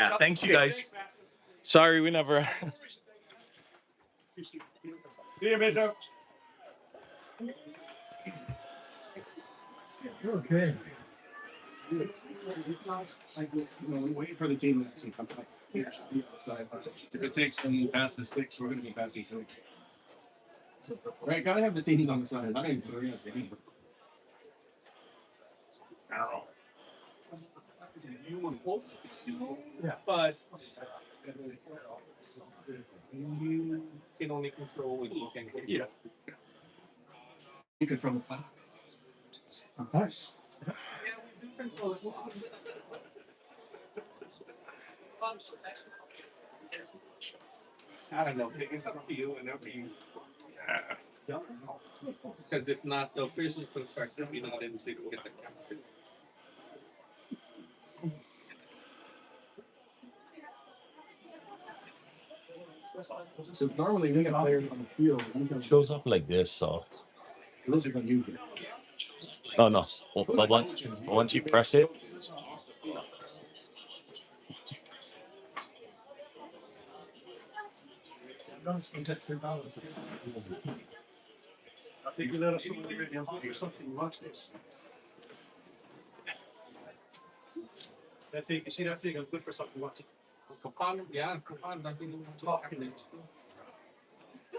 Yeah, thank you guys. Sorry, we never. Okay. Wait for the team to come up. If it takes them past the six, we're going to be past the six. Right, gotta have the teams on the side. I ain't putting us in. Yeah. But you can only control what you can control. Yeah. You control the clock. Nice. Yeah, we do control it. I don't know. It's up to you and up to you. Because if not, the official construction, you're not able to get the camera. So normally we get players on the field. It shows up like this, so. Those are going to use it. Oh no! But once you press it, I think you let us know when you're ready. I'm looking for something. Watch this. That thing, you see that thing? I'm good for something. Watch it. Kapaa, yeah, Kapaa doesn't even Talk. talk in it.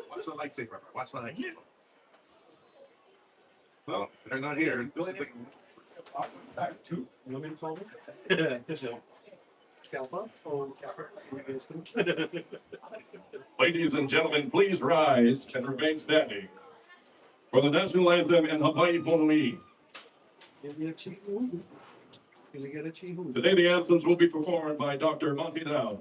Watch the lightsaber. Watch the lightsaber. Well, they're not here. This is the- Back to women folder. Kapaa or Kapaa. Ladies and gentlemen, please rise and remain standing for the national anthem and Hawaii Ponui. Can we get a cheat move? Can we get a cheat move? Today, the anthems will be performed by Dr. Monty Downs.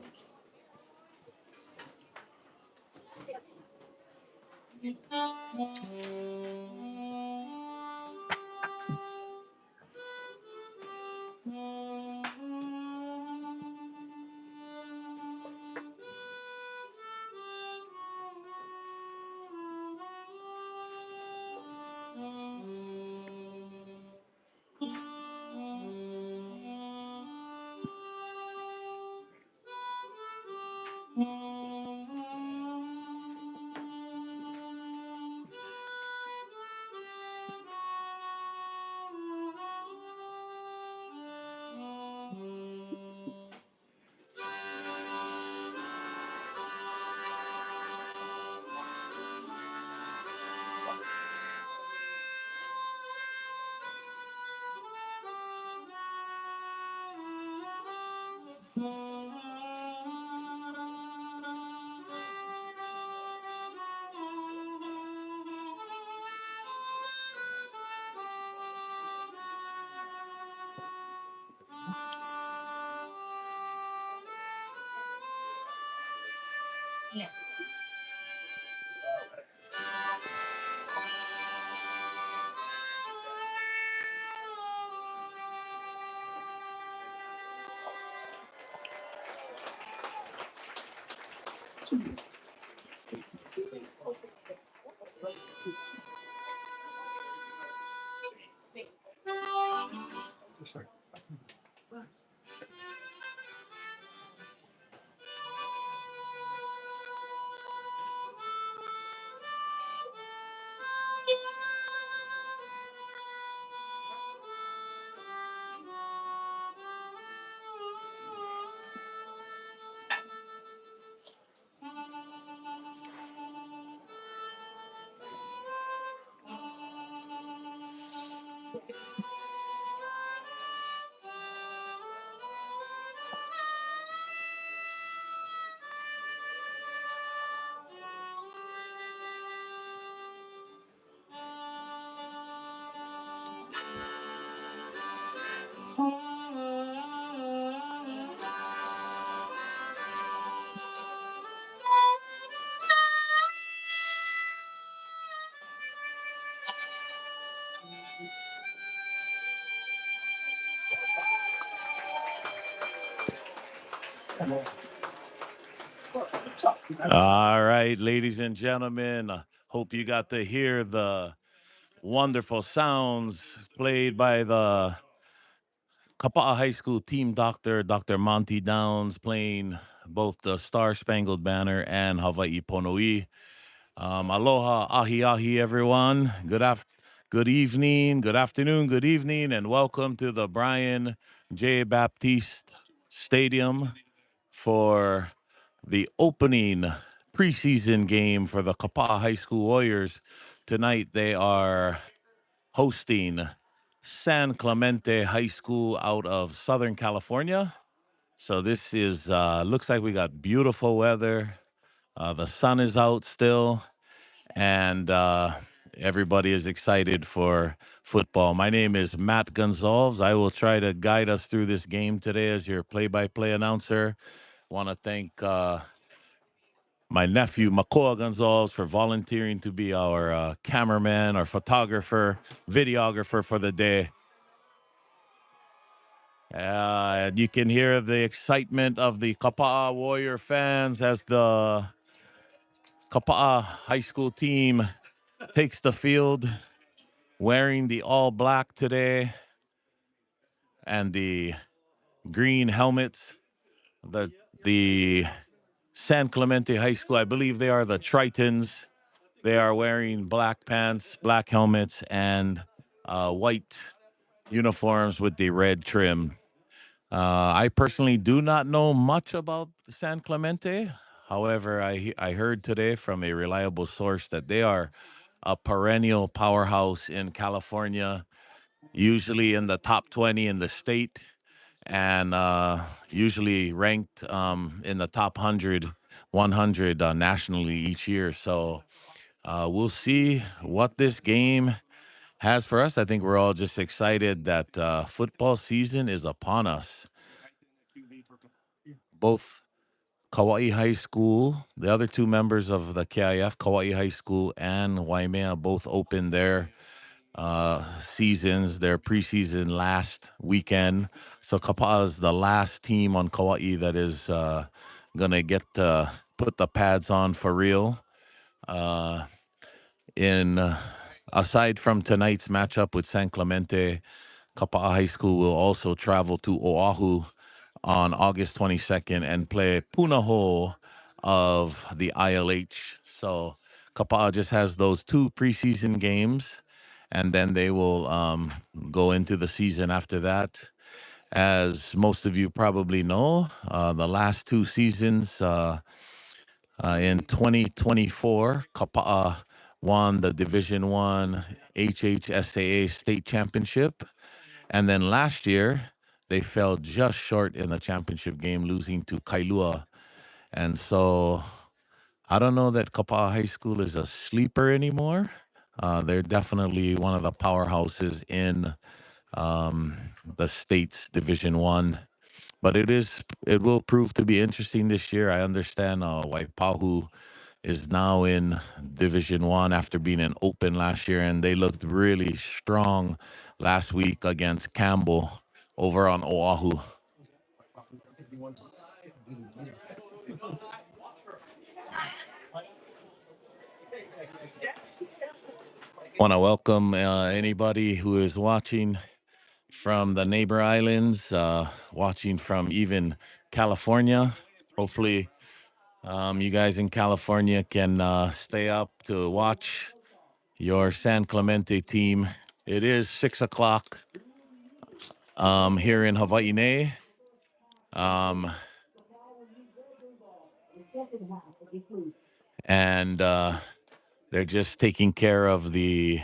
all right, ladies and gentlemen. Hope you got to hear the wonderful sounds played by the Kapaa High School team doctor, Dr. Monty Downs, playing both the Star Spangled Banner and Hawaii Pono'i. Aloha, ahi ahi, everyone. Good evening, good afternoon, good evening, and welcome to the Brian J. Baptiste Stadium for the opening preseason game for the Kapaa High School Warriors. Tonight they are hosting San Clemente High School out of Southern California. So this is looks like we got beautiful weather. The sun is out still, and everybody is excited for football. My name is Matt Gonzalez. I will try to guide us through this game today as your play-by-play announcer. Want to thank my nephew Makoa Gonzalez for volunteering to be our cameraman, our photographer, videographer for the day. And you can hear the excitement of the Kapaa Warrior fans as the Kapaa High School team takes the field wearing the all black today and the green helmets. The San Clemente High School, I believe they are the Tritons. They are wearing black pants, black helmets, and white uniforms with the red trim. I personally do not know much about San Clemente. However, I heard today from a reliable source that they are a perennial powerhouse in California, usually in the top 20 in the state, and usually ranked in the top 100 nationally each year. So we'll see what this game has for us. I think we're all just excited that football season is upon us. Both Kauai High School, the other two members of the KIF, Kauai High School and Waimea, both opened their seasons, their preseason last weekend. So Kapaa is the last team on Kauai that is going to get to put the pads on for real. In Aside from tonight's matchup with San Clemente, Kapaa High School will also travel to Oahu on August 22nd and play Punahou of the ILH. So Kapaa just has those two preseason games, and then they will go into the season after that. As most of you probably know, the last two seasons in 2024, Kapaa won the Division One HHSAA State Championship. And then last year, they fell just short in the championship game, losing to Kailua. And so I don't know that Kapaa High School is a sleeper anymore. They're definitely one of the powerhouses in the state's Division One. But it will prove to be interesting this year. I understand Waipahu is now in Division One after being in Open last year, and they looked really strong last week against Campbell over on Oahu. Want to welcome anybody who is watching from the neighbor islands, watching from even California. Hopefully, you guys in California can stay up to watch your San Clemente team. It is 6 o'clock here in Hawaii. And they're just taking care of the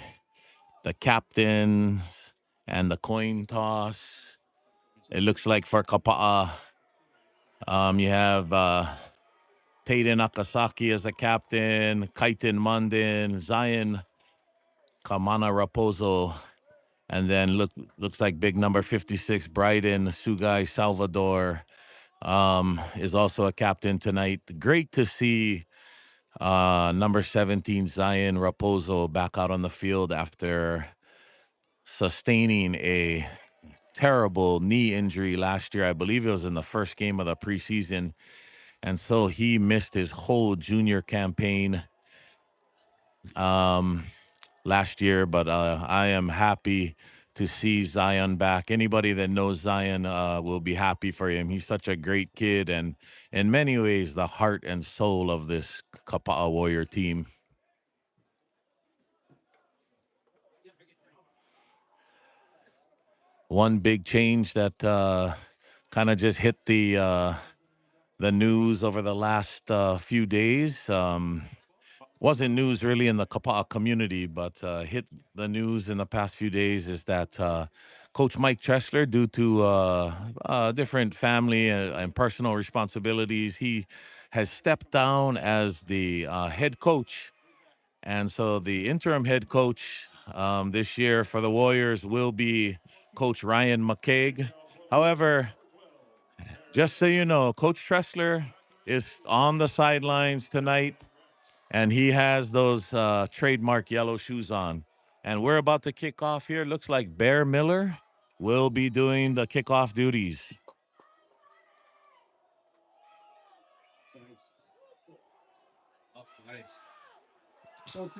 captains and the coin toss. It looks like for Kapaa, you have Taden Akasaki as the captain, Kaiten Munden, Zion Kamana Raposo, and then looks like big number 56, Bryden Sugai Salvador is also a captain tonight. Great to see number 17, Zion Raposo, back out on the field after sustaining a terrible knee injury last year. I believe it was in the first game of the preseason. And so he missed his whole junior campaign last year. But I am happy to see Zion back. Anybody that knows Zion will be happy for him. He's such a great kid, and in many ways, the heart and soul of this Kapaa Warrior team. One big change that kind of just hit the news over the last few days. Wasn't news really in the Kapaa community, but hit the news in the past few days is that Coach Mike Tressler, due to different family and personal responsibilities, he has stepped down as the head coach. And so the interim head coach this year for the Warriors will be Coach Ryan McCaig. However, just so you know, Coach Tressler is on the sidelines tonight, and he has those trademark yellow shoes on. And we're about to kick off here. Looks like Bear Miller will be doing the kickoff duties.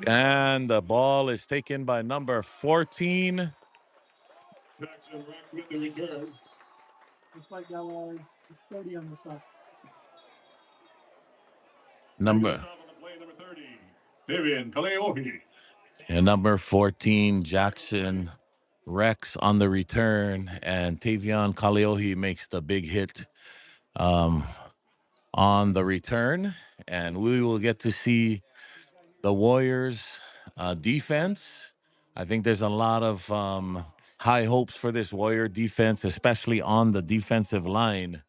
And the ball is taken by number 14. Jackson Rex with the return. Looks like that was 30 on the side. Number 30, Vivian Kaleohi. and number 14, Jackson Rex on the return, and Tavion Kaleohi makes the big hit on the return, and we will get to see the Warriors defense. I think there's a lot of high hopes for this Warrior defense, especially on the defensive line.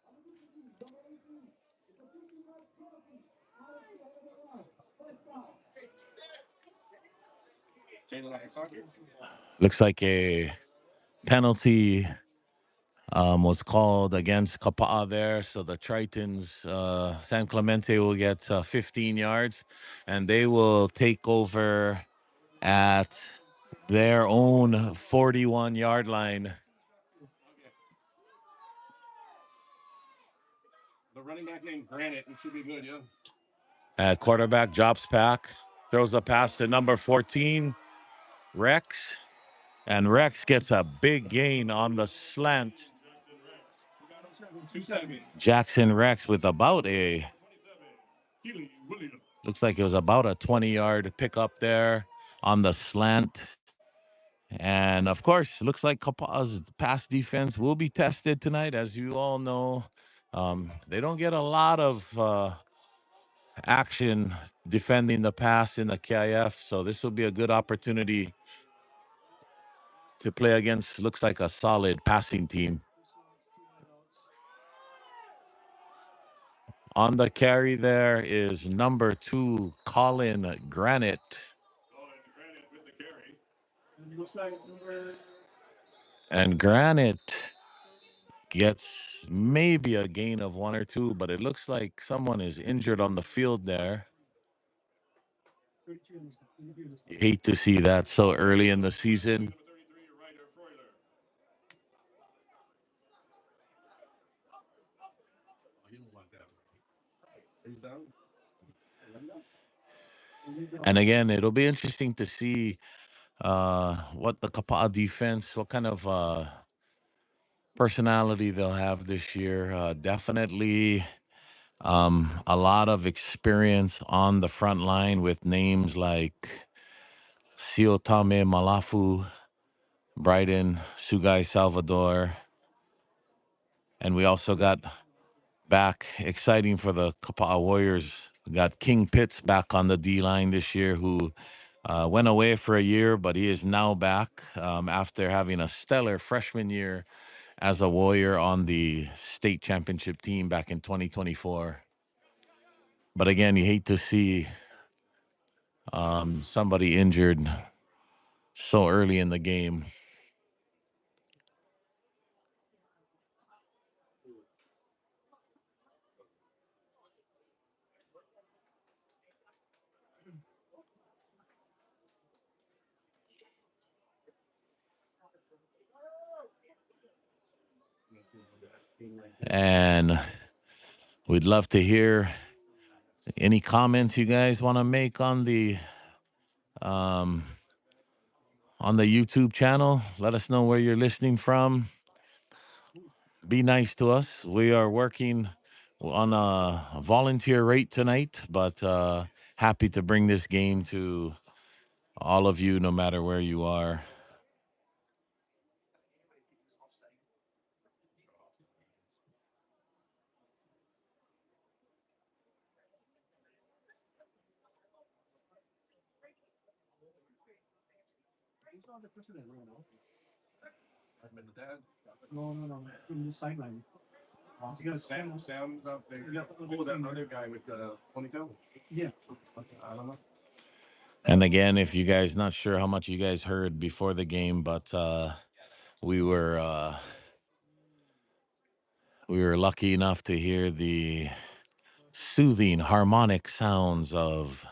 Looks like a penalty was called against Kapaa there. So the Tritons, San Clemente will get 15 yards, and they will take over at their own 41-yard line. The running back named Granite, it should be good, yeah. Quarterback drops back, throws a pass to number 14, Rex, and Rex gets a big gain on the slant. Jackson Rex with about looks like it was about a 20-yard pickup there on the slant. And of course, looks like Kapaa's pass defense will be tested tonight. As you all know, they don't get a lot of action defending the pass in the KIF. So this will be a good opportunity to play against, looks like a solid passing team. On the carry there is number 2, Colin Granite. And Granite gets maybe a gain of 1 or 2, but it looks like someone is injured on the field there. You hate to see that so early in the season. And again, it'll be interesting to see what the Kapaa defense, what kind of personality they'll have this year. Definitely a lot of experience on the front line with names like Siotame Malafu, Bryden, Sugai Salvador. And we also got back, exciting for the Kapaa Warriors, we got King Pitts back on the D-line this year, who went away for a year, but he is now back after having a stellar freshman year as a Warrior on the state championship team back in 2024. But again, you hate to see somebody injured so early in the game. And we'd love to hear any comments you guys want to make on the on the YouTube channel. Let us know where you're listening from. Be nice to us. We are working on a volunteer rate tonight, but happy to bring this game to all of you, no matter where you are. No. In the sideline. You got Sam's up there. Oh, that other guy with the ponytail. Yeah. I don't know. And again, if you guys not sure how much you guys heard before the game, but we were lucky enough to hear the soothing harmonic sounds of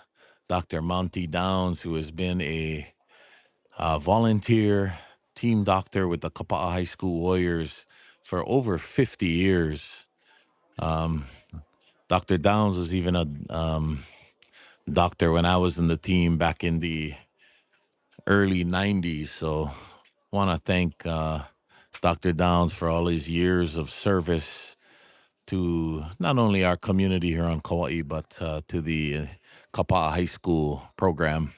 Dr. Monty Downs, who has been a volunteer team doctor with the Kapaa High School Warriors for over 50 years. Dr. Downs was even a doctor when I was in the team back in the early 90s. So want to thank Dr. Downs for all his years of service to not only our community here on Kauai, but to the Kapaa High School program.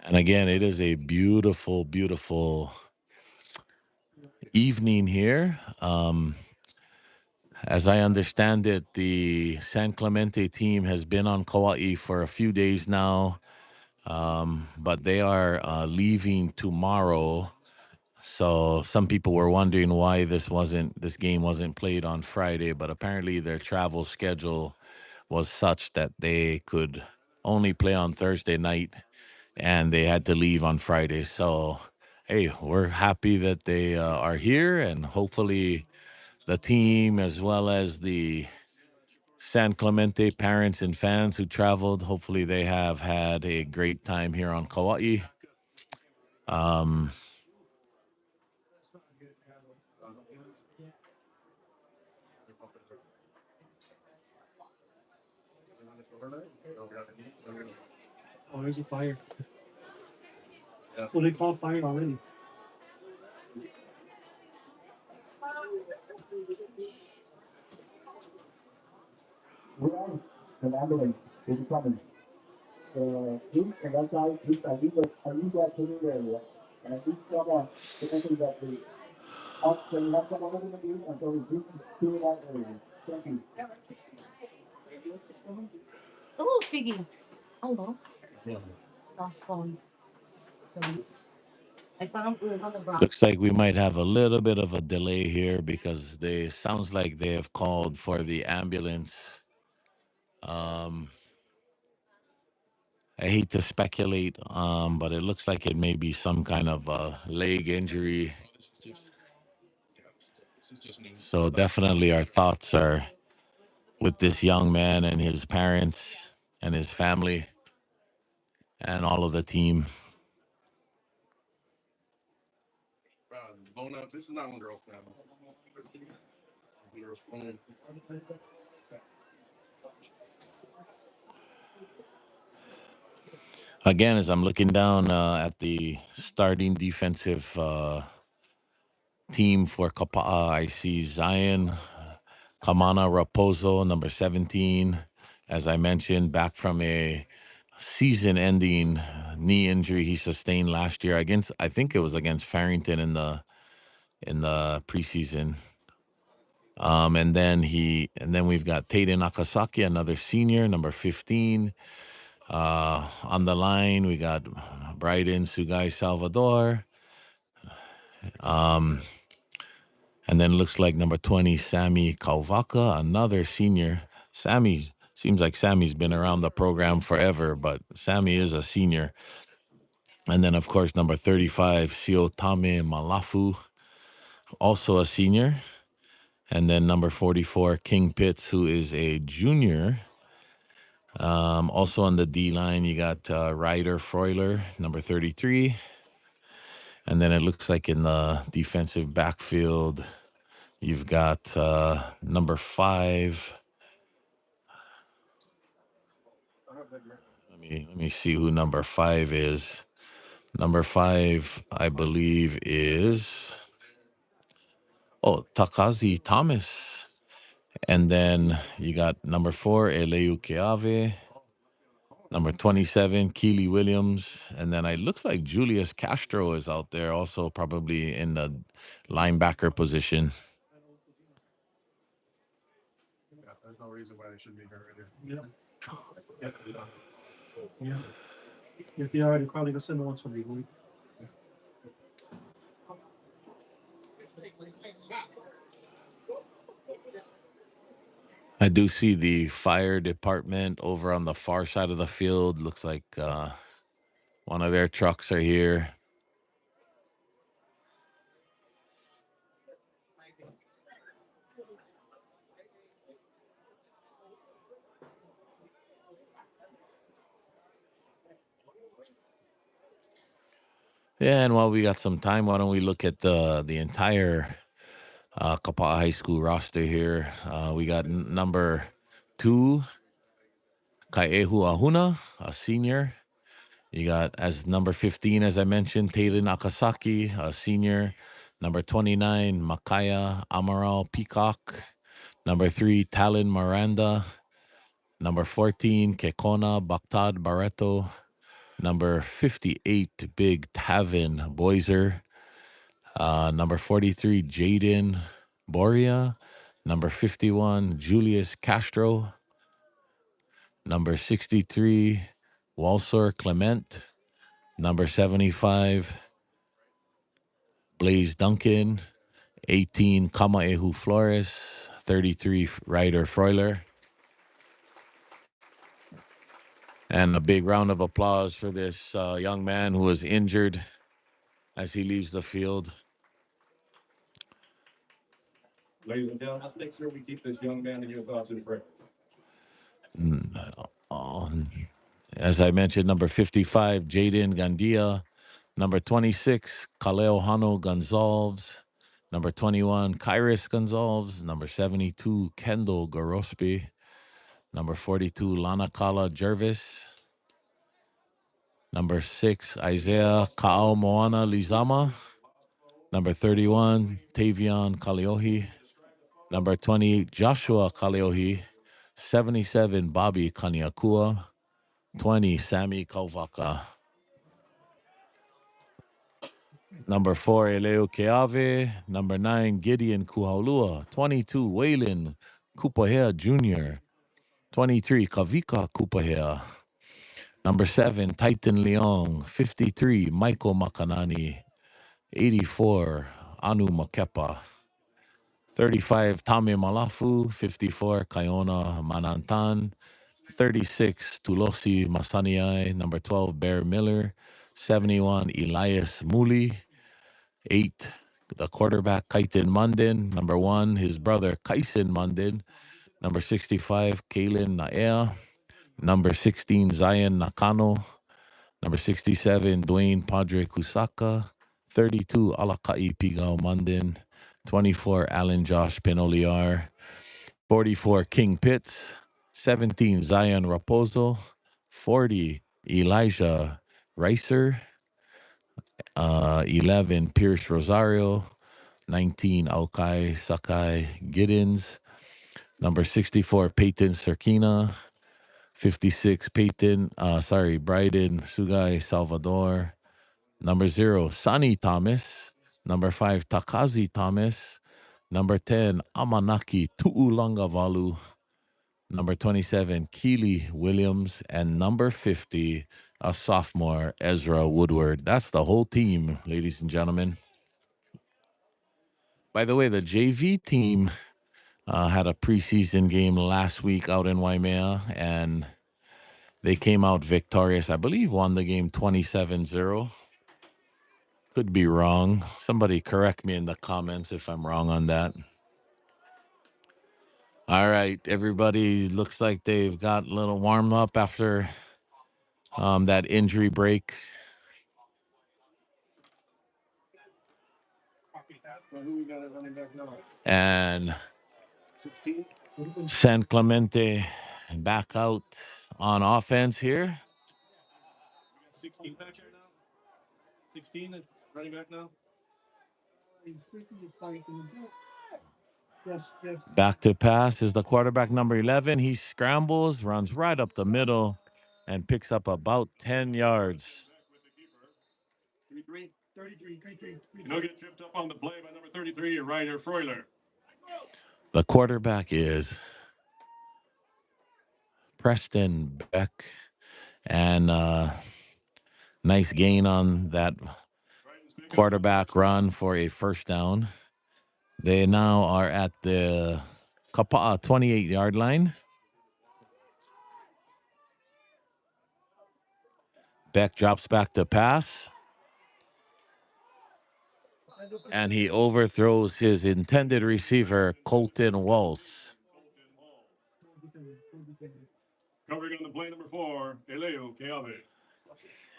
And again, it is a beautiful, beautiful evening here. As I understand it, the San Clemente team has been on Kauai for a few days now, but they are leaving tomorrow. So some people were wondering why this game wasn't played on Friday, but apparently their travel schedule was such that they could only play on Thursday night, and they had to leave on Friday. So, hey, we're happy that they are here, and hopefully the team as well as the San Clemente parents and fans who traveled, hopefully they have had a great time here on Kauai. Um, Oh, there's a fire. Well, they called fire already. We are an ambulance is coming. Please, and that's why please, I leave that to the area. And please someone to enter that the can have someone in the view until we reach to that area. Thank you. Oh, Figgy. Hello. Lost phone. So I found it was on the ground. Looks like we might have a little bit of a delay here because they sounds like they have called for the ambulance. Um, I hate to speculate, but it looks like it may be some kind of a leg injury. So definitely our thoughts are with this young man and his parents and his family and all of the team. Blown up. This is not one girl's family. Girl's phone. Again, as I'm looking down at the starting defensive team for Kapaa, I see Zion Kamana Raposo, number 17. As I mentioned, back from a season-ending knee injury he sustained last year against, I think it was against Farrington in the preseason. And then we've got Taden Akasaki, another senior, number 15. On the line, we got Bryden Sugai Salvador. And then looks like number 20, Sammy Kalvaka, another senior. Seems like Sammy's been around the program forever, but Sammy is a senior. And then, of course, number 35, Siotame Malafu, also a senior. And then number 44, King Pitts, who is a junior. Also on the D line, you got Ryder Freuler, number 33. And then it looks like in the defensive backfield, You've got number 5. Let me see who number 5 is. Number 5, I believe, is Takazi Thomas. And then you got number 4, Eleu Keave. Number 27, Keely Williams. And then it looks like Julius Castro is out there also, probably in the linebacker position. Yeah, there's no reason why they shouldn't be here already. Yeah. Yeah. If they are, they're probably gonna send the ones from the league. I do see the fire department over on the far side of the field. Looks like one of their trucks are here. Yeah, and while we got some time, why don't we look at the entire Kapaa High School roster here? We got number 2, Kaehu Ahuna, a senior. You got as number 15, as I mentioned, Taylor Nakasaki, a senior. Number 29, Makaya Amaral Peacock. Number 3, Talon Miranda. Number 14, Kekona Baktad Barreto. Number 58, Big Tavin Boiser. Number 43, Jaden Boria. Number 51, Julius Castro. Number 63, Walsor Clement. Number 75, Blaze Duncan. 18, Kamaehu Flores. 33, Ryder Freuler. And a big round of applause for this young man who was injured as he leaves the field. Ladies and gentlemen, let's make sure we keep this young man in your thoughts and prayers. As I mentioned, number 55, Jaden Gandia. Number 26, Kaleo Hano Gonzalez. Number 21, Kairos Gonzalez. Number 72, Kendall Gorospe. Number 42, Lanakala Jervis. Number 6, Isaiah Ka'au Moana Lizama. Number 31, Tavion Kaliohi. Number 28, Joshua Kaliohi. 77, Bobby Kaniakua. 20, Sammy Kauvaka. Number 4, Eleo Keave. Number 9, Gideon Kuhaulua. 22, Waylon Kupahea Jr. 23, Kavika Kupahea. Number 7, Titan Leong. 53, Michael Makanani. 84, Anu Makepa. 35, Tame Malafu. 54, Kaiona Manantan. 36, Tulosi Masaniai. Number 12, Bear Miller. 71, Elias Muli. 8, the quarterback, Kaitin Munden. Number 1, his brother, Kaisen Munden. Number 65, Kalen Naea. Number 16, Zion Nakano. Number 67, Dwayne Padre Kusaka. 32, Alakai Pigao Munden. 24, Alan Josh Pinoliar. 44, King Pitts. 17, Zion Raposo. 40, Elijah Ricer. 11, Pierce Rosario. 19, Aukai Sakai Giddens. Number 64, Peyton Serkina. 56, Bryden Sugai Salvador. Number 0, Sonny Thomas. Number 5, Takazi Thomas. Number 10, Amanaki Tuulangavalu. Number 27, Keely Williams. And number 50, a sophomore, Ezra Woodward. That's the whole team, ladies and gentlemen. By the way, the JV team had a preseason game last week out in Waimea, and they came out victorious. I believe won the game 27-0. Could be wrong. Somebody correct me in the comments if I'm wrong on that. All right, everybody looks like they've got a little warm up after that injury break. So who we got at running back now? And 16. San Clemente back out on offense here. 16 back there now. 16 is running back now. Yes, yes. Back to pass is the quarterback number 11. He scrambles, runs right up the middle, and picks up about 10 yards. 33. 33. You don't get tripped up on the play by number 33, Ryder Freuler. The quarterback is Preston Beck, and nice gain on that quarterback run for a first down. They now are at the Kapaa 28-yard line. Beck drops back to pass, and he overthrows his intended receiver, Colton Walsh. Covering on the play number 4, Eleo Keave.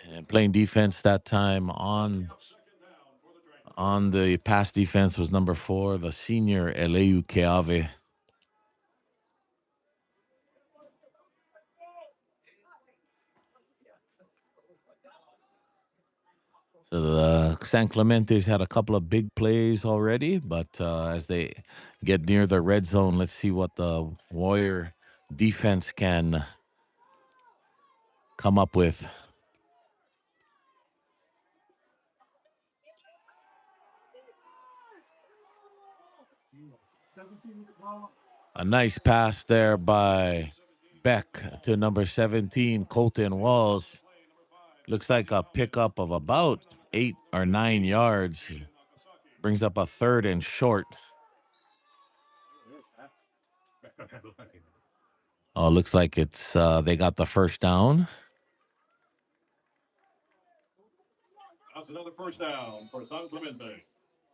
And playing defense that time on the pass defense was number 4, the senior Eleu Keave. So the San Clementes had a couple of big plays already, but as they get near the red zone, let's see what the Warrior defense can come up with. A nice pass there by Beck to number 17, Colton Walls. Looks like a pickup of about 8 or 9 yards. Brings up a 3rd and short. Oh, looks like it's they got the first down. That's another first down for San Clemente.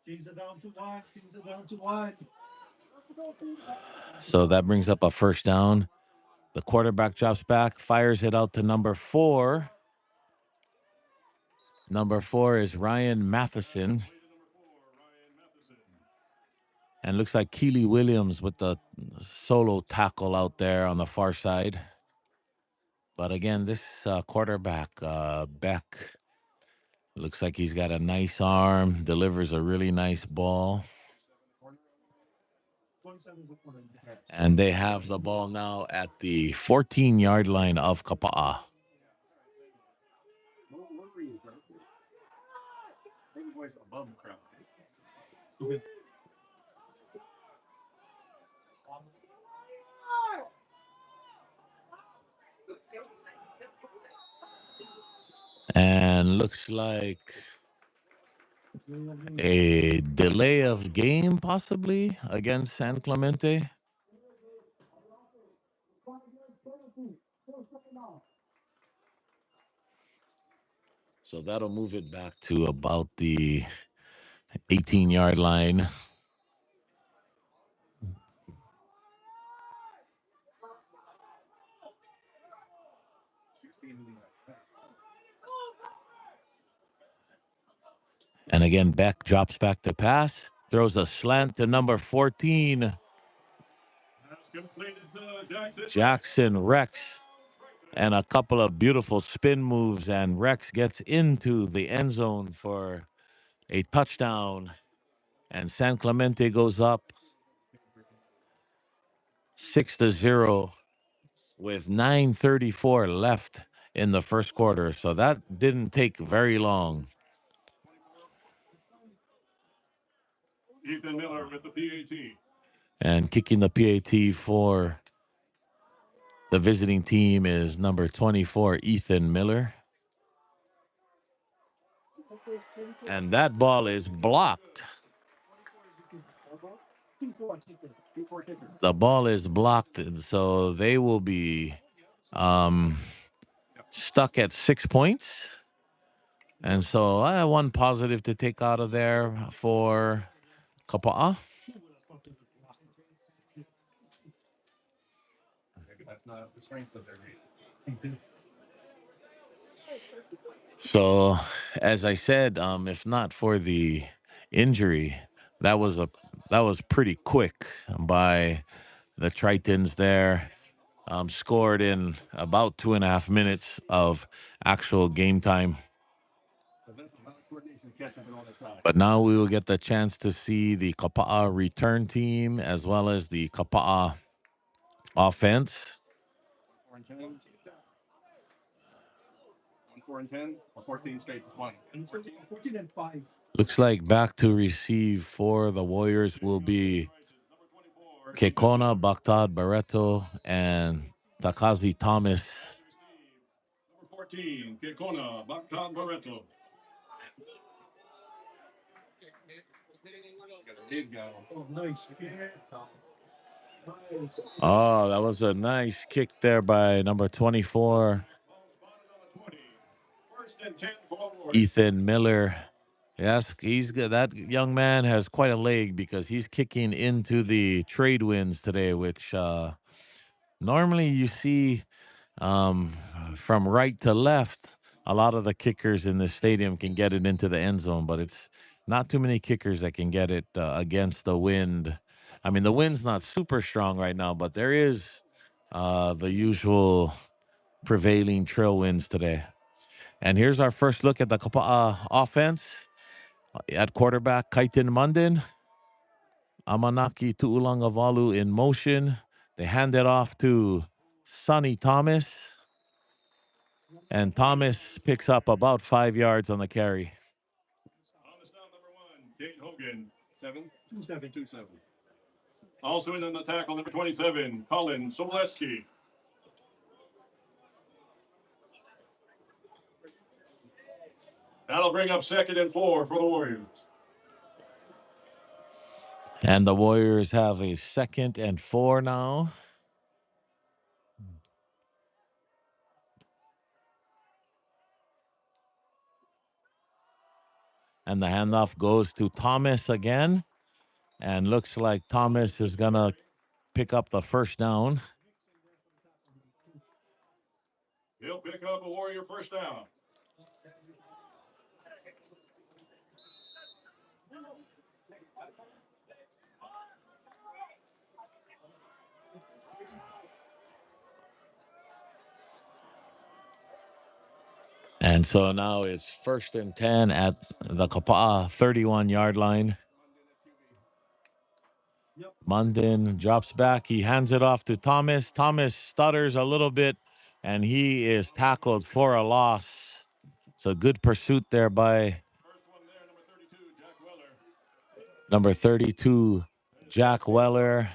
Kings are down to one. Kings are down to one. So that brings up a first down. The quarterback drops back, fires it out to number 4. Number 4 is Ryan Matheson. And looks like Keely Williams with the solo tackle out there on the far side. But again, this quarterback, Beck, looks like he's got a nice arm, delivers a really nice ball. And they have the ball now at the 14-yard line of Kapaa. And looks like a delay of game possibly against San Clemente. So that'll move it back to about the 18-yard line. And again, Beck drops back to pass, throws a slant to number 14, Jackson Rex, and a couple of beautiful spin moves, and Rex gets into the end zone for a touchdown, and San Clemente goes up 6-0 with 9:34 left in the first quarter. So that didn't take very long. Ethan Miller with the PAT. And kicking the PAT for the visiting team is number 24, Ethan Miller. And that ball is blocked. The ball is blocked, so they will be stuck at 6 points. And so one positive to take out of there for Kapaa. That's not the strength of their game. So, as I said, if not for the injury. That was pretty quick by the Tritons there. Scored in about 2.5 minutes of actual game time. But now we will get the chance to see the Kapaa return team as well as the Kapaa offense. 4-10 or 14 straight is one. 14 and 5. Looks like back to receive for the Warriors will be Kekona, Baghdad, Barreto, and Takazi Thomas. Number 14, Kekona, Baghdad, Barreto. Oh, nice. Oh, that was a nice kick there by number 24, First and 10 for Ethan Miller. Yes, he's good. That young man has quite a leg because he's kicking into the trade winds today, which normally you see from right to left. A lot of the kickers in the stadium can get it into the end zone, but it's not too many kickers that can get it against the wind. I mean, the wind's not super strong right now, but there is the usual prevailing trail winds today. And here's our first look at the offense. At quarterback, Kaitin Mundin. Amanaki Tuulangavalu in motion. They hand it off to Sonny Thomas. And Thomas picks up about 5 yards on the carry. On the snap, number 1, Kate Hogan. 2-7. Also in on the tackle, number 27, Colin Soboleski. That'll bring up 2nd and 4 for the Warriors. And the Warriors have a 2nd and 4 now. And the handoff goes to Thomas again. And looks like Thomas is going to pick up the first down. He'll pick up a Warrior first down. And so now it's 1st and 10 at the Kapaa 31-yard line. Mundin drops back. He hands it off to Thomas. Thomas stutters a little bit, and he is tackled for a loss. So good pursuit there by number 32, Jack Weller,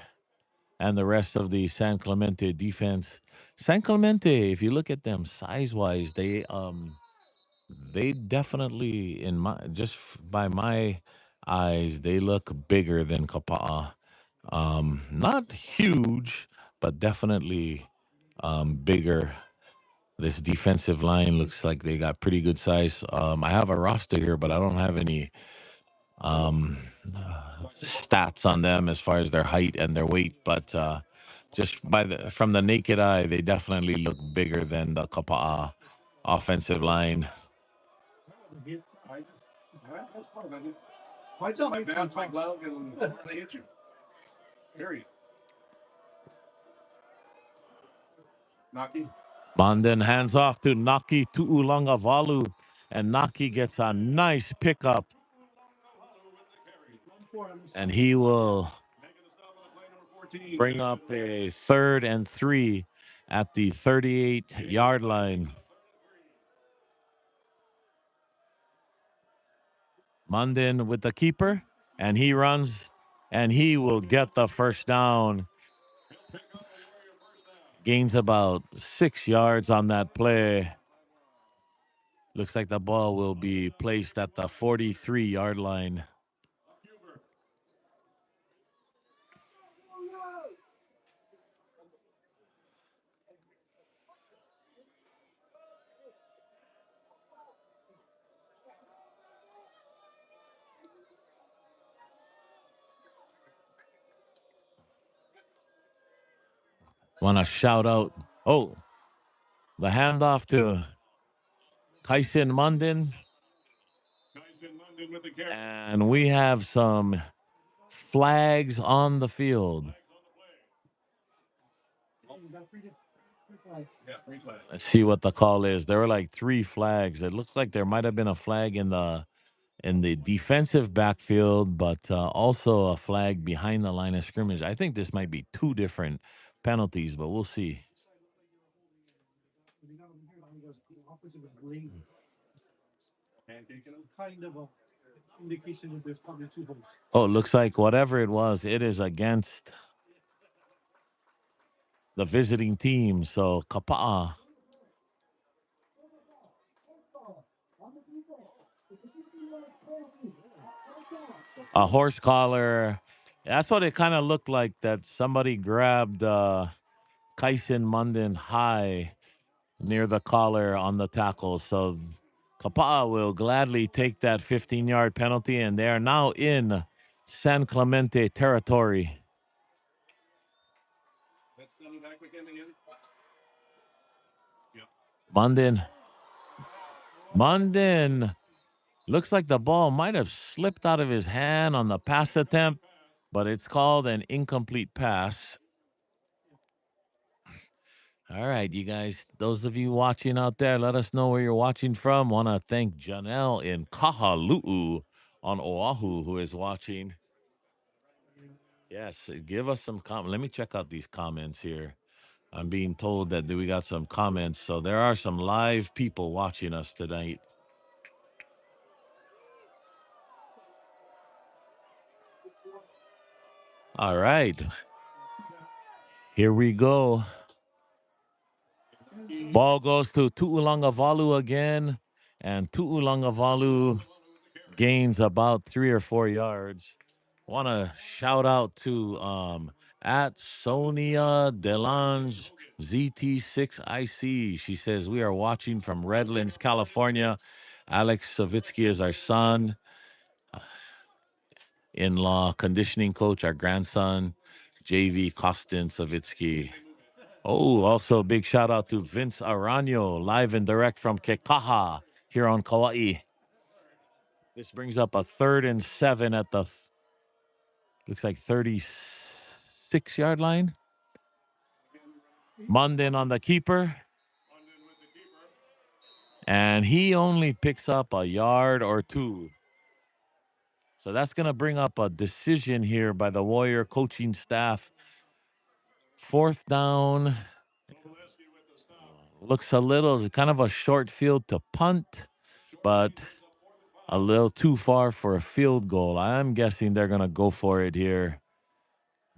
and the rest of the San Clemente defense. San Clemente, if you look at them size-wise, they definitely, by my eyes, they look bigger than Kapaa. Not huge, but definitely bigger. This defensive line looks like they got pretty good size. I have a roster here, but I don't have any stats on them as far as their height and their weight. But just from the naked eye, they definitely look bigger than the Kapaa offensive line. My job My makes bad, my me glove, and they hit you. Period. Naki. Mundin hands off to Naki Tuulangavalu, and Naki gets a nice pickup, and he will bring up a 3rd and 3 at the 38-yard line. Mundin with the keeper, and he runs, and he will get the first down. Gains about 6 yards on that play. Looks like the ball will be placed at the 43-yard line. Want to shout out, the handoff to Kaisen Mundin. And we have some flags on the field. Let's see what the call is. There were like 3 flags. It looks like there might have been a flag in the defensive backfield, but also a flag behind the line of scrimmage. I think this might be 2 different penalties, but we'll see. Kind of a indication that there's probably 2 votes. Oh, it looks like whatever it was, it is against the visiting team. So Kapaa, a horse collar. That's what it kind of looked like, that somebody grabbed Kaisen Munden high near the collar on the tackle. So Kapaa will gladly take that 15-yard penalty, and they are now in San Clemente territory. Munden looks like the ball might have slipped out of his hand on the pass attempt, but it's called an incomplete pass. All right, you guys, those of you watching out there, let us know where you're watching from. Want to thank Janelle in Kahalu'u on Oahu who is watching. Yes, give us some comments. Let me check out these comments here. I'm being told that we got some comments, so there are some live people watching us tonight. All right, here we go. Ball goes to Tu'ulangavalu again, and Tu'ulangavalu gains about 3 or 4 yards. Want to shout out to at Sonia Delange ZT6IC. She says, we are watching from Redlands, California. Alex Savitsky is our son. In-law conditioning coach, our grandson, JV Kostin Savitsky. Oh, also a big shout out to Vince Arano, live and direct from Kekaha here on Kauai. This brings up a 3rd and 7 at the looks like 36-yard line. Munden on the keeper. And he only picks up a yard or 2. So that's going to bring up a decision here by the Warrior coaching staff. 4th down. Looks a little, kind of a short field to punt, but a little too far for a field goal. I'm guessing they're going to go for it here.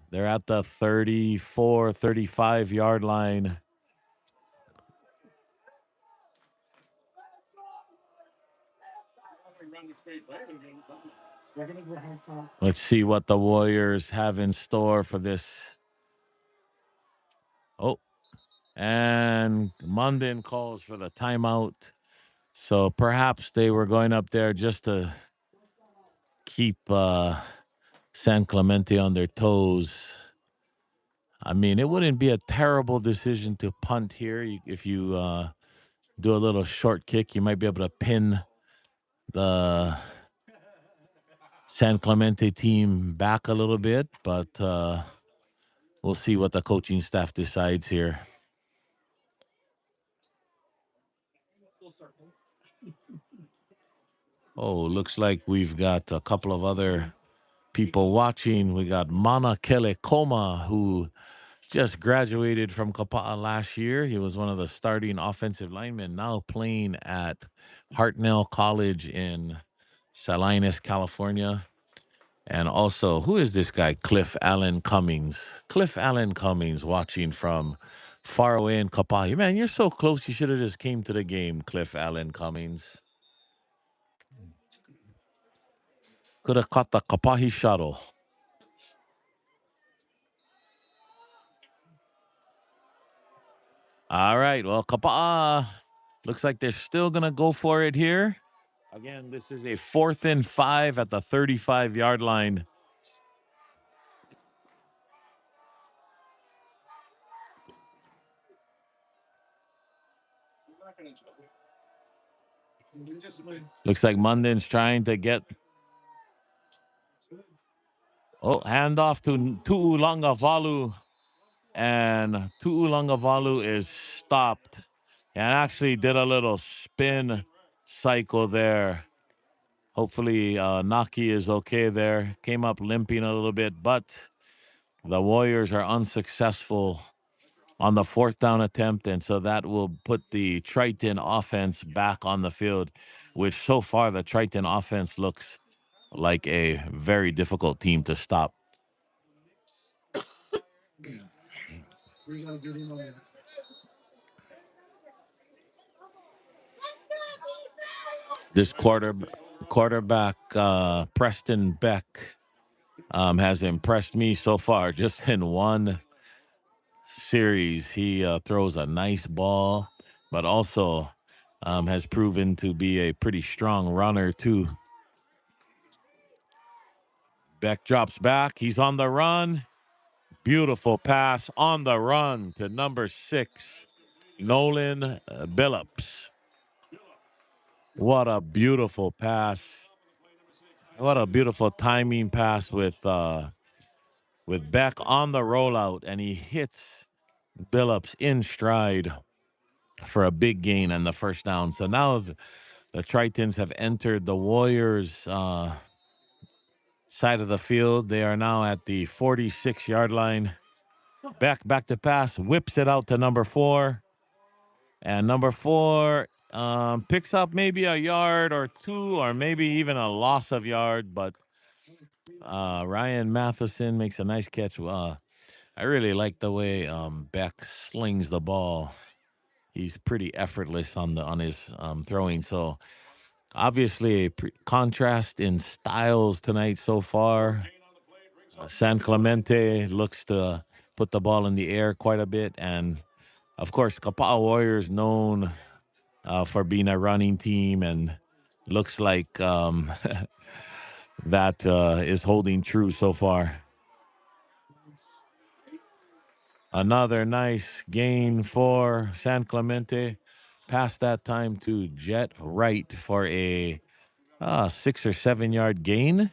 They're at the 34, 35-yard line. Let's see what the Warriors have in store for this. Oh, and Munden calls for the timeout. So perhaps they were going up there just to keep San Clemente on their toes. I mean, it wouldn't be a terrible decision to punt here. If you do a little short kick, you might be able to pin the San Clemente team back a little bit, but we'll see what the coaching staff decides here. Oh, looks like we've got a couple of other people watching. We got Mana Kelekoma, who just graduated from Kapaa last year. He was one of the starting offensive linemen, now playing at Hartnell College in Salinas, California. And also, who is this guy? Cliff Allen Cummings. Cliff Allen Cummings watching from far away in Kapaa. Man, you're so close. You should have just came to the game, Cliff Allen Cummings. Could have caught the Kapahi shuttle. All right. Well, Kapaa looks like they're still going to go for it here. Again, this is a 4th and 5 at the 35-yard line. Looks like Munden's trying to get. Oh, handoff to Tuulangavalu. And Tuulangavalu is stopped. And actually did a little spin cycle there. Hopefully, Naki is okay there. Came up limping a little bit, but the Warriors are unsuccessful on the fourth down attempt, and so that will put the Triton offense back on the field, which so far the Triton offense looks like a very difficult team to stop. This quarterback, Preston Beck, has impressed me so far. Just in one series, he throws a nice ball, but also has proven to be a pretty strong runner, too. Beck drops back. He's on the run. Beautiful pass on the run to number 6, Nolan Billups. What a beautiful pass. What a beautiful timing pass with Beck on the rollout, and he hits Billups in stride for a big gain on the first down. So now the Tritons have entered the Warriors' side of the field. They are now at the 46-yard line. Beck back to pass, whips it out to number 4. And number 4 picks up maybe a yard or two, or maybe even a loss of yard. But Ryan Matheson makes a nice catch. I really like the way Beck slings the ball. He's pretty effortless on his throwing. So obviously a contrast in styles tonight so far. San Clemente looks to put the ball in the air quite a bit, and of course Kapaa Warriors known for being a running team, and looks like that is holding true so far. Another nice gain for San Clemente. Pass that time to Jet Wright for a 6 or 7 yard gain.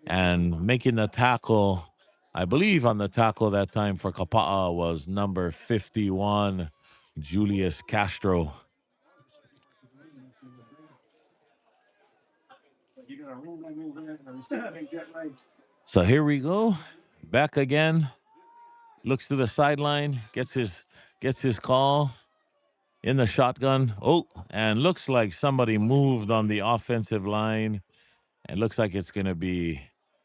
And making the tackle, I believe on the tackle that time for Kapaa was number 51, Julius Castro. So here we go. Back again. Looks to the sideline, gets his call in the shotgun. Oh, and looks like somebody moved on the offensive line. And looks like it's going to be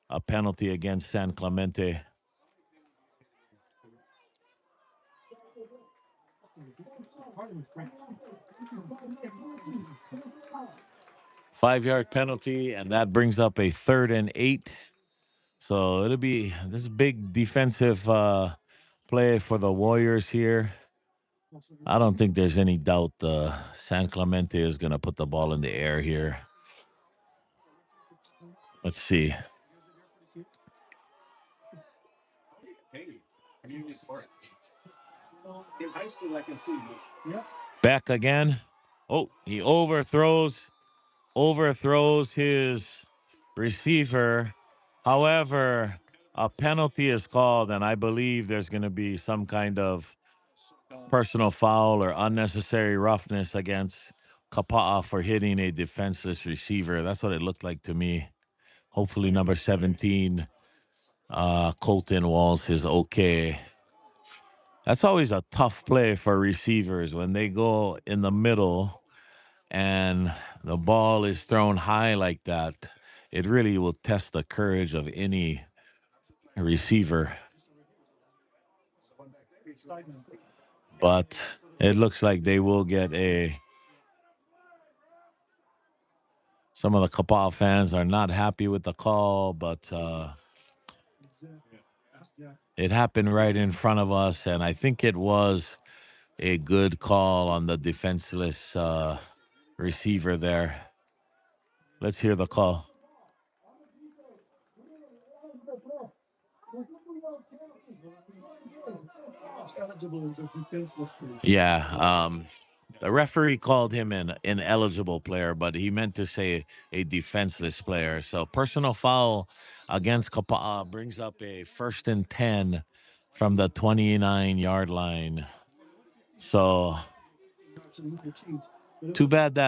a penalty against San Clemente. Five-yard penalty, and that brings up a 3rd and 8. So it'll be this big defensive play for the Warriors here. I don't think there's any doubt San Clemente is going to put the ball in the air here. Let's see. Back again. Oh, he overthrows his receiver. However, a penalty is called, and I believe there's going to be some kind of personal foul or unnecessary roughness against Kapaa for hitting a defenseless receiver. That's what it looked like to me. Hopefully number 17, Colton Walls, is okay. That's always a tough play for receivers when they go in the middle and the ball is thrown high like that. It really will test the courage of any receiver. But it looks like they will get some of the Kapaa fans are not happy with the call, but it happened right in front of us, and I think it was a good call on the defenseless receiver there. Let's hear the call. Yeah, The referee called him an ineligible player, but he meant to say a defenseless player. So personal foul against Kapaa brings up a 1st and 10 from the 29-yard line. So too bad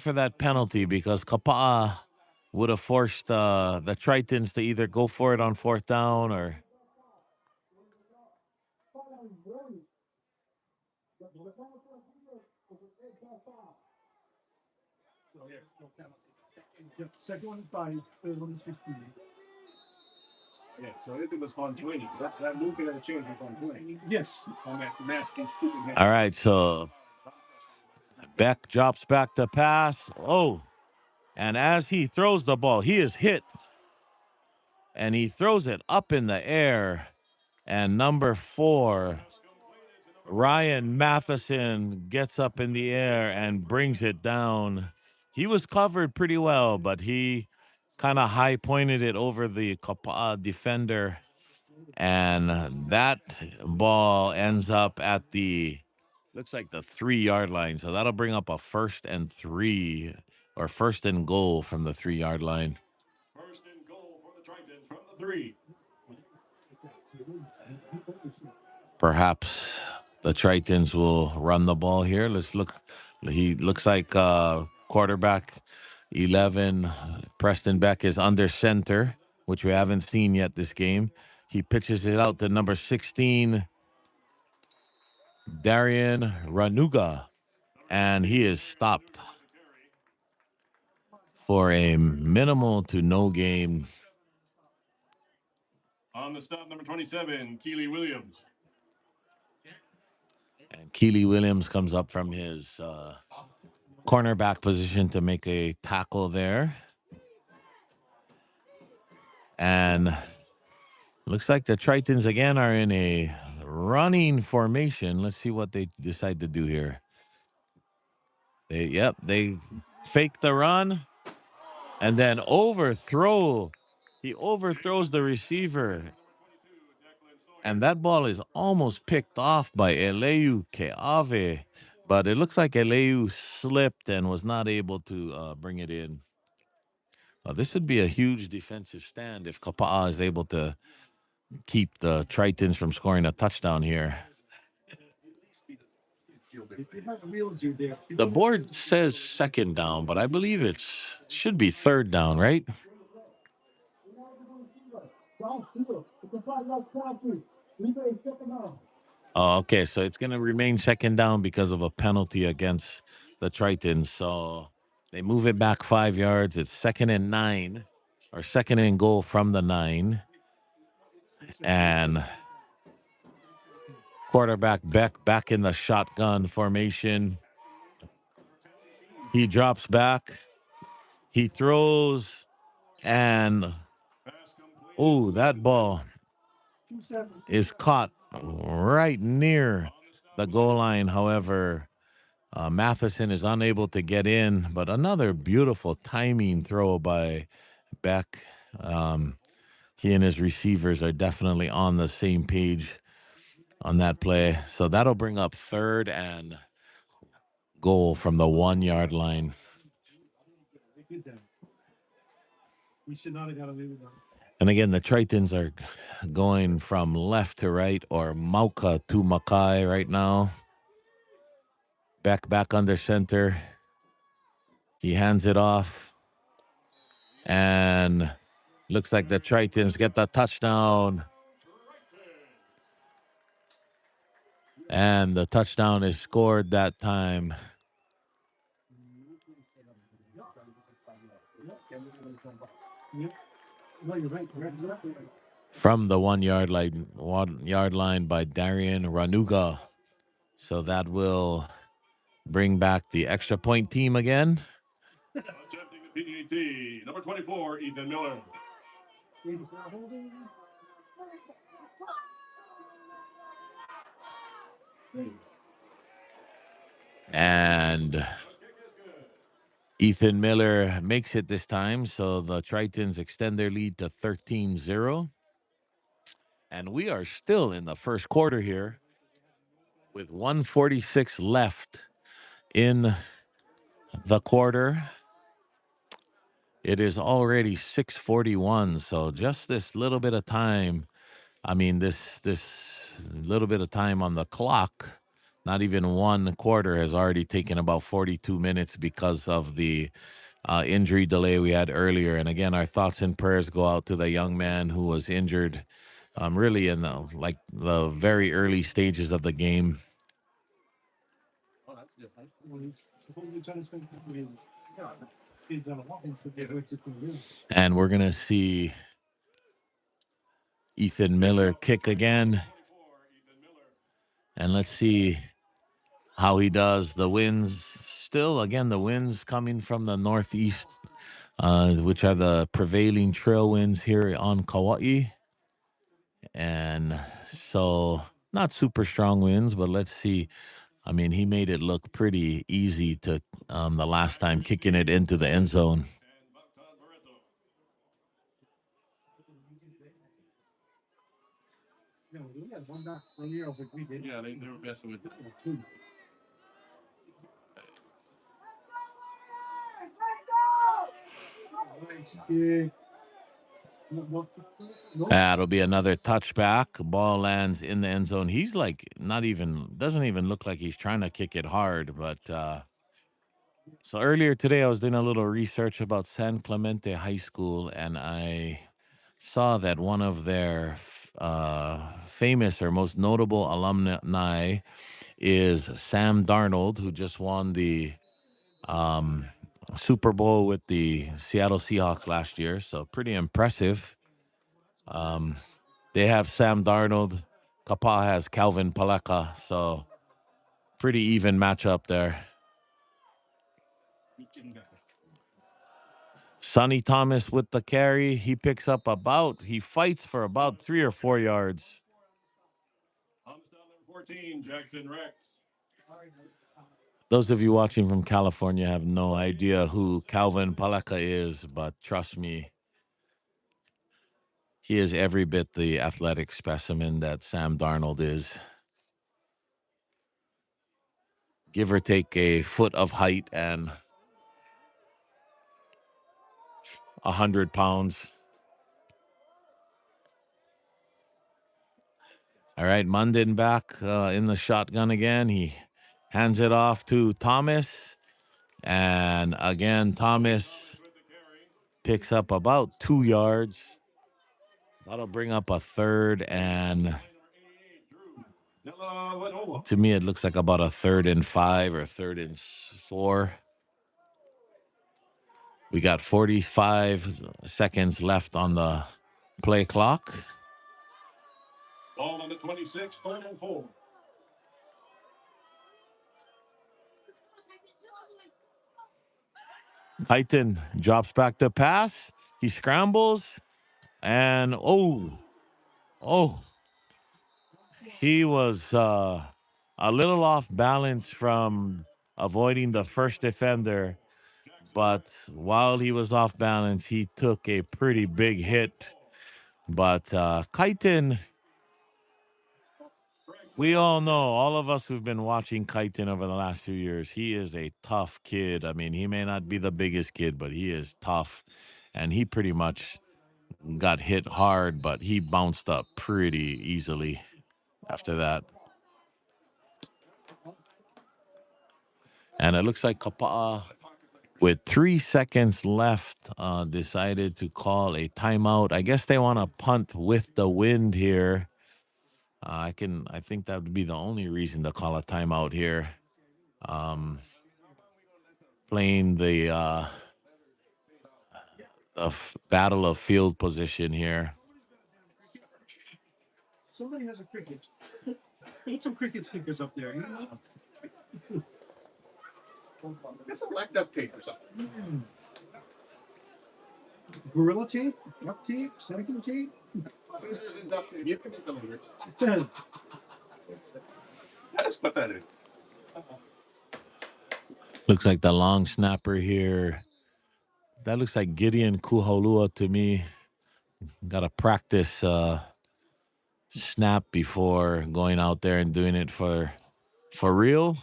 for that penalty, because Kapaa would have forced the Tritons to either go for it on 4th down or. Second one is 5, third one is 15. Yeah, so it was on 20. That movement of the change was on 20. Yes. On that nasty, stupid head. All right, so Beck drops back to pass. Oh, and as he throws the ball, he is hit. And he throws it up in the air. And number 4, Ryan Matheson, gets up in the air and brings it down. He was covered pretty well, but he kind of high pointed it over the Kapaa defender. And that ball ends up at looks like the 3-yard line. So that'll bring up a 1st and 3, or 1st and goal from the 3-yard line. 1st and goal for the Tritons from the 3. Perhaps the Tritons will run the ball here. Let's look. He looks like quarterback 11, Preston Beck, is under center, which we haven't seen yet this game. He pitches it out to number 16, Darian Ranuga, and he is stopped for a minimal to no gain. On the stop, number 27, Keely Williams. And Keely Williams comes up from his cornerback position to make a tackle there. And looks like the Tritons again are in a running formation. Let's see what they decide to do here. They fake the run and then overthrow. He overthrows the receiver. And that ball is almost picked off by Eleu Keave. But it looks like Eleu slipped and was not able to bring it in. This would be a huge defensive stand if Kapaa is able to keep the Tritons from scoring a touchdown here. If you have wheels, you're there. The board says 2nd down, but I believe should be 3rd down, right? Oh, okay, so it's going to remain 2nd down because of a penalty against the Tritons. So they move it back 5 yards. It's 2nd and 9, or 2nd and goal from the 9. And quarterback Beck back in the shotgun formation. He drops back. He throws, and that ball is caught right near the goal line. However, Matheson is unable to get in, but another beautiful timing throw by Beck. He and his receivers are definitely on the same page on that play. So that'll bring up 3rd and goal from the 1-yard line. We should not have got away with that. And again, the Tritons are going from left to right, or Mauka to Makai right now. Beck back under center. He hands it off. And looks like the Tritons get the touchdown. And the touchdown is scored that time. No, you're right. From the 1-yard line by Darian Ranuga. So that will bring back the extra point team again. Attempting the PAT, number 24, Ethan Miller. And Ethan Miller makes it this time, so the Tritons extend their lead to 13-0. And we are still in the 1st quarter here with 1:46 left. in the quarter. It is already 6:41, so just this little bit of time. I mean, this little bit of time on the clock. Not even one quarter has already taken about 42 minutes because of the injury delay we had earlier. And again, our thoughts and prayers go out to the young man who was injured, really in the very early stages of the game. Oh, that's different. We're trying to spend time with kids on a walk instead of what you can do. And we're gonna see Ethan Miller kick again, and let's see how he does. The winds still, again, the winds coming from the northeast, which are the prevailing trail winds here on Kauai. And so not super strong winds, but let's see. I mean, he made it look pretty easy to the last time kicking it into the end zone. Yeah, we had one back 1 year. I was like, we did. Yeah, they were messing with it. Two. Nice kick. No. That'll be another touchback. Ball lands in the end zone. He's like doesn't even look like he's trying to kick it hard. But so earlier today, I was doing a little research about San Clemente High School, and I saw that one of their famous or most notable alumni is Sam Darnold, who just won the Super Bowl with the Seattle Seahawks last year. So pretty impressive. They have Sam Darnold. Kapaa has Calvin Paleka. So pretty even matchup there. Sonny Thomas with the carry. He picks up he fights for about 3 or 4 yards. 14, Jackson Rex. Those of you watching from California have no idea who Calvin Paleka is, but trust me, he is every bit the athletic specimen that Sam Darnold is. Give or take a foot of height and 100 pounds. All right, Munden back in the shotgun again. He hands it off to Thomas. And again, Thomas picks up about 2 yards. That'll bring up a third, and to me, it looks like about a 3rd and 5 or 3rd and 4. We got 45 seconds left on the play clock. Ball on the 26, 3rd and 4. Titan drops back to pass. He scrambles, and he was a little off balance from avoiding the first defender. But while he was off balance, he took a pretty big hit. But Kaiten, we all know, all of us who've been watching Kaiten over the last few years, he is a tough kid. I mean, he may not be the biggest kid, but he is tough. And he pretty much got hit hard, but he bounced up pretty easily after that. And it looks like Kapaa, with 3 seconds left, decided to call a timeout. I guess they want to punt with the wind here. I think that would be the only reason to call a timeout here. Playing the battle of field position here. Somebody has a cricket. Put some cricket stickers up there. You know? Get some black duct tape or something. Gorilla tape, duct tape, second tape. Scissors and duct tape. You can make them weird. Yeah. Let's put that in. Looks like the long snapper here. That looks like Gideon Kuholua to me. Got to practice snap before going out there and doing it for real.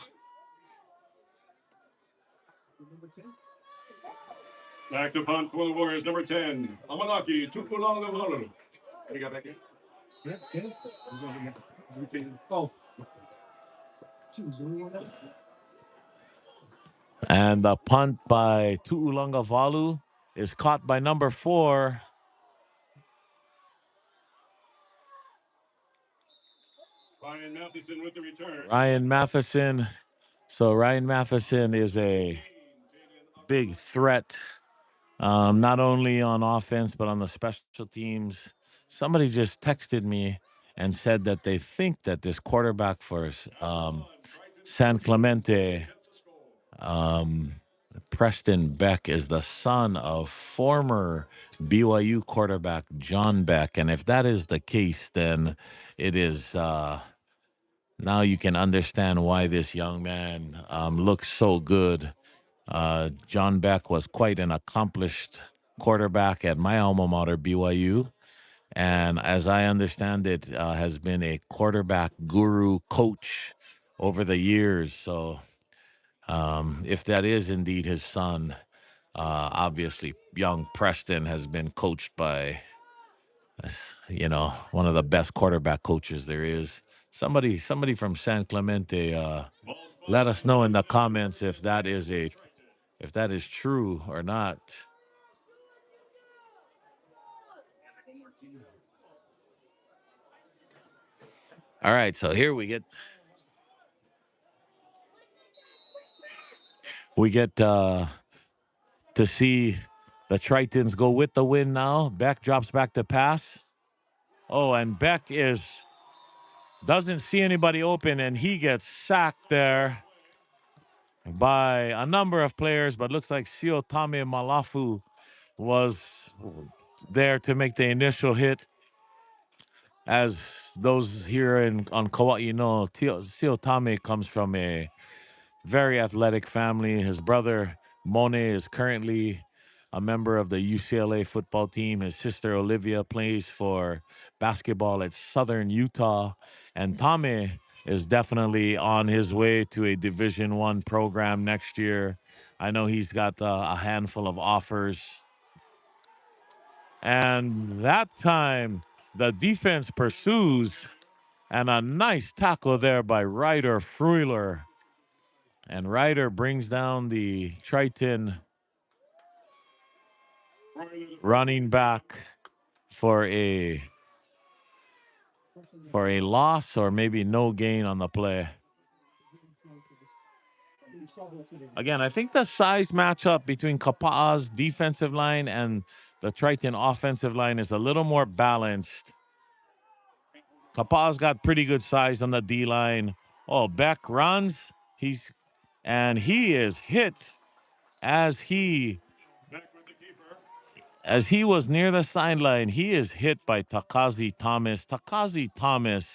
Back to punt for the Warriors, number 10, Amanaki Tukulangavalu. What do you got back here? Yeah, okay. Oh. And the punt by Tuulangavalu is caught by number 4. Ryan Matheson with the return. Ryan Matheson. So Ryan Matheson is a big threat, not only on offense, but on the special teams. Somebody just texted me and said that they think that this quarterback for San Clemente, Preston Beck, is the son of former BYU quarterback John Beck. And if that is the case, then it is now you can understand why this young man looks so good. John Beck was quite an accomplished quarterback at my alma mater, BYU. And as I understand it, has been a quarterback guru coach over the years. So if that is indeed his son, obviously young Preston has been coached by, one of the best quarterback coaches there is. Somebody from San Clemente, let us know in the comments if that is true or not. All right, so here we get to see the Tritons go with the win now. Beck drops back to pass. Oh, and Beck doesn't see anybody open, and he gets sacked there by a number of players, but looks like Siotame Malafu was there to make the initial hit. As those here on Kauai know, Siotame comes from a very athletic family. His brother Mone is currently a member of the UCLA football team. His sister Olivia plays for basketball at Southern Utah, and Tame is definitely on his way to a Division I program next year. I know he's got a handful of offers. And that time, the defense pursues, and a nice tackle there by Ryder Fruiler. And Ryder brings down the Triton running back for a loss or maybe no gain on the play. Again, I think the size matchup between Kapaa's defensive line and the Triton offensive line is a little more balanced. Kapaa's got pretty good size on the D line. Oh, Beck runs. He is hit as he was near the sideline. He is hit by Takazi Thomas. Takazi Thomas,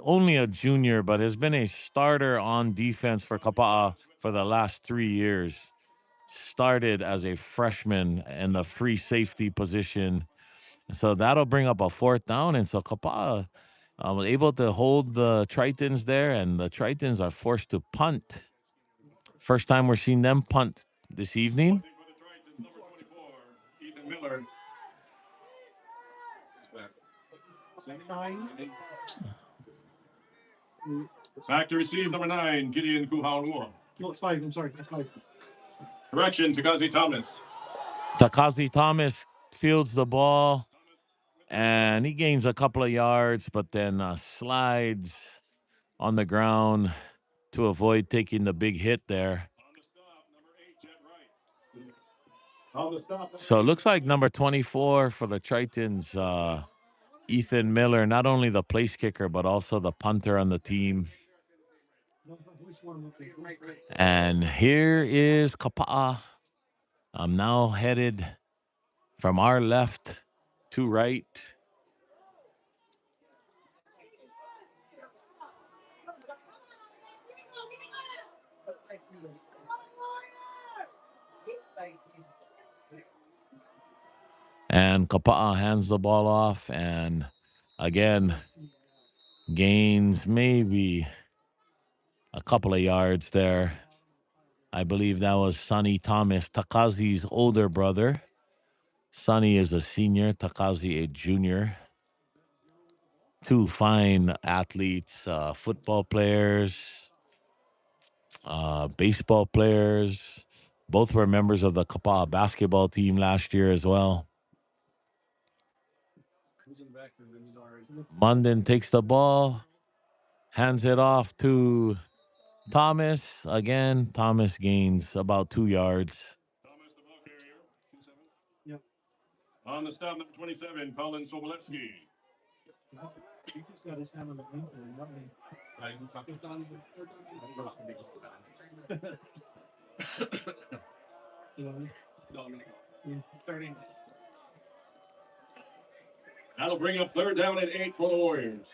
only a junior, but has been a starter on defense for Kapaa for the last 3 years. Started as a freshman in the free safety position. So that'll bring up a 4th down. And so Kapaa was able to hold the Tritons there, and the Tritons are forced to punt. First time we're seeing them punt this evening. Ethan Miller. Back to receive number 9, Gideon Kuhaunua. No, it's 5. I'm sorry. That's 5. Correction, Takazi Thomas. Takazi Thomas fields the ball, and he gains a couple of yards, but then slides on the ground to avoid taking the big hit there. So it looks like number 24 for the Tritons, Ethan Miller, not only the place kicker, but also the punter on the team. And here is Kapaa. I'm now headed from our left to right. And Kapaa hands the ball off, and again, gains maybe a couple of yards there. I believe that was Sonny Thomas, Takazi's older brother. Sonny is a senior, Takazi a junior. Two fine athletes, football players, baseball players. Both were members of the Kapaa basketball team last year as well. Munden takes the ball, hands it off to Thomas. Again, Thomas gains about 2 yards. Thomas, the ball carrier. 27. Yep. On the stop, number 27, Colin Sobolewski. He just got his hand on the ankle and not me. That'll bring up third down and 8 for the Warriors.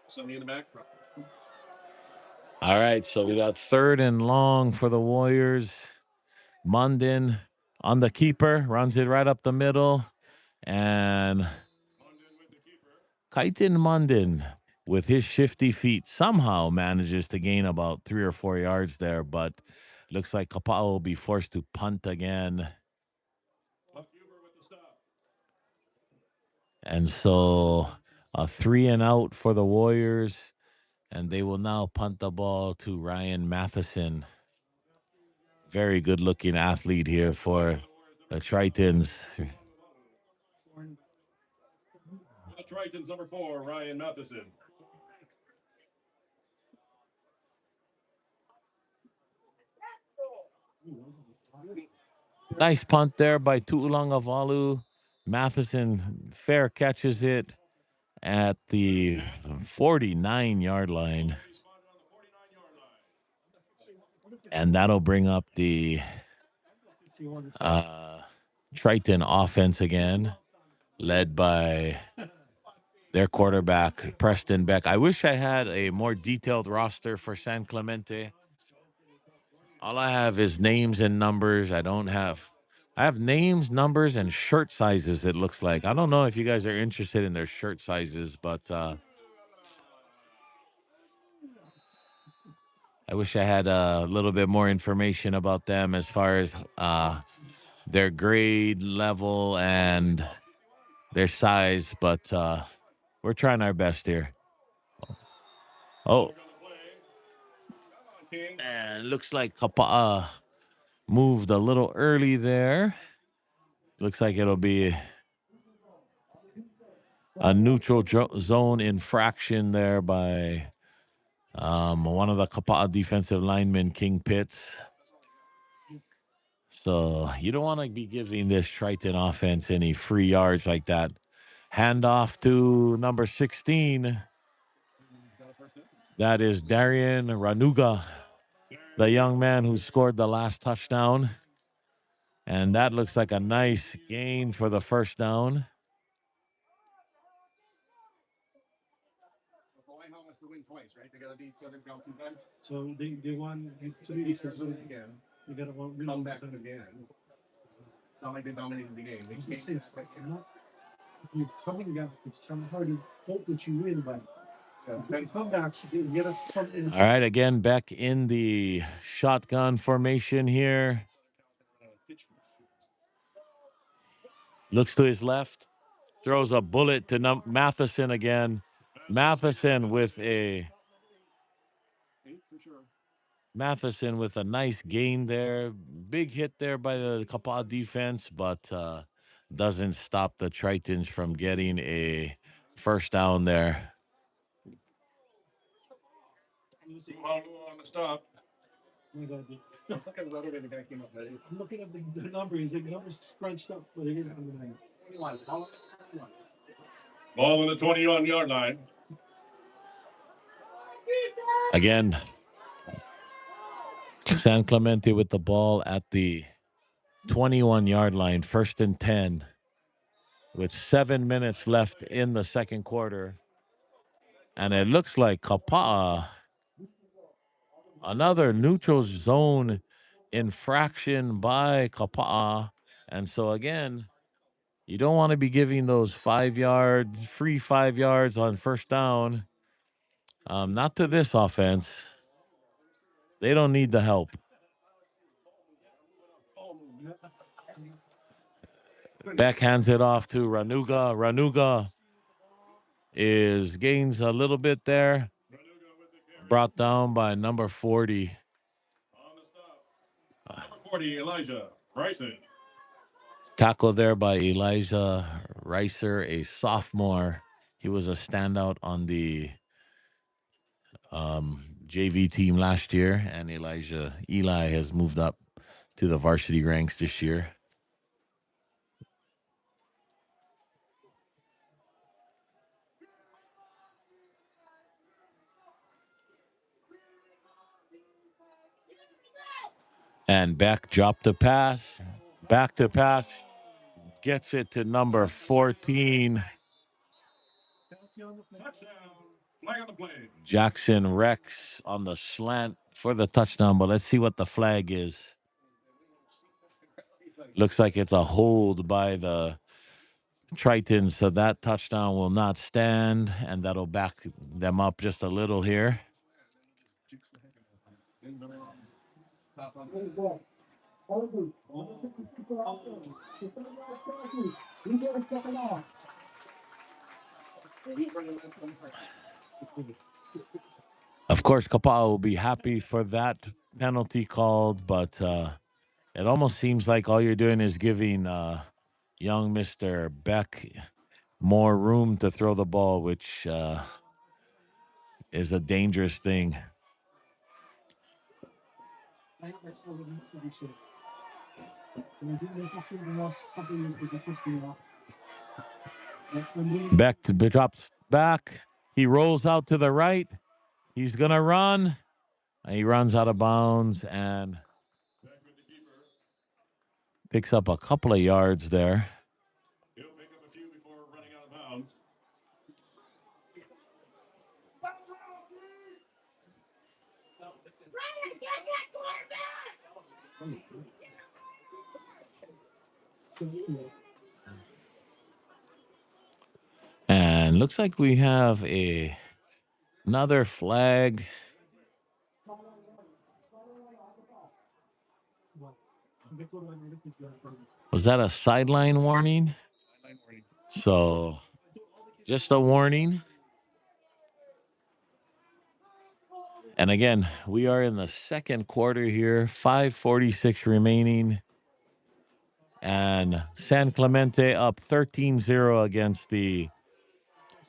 Somebody in the back. All right, so we got third and long for the Warriors. Munden on the keeper, runs it right up the middle. And Kaitin Munden, with his shifty feet, somehow manages to gain about 3 or 4 yards there, but looks like Kapaa will be forced to punt again. And so a 3 and out for the Warriors, and they will now punt the ball to Ryan Matheson. Very good looking athlete here for the Tritons. The Tritons, number 4, Ryan Matheson. Nice punt there by Tuulangavalu. Matheson fair catches it at the 49-yard line. And that'll bring up the Triton offense again, led by their quarterback, Preston Beck. I wish I had a more detailed roster for San Clemente. All I have is names and numbers. I have names, numbers, and shirt sizes, it looks like. I don't know if you guys are interested in their shirt sizes, but I wish I had a little bit more information about them as far as their grade level and their size, but we're trying our best here. Oh, and looks like Kapaa moved a little early there. Looks like it'll be a neutral zone infraction there by one of the Kapaa defensive linemen, King Pitts. So you don't want to be giving this Triton offense any free yards like that. Handoff to number 16. That is Darian Ranuga, the young man who scored the last touchdown. And that looks like a nice gain for the first down. They got to beat Southern Cal 2 times. So they won 2 weeks again. They got to Come back again. Not like they dominated the game. You coming up, it's kind of hard to hope that you win, but comebacks, you get us something. All right, again, back in the shotgun formation here. Looks to his left, throws a bullet to Matheson again. Matheson with a nice gain there. Big hit there by the Kapaa defense, but doesn't stop the Tritons from getting a first down there. On the stop. Look at the other way the guy came up. I'm looking at the numbers. The numbers scrunched up, but it is on the line. Ball on the 21-yard line. Again, San Clemente with the ball at the 21-yard line, 1st and 10, with 7 minutes left in the second quarter. And it looks like Kapaa, another neutral zone infraction by Kapaa. And so, again, you don't want to be giving those 5 yards, free 5 yards on first down. Not to this offense. They don't need the help. Beck hands it off to Ranuga. Ranuga gains a little bit there. Brought down by number 40. On the stop, number 40, Elijah Bryson. Tackle there by Elijah Reiser, a sophomore. He was a standout on the JV team last year, and Eli has moved up to the varsity ranks this year. And Beck dropped the pass. Back to pass. Gets it to number 14. Touchdown. Flag on the play. Jackson Rex on the slant for the touchdown, but let's see what the flag is. Looks like it's a hold by the Tritons, so that touchdown will not stand, and that'll back them up just a little here. Of course, Kapaa will be happy for that penalty called, but it almost seems like all you're doing is giving young Mr. Beck more room to throw the ball, which is a dangerous thing. Beck drops back. He rolls out to the right. He's going to run. He runs out of bounds and picks up a couple of yards there. He'll pick up a few before running out of bounds. And looks like we have another flag. Was that a sideline warning? So just a warning. And again, we are in the second quarter here, 5:46 remaining. And San Clemente up 13-0 against the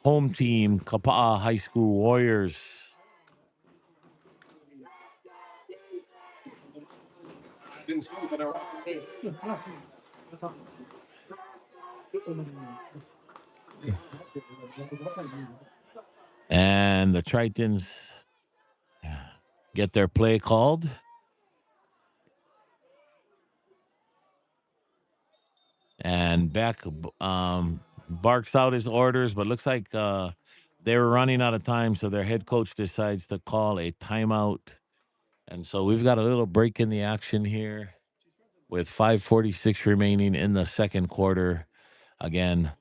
home team, Kapaa High School Warriors. And the Tritons get their play called. And Beck barks out his orders, but looks like they were running out of time, so their head coach decides to call a timeout. And so we've got a little break in the action here with 5:46 remaining in the second quarter. Again,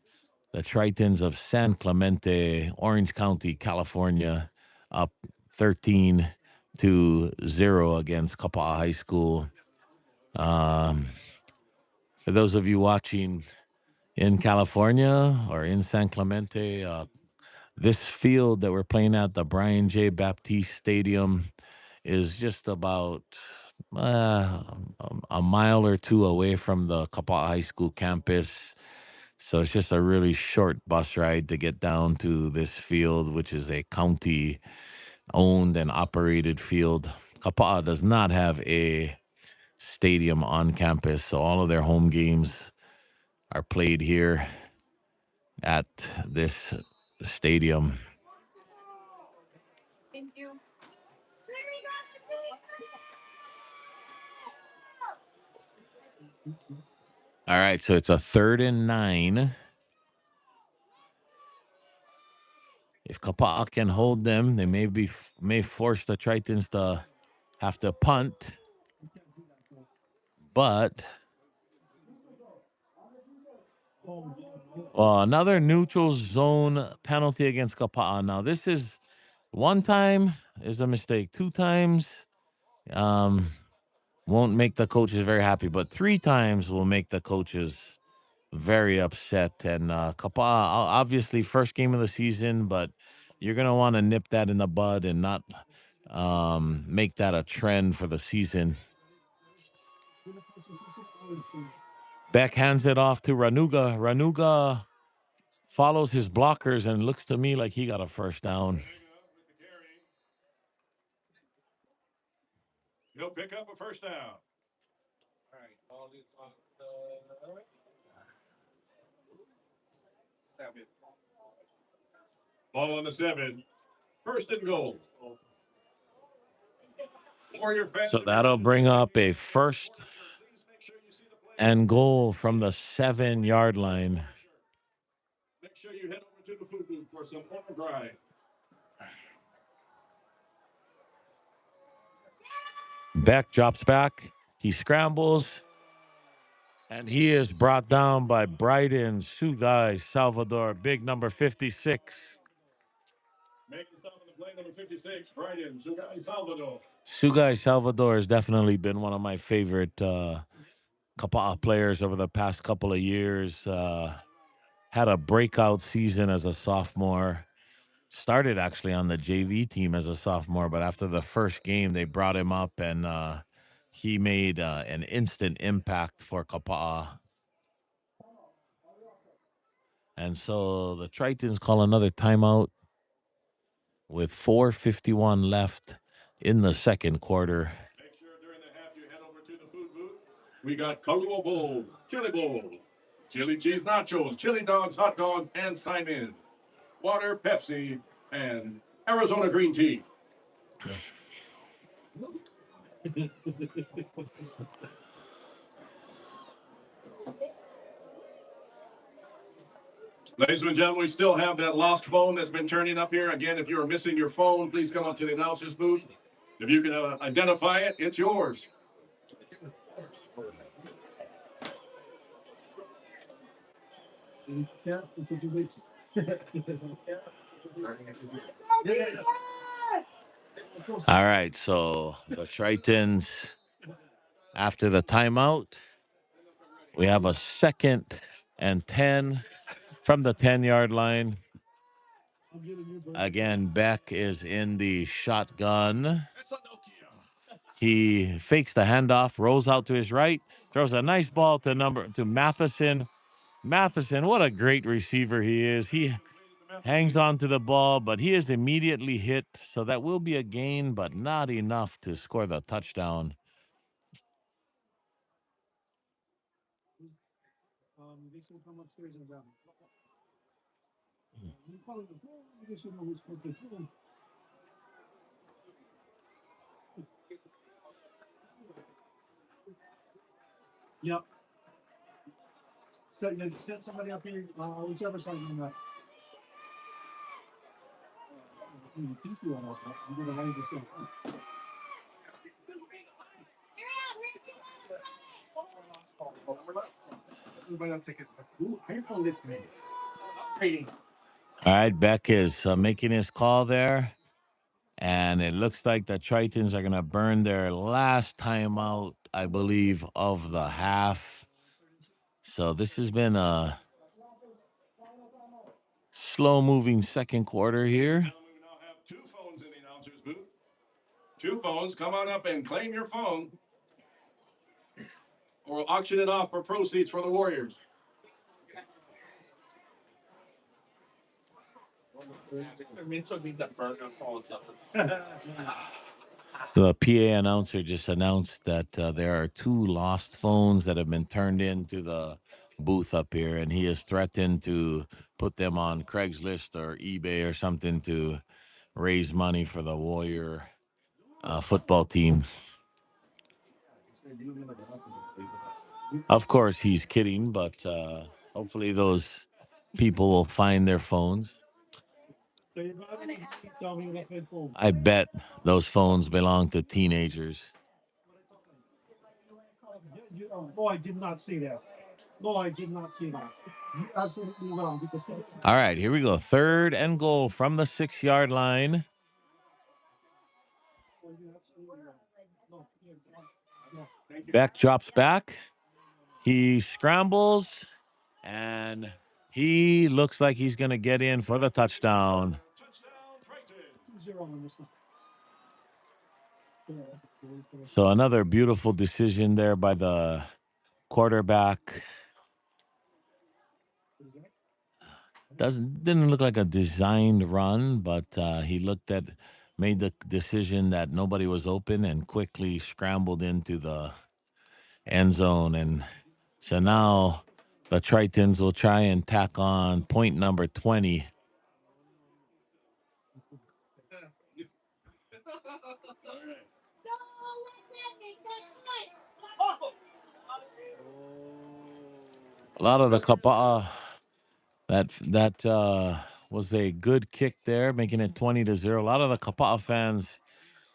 the Tritons of San Clemente, Orange County, California, up 13-0 against Kapaa High School. For those of you watching in California or in San Clemente, this field that we're playing at, the Brian J. Baptiste Stadium, is just about a mile or two away from the Kapaa High School campus. So it's just a really short bus ride to get down to this field, which is a county-owned and operated field. Kapaa does not have a stadium on campus, so all of their home games are played here at this stadium. Thank you. All right, so it's a 3rd and 9. If Kapaa can hold them, they may force the Tritons to have to punt. But another neutral zone penalty against Kapaa. Now, this is one time is a mistake. 2 times won't make the coaches very happy, but 3 times will make the coaches very upset. And Kapaa, obviously, first game of the season, but you're going to want to nip that in the bud and not make that a trend for the season. Beck hands it off to Ranuga. Ranuga follows his blockers and looks to me like he got a first down. He'll pick up a first down. All right, ball is on the 7. Ball on the 7. First and goal. Warrior fans, So that'll bring up a first and goal from the 7-yard line. make sure you head over to the food booth for some water dry. Beck drops back. He scrambles. And he is brought down by Bryden Sugai Salvador, big number 56. Making stop on the play, number 56, Brian Sugai Salvador. Sugai Salvador has definitely been one of my favorite Kapaa players over the past couple of years. Had a breakout season as a sophomore. Started actually on the JV team as a sophomore, but after the first game, they brought him up and he made an instant impact for Kapaa. And so the Tritons call another timeout with 4:51 left in the second quarter. Make sure during the half you head over to the food booth. We got Kahlua Bowl, Chili Bowl, Chili Cheese Nachos, Chili Dogs, Hot Dogs, and sign in. Water, Pepsi, and Arizona Green Tea. Ladies and gentlemen, we still have that lost phone that's been turning up here. Again, if you're missing your phone, please come up to the announcer's booth. If you can identify it, it's yours. All right, so the Tritons, after the timeout, we have a 2nd and 10 from the 10-yard line. Again, Beck is in the shotgun. He fakes the handoff, rolls out to his right, throws a nice ball to Matheson. Matheson, what a great receiver he is. He hangs on to the ball, but he is immediately hit, so that will be a gain, but not enough to score the touchdown. Yep. So you send somebody up here, whichever side you're not. You think you are not, you're gonna hide yourself. Everybody else take it. Ooh, I found this thing. All right, Beck is making his call there. And it looks like the Tritons are going to burn their last timeout, I believe, of the half. So this has been a slow-moving second quarter here. We now have 2 phones in the announcer's booth. 2 phones. Come on up and claim your phone. Or we'll auction it off for proceeds for the Warriors. The PA announcer just announced that there are 2 lost phones that have been turned into the booth up here, and he has threatened to put them on Craigslist or eBay or something to raise money for the Warrior football team. Of course, he's kidding, but hopefully those people will find their phones. I bet those phones belong to teenagers. No, I did not see that. No, I did not see that. You're absolutely wrong. Because All right, here we go. 3rd and goal from the 6-yard line. Beck drops back. He scrambles And he looks like he's going to get in for the touchdown. So another beautiful decision there by the quarterback. Didn't look like a designed run, but he made the decision that nobody was open and quickly scrambled into the end zone. And so now the Tritons will try and tack on point number 20. A lot of the Kapaa, that was a good kick there, making it 20-0. A lot of the Kapaa fans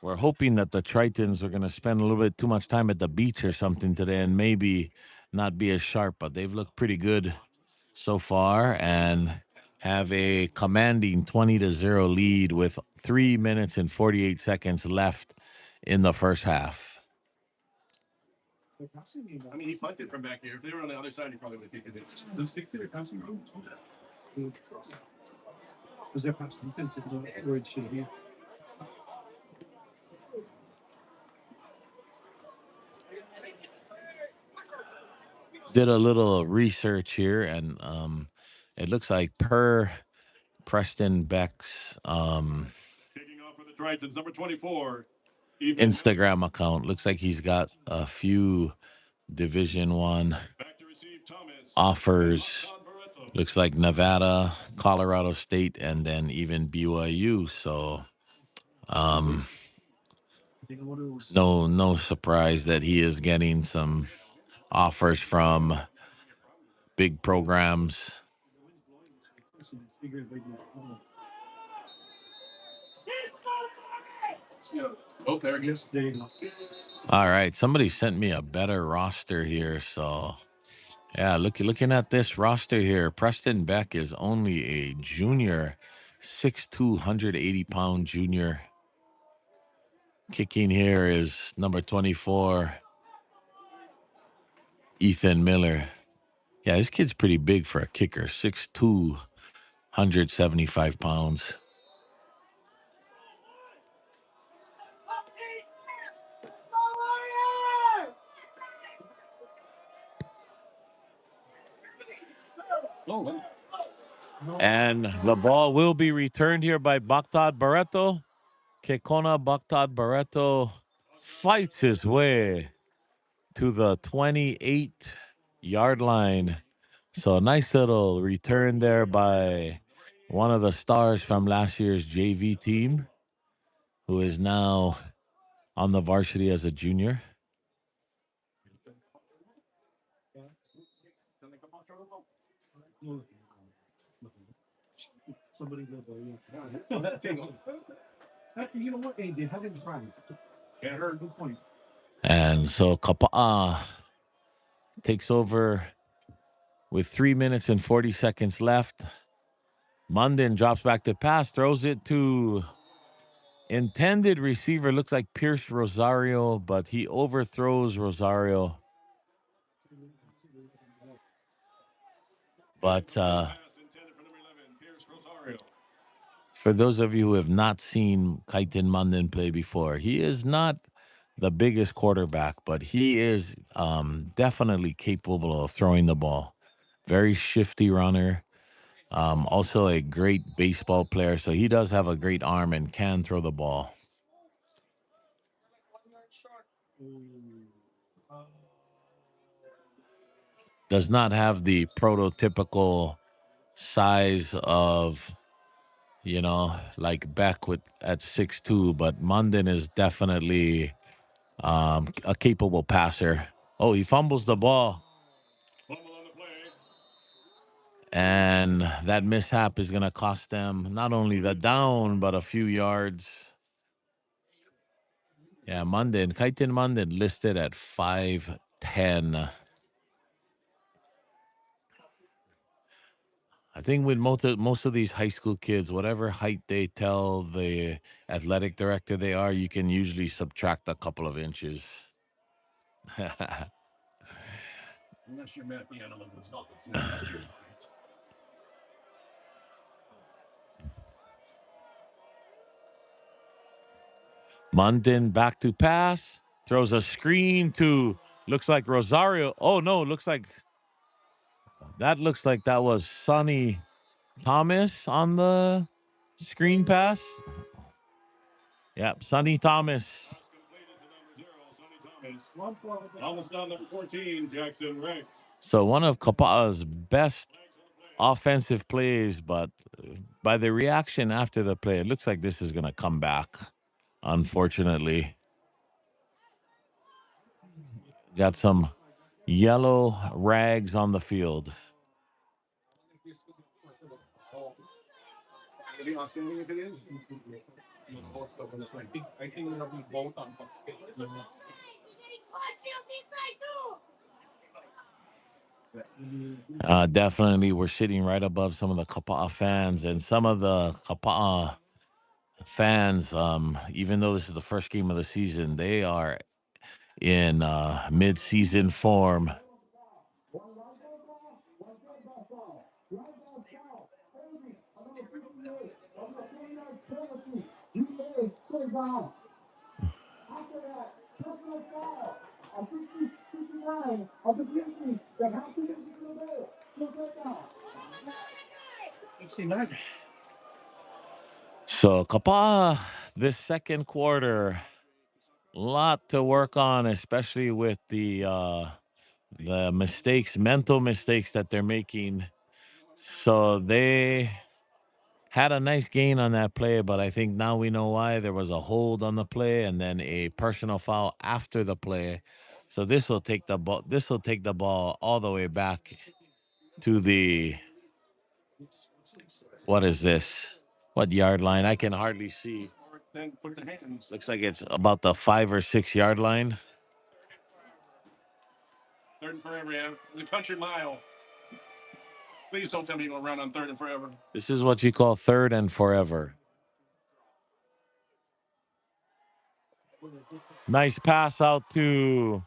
were hoping that the Tritons were going to spend a little bit too much time at the beach or something today and maybe not be as sharp, but they've looked pretty good so far and have a commanding 20-0 lead with 3 minutes and 48 seconds left in the first half. I mean, he punted from back here. If they were on the other side, he probably would have kicked it. Those 60 or passing road. Was there pass defense is where it should be. Did a little research here, and it looks like per Preston Beck's Kicking off for the Tritons, number 24. Instagram account, looks like he's got a few Division One offers. Looks like Nevada, Colorado State, and then even BYU. So no surprise that he is getting some offers from big programs. Oh, there it is. All right, somebody sent me a better roster here, so yeah, looking at this roster here, Preston Beck is only a junior, 6'2", 180-pound junior. Kicking here is number 24, Ethan Miller. Yeah, this kid's pretty big for a kicker, 6'2", 175 pounds. And the ball will be returned here by Baghdad Barreto. Kekona Baghdad Barreto fights his way to the 28-yard line. So a nice little return there by one of the stars from last year's JV team, who is now on the varsity as a junior. Somebody go you know what, AJ? How did you try? Can't hurt. Good point. And so Kapaa takes over with 3 minutes and 40 seconds left. Munden drops back to pass, throws it to intended receiver. Looks like Pierce Rosario, but he overthrows Rosario. But for those of you who have not seen Kaitin Munden play before, he is not the biggest quarterback, but he is definitely capable of throwing the ball. Very shifty runner. Also a great baseball player, so he does have a great arm and can throw the ball. Does not have the prototypical size of, like Beck at 6'2", but Munden is definitely a capable passer. Oh, he fumbles the ball. And that mishap is going to cost them not only the down, but a few yards. Yeah, Kaitin Munden listed at 5'10". I think with most of these high school kids, whatever height they tell the athletic director they are, you can usually subtract a couple of inches. Unless you're Matt the Animal Gonzalez. Munden back to pass. Throws a screen to, looks like Rosario. Oh, no, looks like that was Sonny Thomas on the screen pass. Yep, Sonny Thomas. Almost on number 14, Jackson Rex. So one of Kapaa's best offensive plays, but by the reaction after the play, it looks like this is going to come back, unfortunately. Got some yellow rags on the field. Maybe outstanding if it is. I think it'll be both on. Definitely, we're sitting right above some of the Kapaa fans, and some of the Kapaa fans, even though this is the first game of the season, they are in mid-season form. So Kapaa, this second quarter, lot to work on, especially with the mistakes, mental mistakes that they're making. So they had a nice gain on that play, but I think now we know why. There was a hold on the play and then a personal foul after the play. So this will take the ball. This will take the ball all the way back to the, what is this? What yard line? I can hardly see. Then put the hands. Looks like it's about the 5 or 6 yard line. Third and forever, yeah. It's a country mile. Please don't tell me you're going to run on third and forever. This is what you call third and forever. Nice pass out to,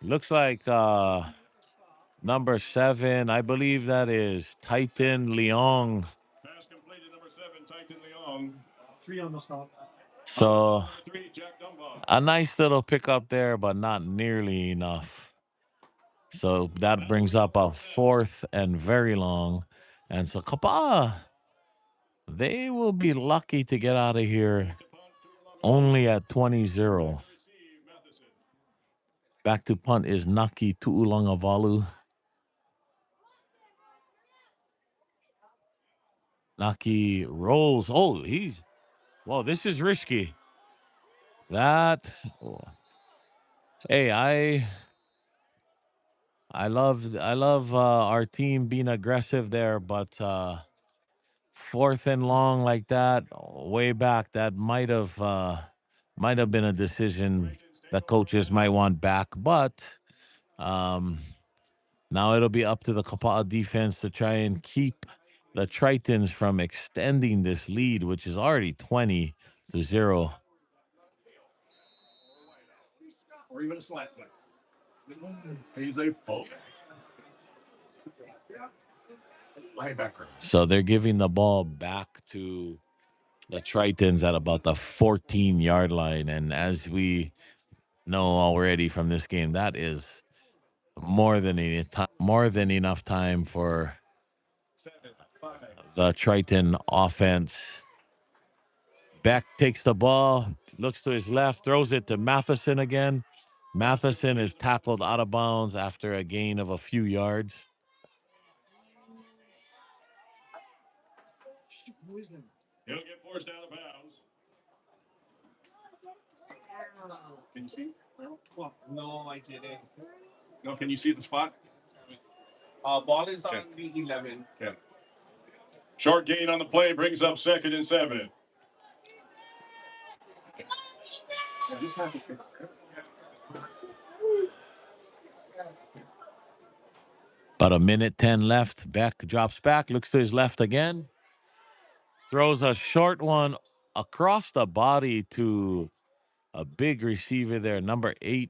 looks like number 7. I believe that is Titan Leong. Pass completed, number 7, Titan Leong. 3 on the stop. So Number 3, Jack Dunbar. a nice little pickup there, but not nearly enough. So that brings up a 4th and very long. And so Kapaa, they will be lucky to get out of here only at 20-0. Back to punt is Naki Tuulangavalu. Naki rolls. Oh, whoa, this is risky. That, hey, I love our team being aggressive there, but 4th and long like that, way back, that might have been a decision that coaches might want back. But now it'll be up to the Kapaa defense to try and keep the Tritons from extending this lead, which is already 20-0. Or even a slant. He's a full linebacker. So they're giving the ball back to the Tritons at about the 14-yard line. And as we know already from this game, that is more than enough time for the Triton offense. Beck takes the ball, looks to his left, throws it to Matheson again. Matheson is tackled out of bounds after a gain of a few yards. He'll get forced out of bounds. Can you see? No, I didn't. No, can you see the spot? Ball is on the 11. Okay. Short gain on the play brings up 2nd and 7. About a minute 10 left. Beck drops back, looks to his left again. Throws a short one across the body to a big receiver there, number 8.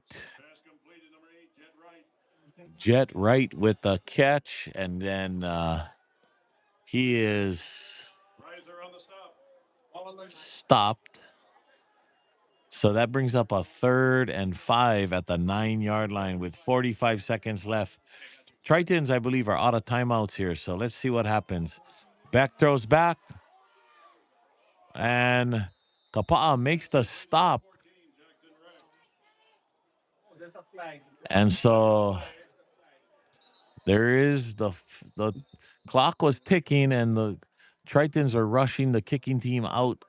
Jet right with the catch, and then he is Riser on the stop. stopped. So that brings up a 3rd and 5 at the 9-yard line with 45 seconds left. Tritons, I believe, are out of timeouts here. So let's see what happens. Beck throws back. And Kapaa makes the stop. And so there is the clock was ticking, and the Tritons are rushing the kicking team out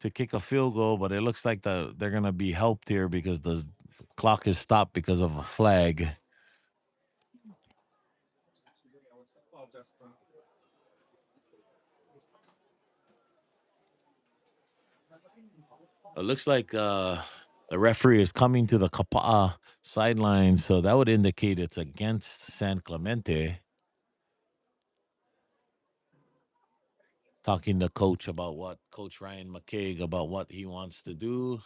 to kick a field goal, but it looks like they're going to be helped here because the clock is stopped because of a flag. It looks like the referee is coming to the Kapaa sideline, so that would indicate it's against San Clemente. Talking to Coach Ryan McCaig about what he wants to do.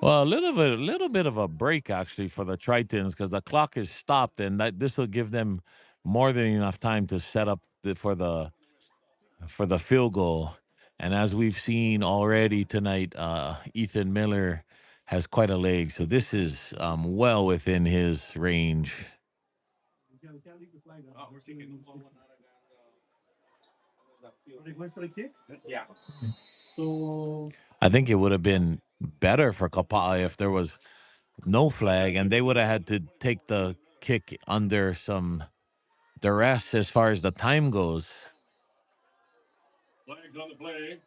Well, a little bit of a break actually for the Tritons because the clock is stopped, and this will give them more than enough time to set up for the field goal. And as we've seen already tonight, Ethan Miller has quite a leg, so this is well within his range. Yeah. So I think it would have been better for Kapaa if there was no flag, and they would have had to take the kick under some duress as far as the time goes. Flags on the play.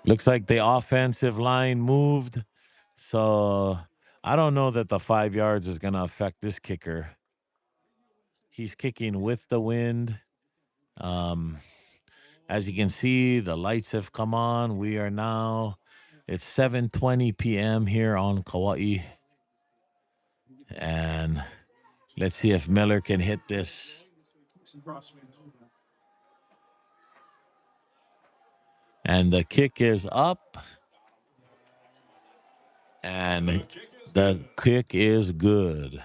Looks like the offensive line moved, so I don't know that the 5 yards is going to affect this kicker. He's kicking with the wind. As you can see, the lights have come on. It's 7:20 p.m. here on Kauai, and let's see if Miller can hit this. And the kick is up, and the kick is good.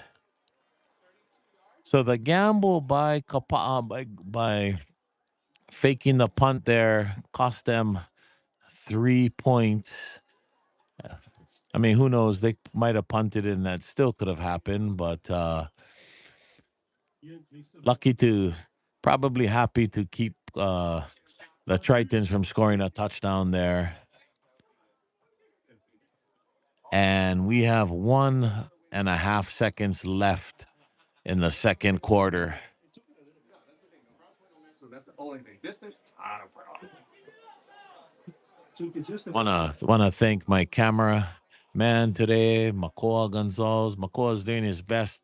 So the gamble by Kapaa by faking the punt there cost them 3 points. I mean, who knows? They might have punted, and that still could have happened. But probably happy to keep the Tritons from scoring a touchdown there. And we have 1.5 seconds left in the second quarter. So that's the only thing. Distance, not a problem. Wanna thank my camera man today, Makoa Gonzalez. Makoa's doing his best,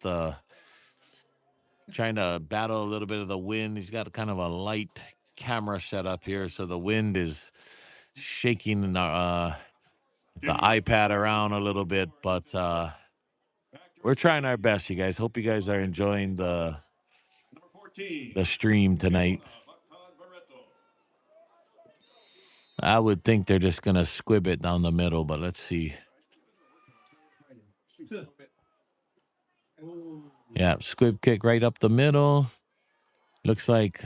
trying to battle a little bit of the wind. He's got kind of a light camera set up here, so the wind is shaking the iPad around a little bit, but we're trying our best, you guys. Hope you guys are enjoying the stream tonight. I would think they're just gonna squib it down the middle, but let's see. Yeah, squib kick right up the middle. Looks like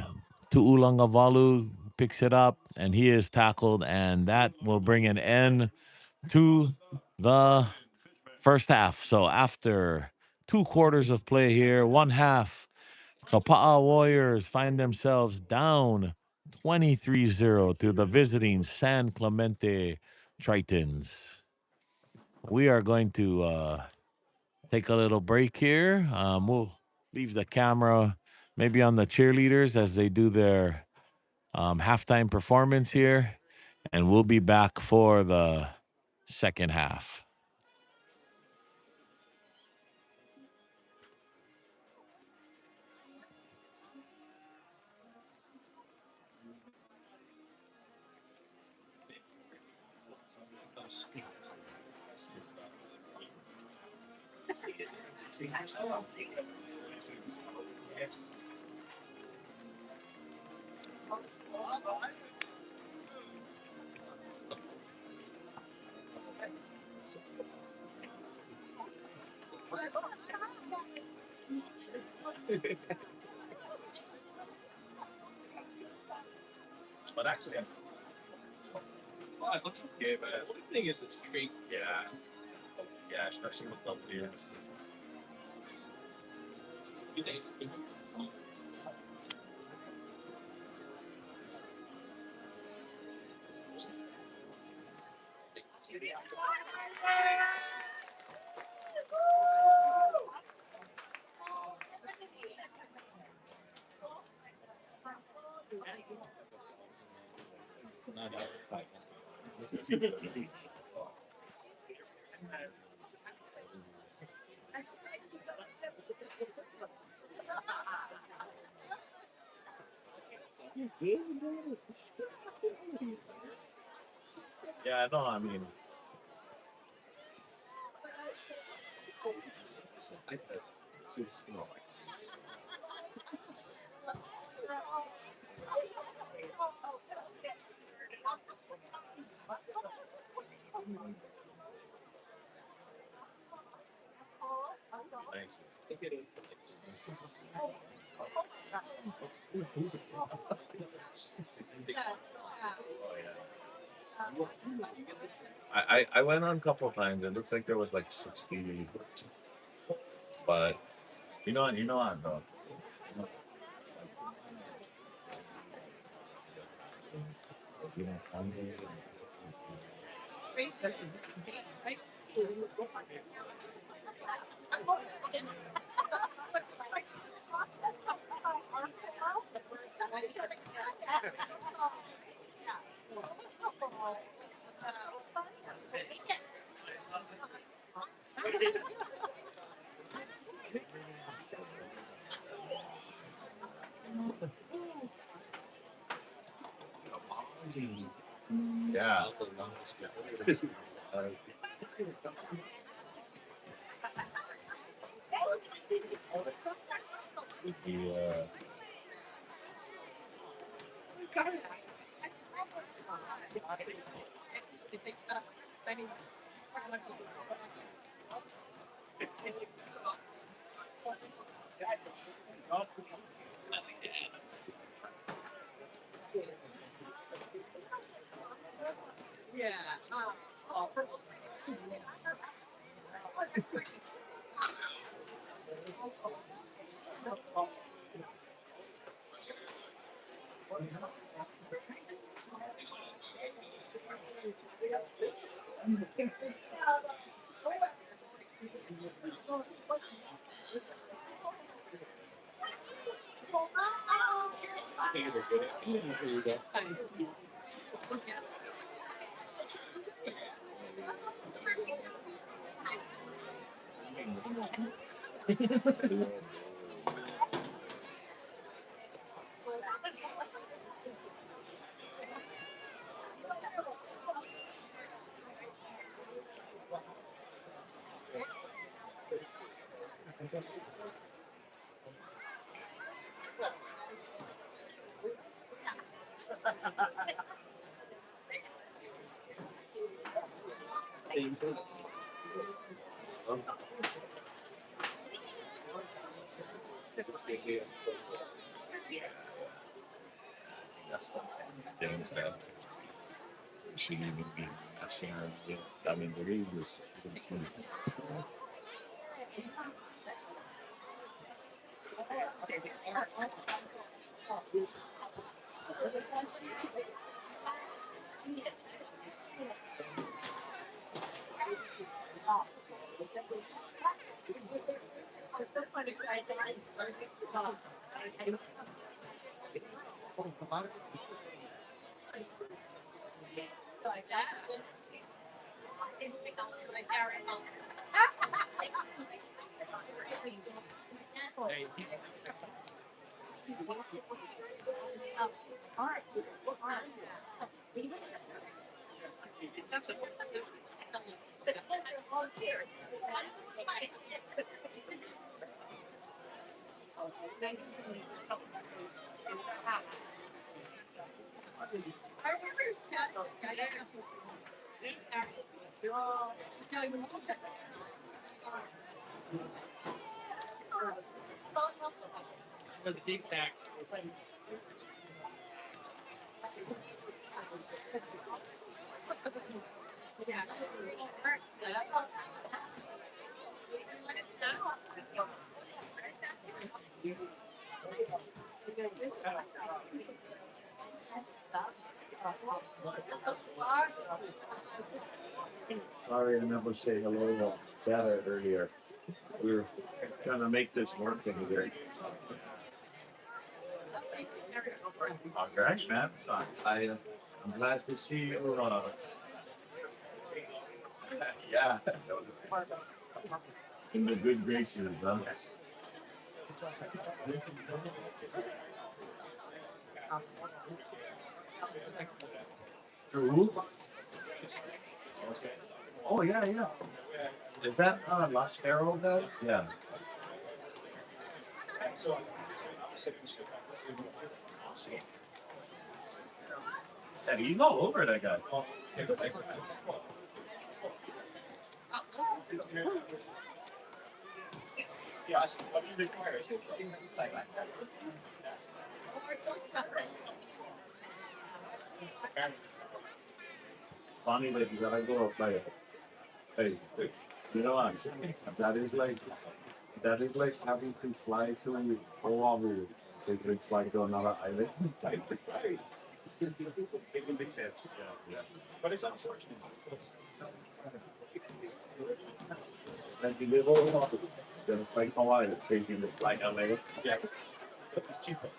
Tu'ulangavalu picks it up, and he is tackled, and that will bring an end to the first half. So after 2 quarters of play here, 1/2, Kapaa Warriors find themselves down 23-0 to the visiting San Clemente Tritons. We are going to take a little break here. We'll leave the camera maybe on the cheerleaders as they do their halftime performance here, and we'll be back for the second half. But actually, well, it looks okay, but the only thing is it's straight. Yeah. Yeah, especially with the beer. You think it's good? Yeah, no, I mean, it's just, you know, nice. Oh, yeah. I went on a couple of times. It looks like there was like 60, but you know what though. You know, yeah. Yeah. That's the things that should even be sharing. Yeah. I mean, the read was. Sorry, I never say hello to Dad earlier. We were trying to make this work in here. Congrats, man. So I'm glad to see you. Yeah, in the good graces, huh? Who? Oh yeah, yeah. Is that Lost Arrow guy? Yeah. Yeah, he's all over that guy. Funny that you gotta go play it. Hey, you know what? That is like that is like having to fly to Oahu, so you can fly to another island. It makes sense. Yeah, yeah. But it's unfortunate. Then you live over Oahu, then fly Hawaii, take you to fly LA. Yeah, it's cheaper.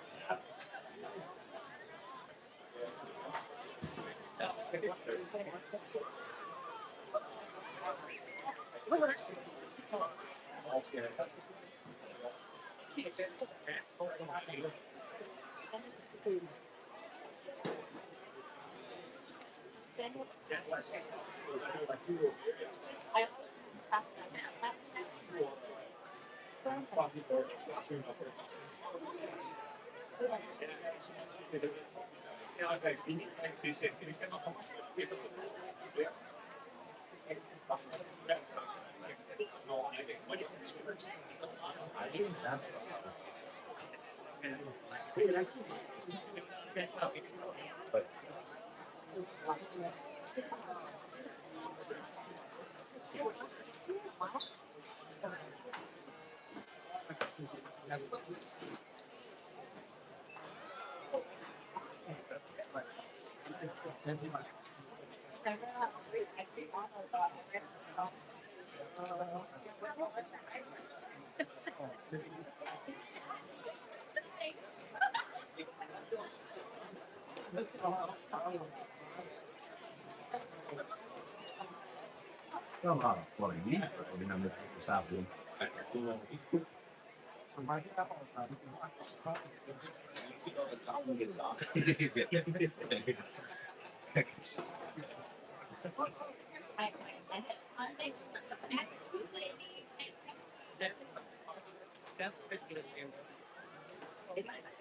Well, what I need, I remember this happening.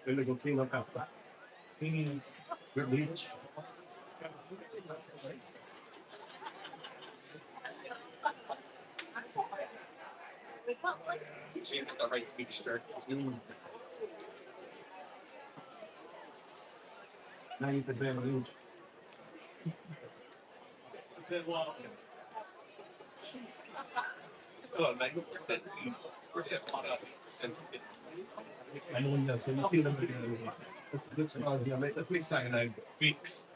Gonna go clean up after. Cleaning with bleach. Now you can blame bleach. I know when so you clean them again. That's yeah, let's make cyanide fix.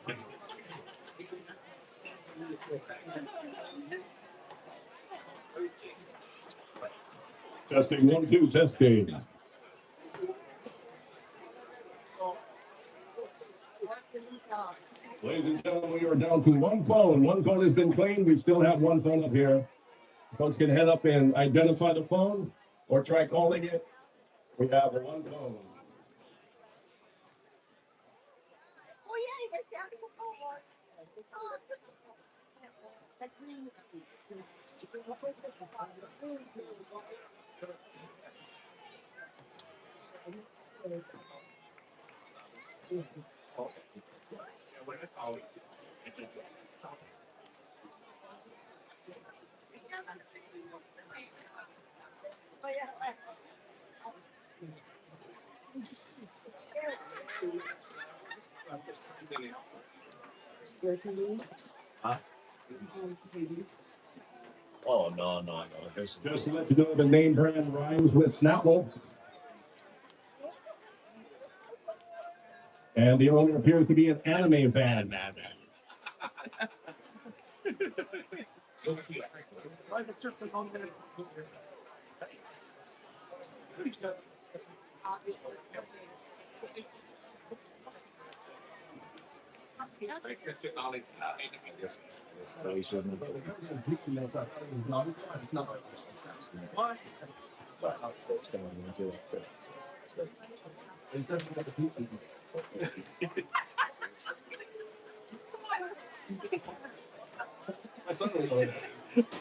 Testing 1, 2, testing. Ladies and gentlemen, we are down to one phone. One phone has been claimed. We still have one phone up here. Folks can head up and identify the phone or try calling it. We have one phone. Oh, no, no, no. Just to let you know, the name brand rhymes with Snapple. And the owner appears to be an anime fan.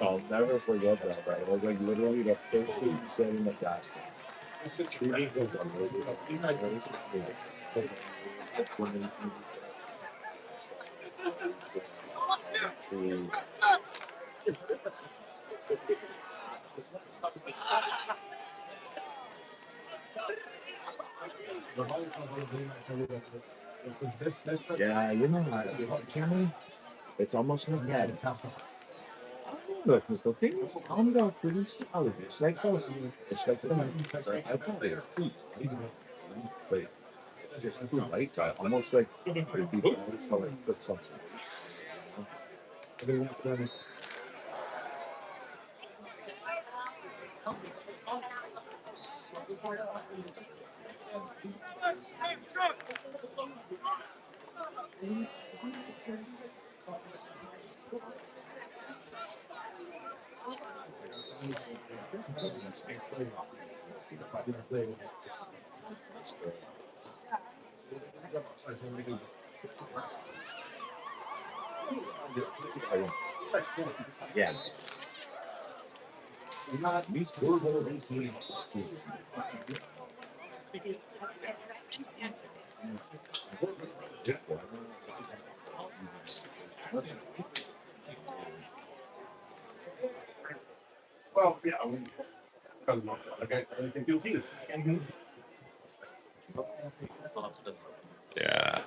I'll never forget that, bro. It was like literally the first thing he said in the class. This is true. Yeah, you know, Cameron, it's almost like that. Look, because the thing is, calm down pretty solid. It's like the iPod is too light. Like, it's just too light. Almost like it'd be better for like put something. Yeah. Well, yeah. Okay. Yeah.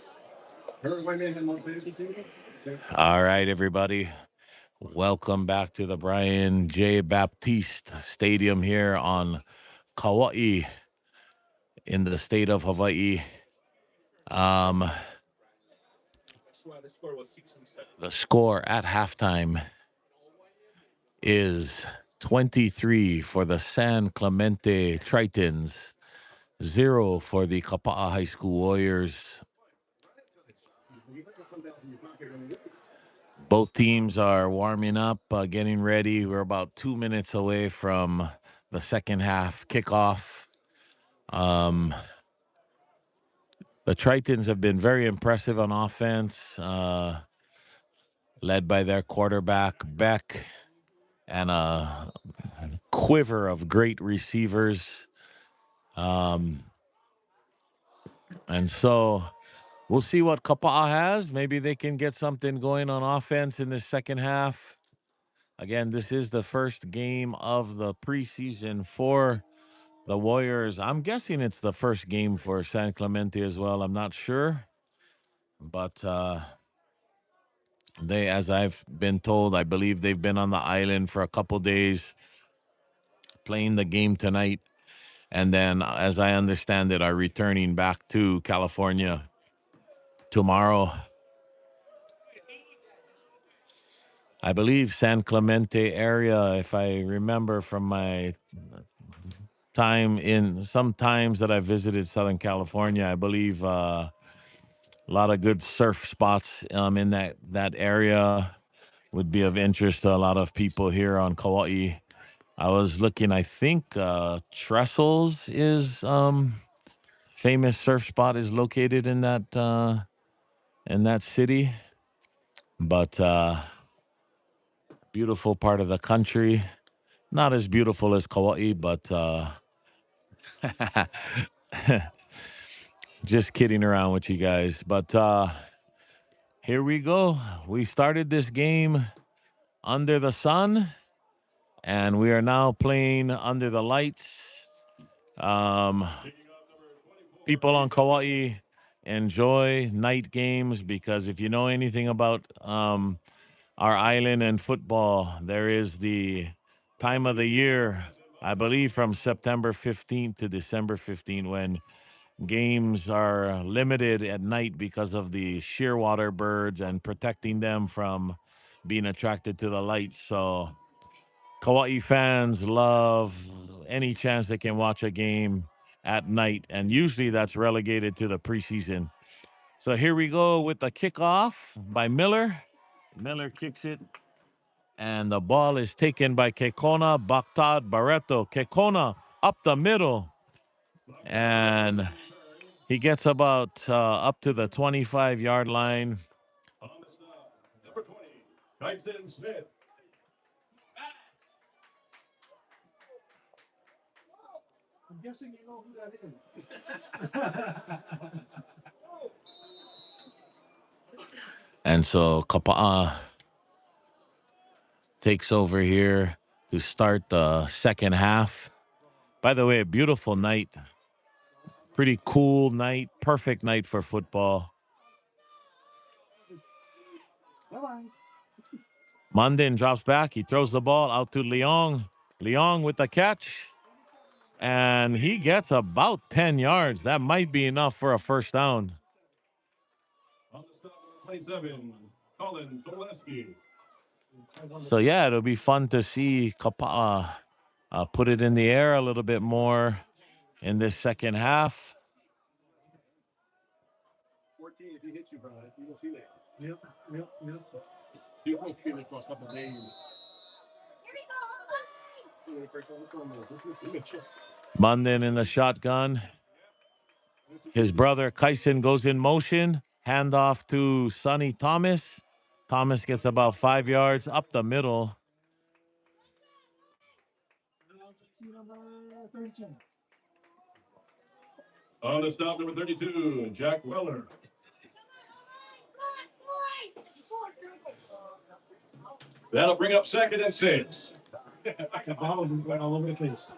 All right, everybody. Welcome back to the Brian J. Baptiste Stadium here on Kauai in the state of Hawaii. The score at halftime is 23 for the San Clemente Tritons, 0 for the Kapaa High School Warriors. Both teams are warming up, getting ready. We're about 2 minutes away from the second half kickoff. The Tritons have been very impressive on offense, led by their quarterback, Beck, and a quiver of great receivers. And so we'll see what Kapaa has. Maybe they can get something going on offense in the second half. Again, this is the first game of the preseason for the Warriors. I'm guessing it's the first game for San Clemente as well. I'm not sure. But they, as I've been told, I believe they've been on the island for a couple days playing the game tonight. And then, as I understand it, are returning back to California tomorrow. I believe San Clemente area, if I remember from my time in some times that I visited Southern California, I believe a lot of good surf spots in that area would be of interest to a lot of people here on Kauai. I was looking, I think Trestles is famous surf spot is located in that city. But Beautiful part of the country. Not as beautiful as Kauai, but just kidding around with you guys. But here we go. We started this game under the sun, and we are now playing under the lights. People on Kauai enjoy night games because if you know anything about our island and football, there is the time of the year, I believe from September 15th to December 15th, when games are limited at night because of the shearwater birds and protecting them from being attracted to the lights. So Kauai fans love any chance they can watch a game at night, and usually that's relegated to the preseason. So here we go with the kickoff by Miller. Miller kicks it, and the ball is taken by Kekona, Baktad, Barreto. Kekona up the middle, and he gets about up to the 25-yard line. On the stop, number 20, Tyson Smith. I'm guessing you know who that is. And so Kapaa takes over here to start the second half. By the way, a beautiful night. Pretty cool night. Perfect night for football. Munden drops back. He throws the ball out to Leong. Leong with the catch. And he gets about 10 yards. That might be enough for a first down. On the stop, number 27, Colin Soleski. So, yeah, it'll be fun to see Kapaa put it in the air a little bit more in this second half. 14, if he hits you, bro, you will feel it. Yep. You will feel it for a couple of days. Munden in the shotgun. His brother Kyson goes in motion. Handoff to Sonny Thomas. Thomas gets about 5 yards up the middle. On the stop, number 32, Jack Weller. That'll bring up 2nd and 6. The ball will be going all over the place.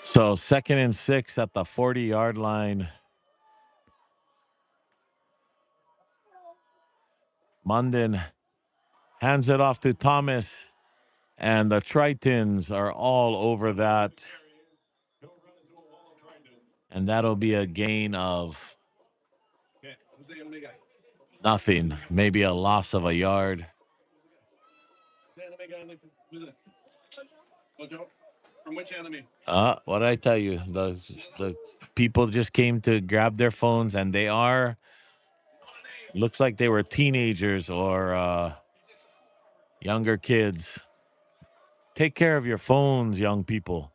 So 2nd and 6 at the 40-yard line. Munden hands it off to Thomas, and the Tritons are all over that. And that'll be a gain of nothing, maybe a loss of a yard. From which enemy? What did I tell you? The people just came to grab their phones, and they looks like they were teenagers or younger kids. Take care of your phones, young people.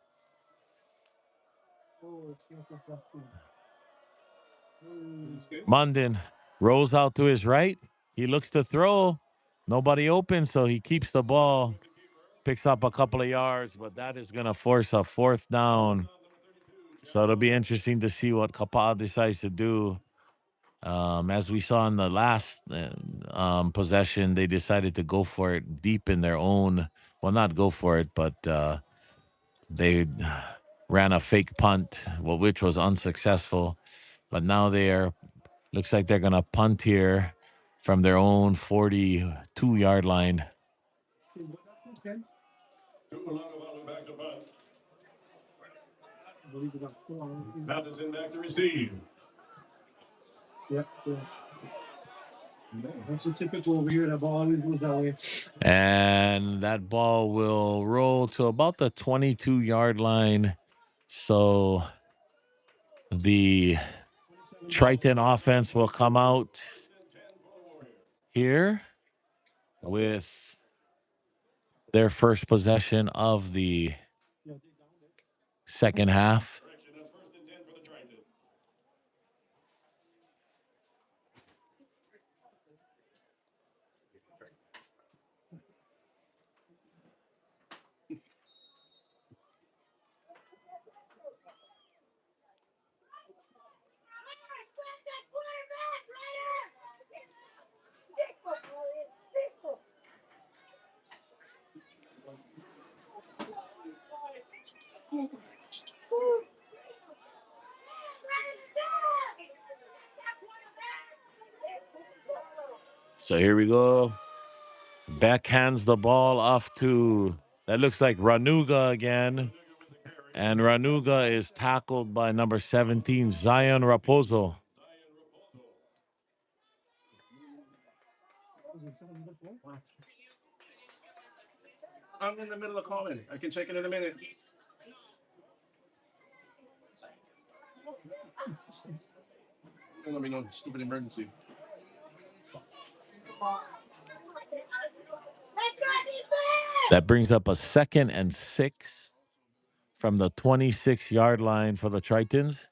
Munden rolls out to his right. He looks to throw. Nobody open, so he keeps the ball. Picks up a couple of yards, but that is going to force a 4th down. So it'll be interesting to see what Kapaa decides to do. As we saw in the last possession, they decided to go for it deep in their own. Well, not go for it, but they ran a fake punt, which was unsuccessful. But now looks like they're going to punt here from their own 42-yard line. Matheson back to receive. Yep. That's a typical over here. That ball always goes that way. And that ball will roll to about the 22-yard line. So the Triton offense will come out here with their first possession of the second half. So here we go. Backhands the ball off to, that looks like Ranuga again. And Ranuga is tackled by number 17, Zion Raposo. I'm in the middle of calling. I can check it in a minute. Don't let me know stupid emergency. That brings up a 2nd and 6 from the 26-yard line for the Tritons.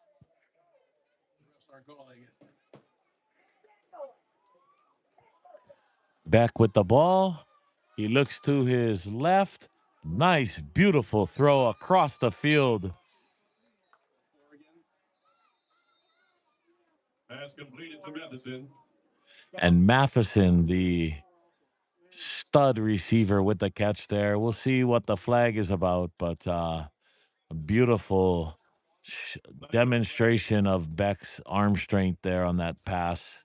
Back with the ball. He looks to his left. Nice, beautiful throw across the field. Pass completed to Matheson. And Matheson, the stud receiver, with the catch there. We'll see what the flag is about, but a beautiful demonstration of Beck's arm strength there on that pass.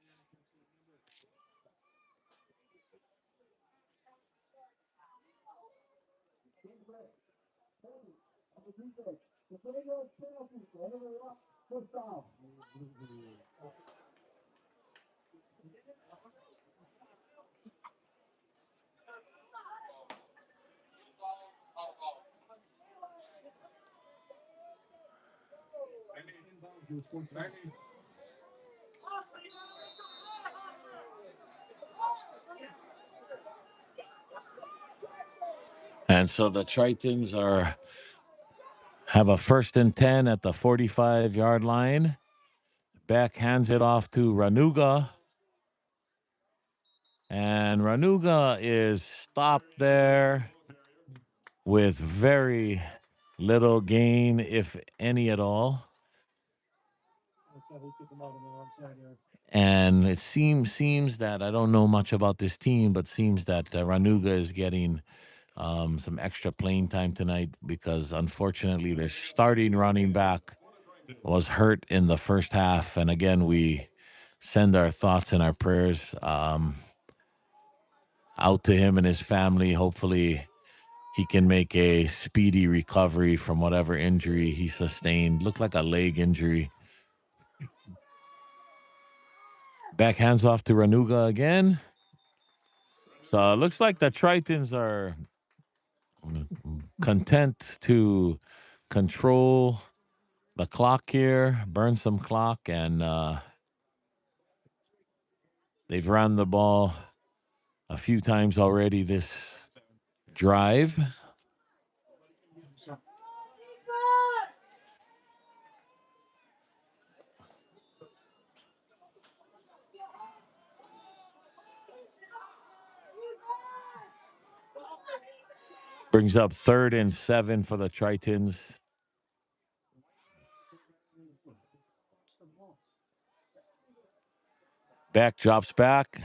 And so the Tritons have a 1st and 10 at the 45-yard line. Beck hands it off to Ranuga. And Ranuga is stopped there with very little gain, if any at all. And it seems that, I don't know much about this team, but seems that Ranuga is getting some extra playing time tonight because, unfortunately, their starting running back was hurt in the first half. And again, we send our thoughts and our prayers out to him and his family. Hopefully he can make a speedy recovery from whatever injury he sustained. Looked like a leg injury. Back hands off to Ranuga again. So it looks like the Tritons are content to control the clock here, burn some clock, and they've run the ball a few times already this drive. Brings up 3rd and 7 for the Tritons. Beck drops back,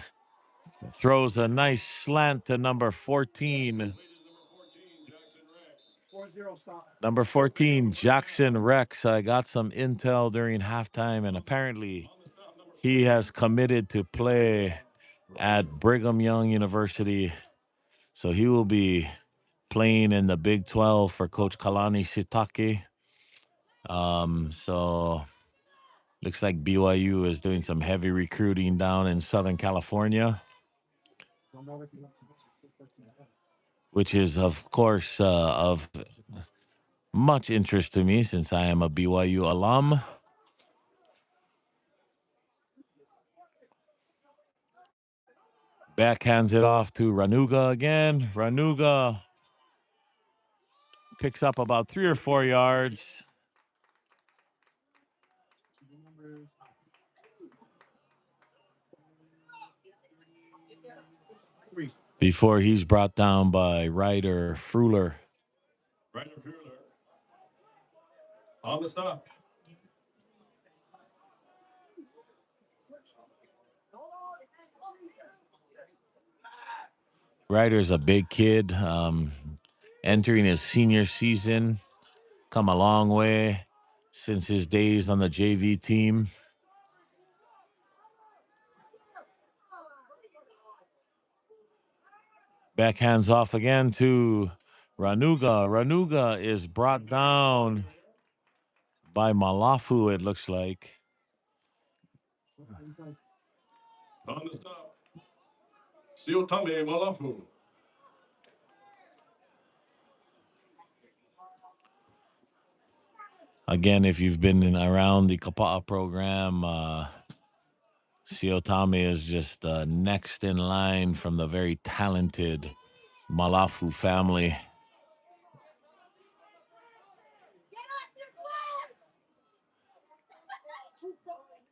throws a nice slant to number 14. Number 14, Jackson Rex. I got some intel during halftime, and apparently he has committed to play at Brigham Young University. So he will be playing in the Big 12 for Coach Kalani Sitake. So looks like BYU is doing some heavy recruiting down in Southern California, which is, of course, of much interest to me since I am a BYU alum. Backhands it off to Ranuga again. Ranuga picks up about 3 or 4 yards. Before he's brought down by Ryder Fruler. On the stop. Ryder's a big kid, entering his senior season. Come a long way since his days on the JV team. Back hands off again to Ranuga. Ranuga is brought down by Malafu, it looks like. On the stop, Siotame Malafu. Again, if you've been around the Kapaa program, Siotame is just next in line from the very talented Malafu family.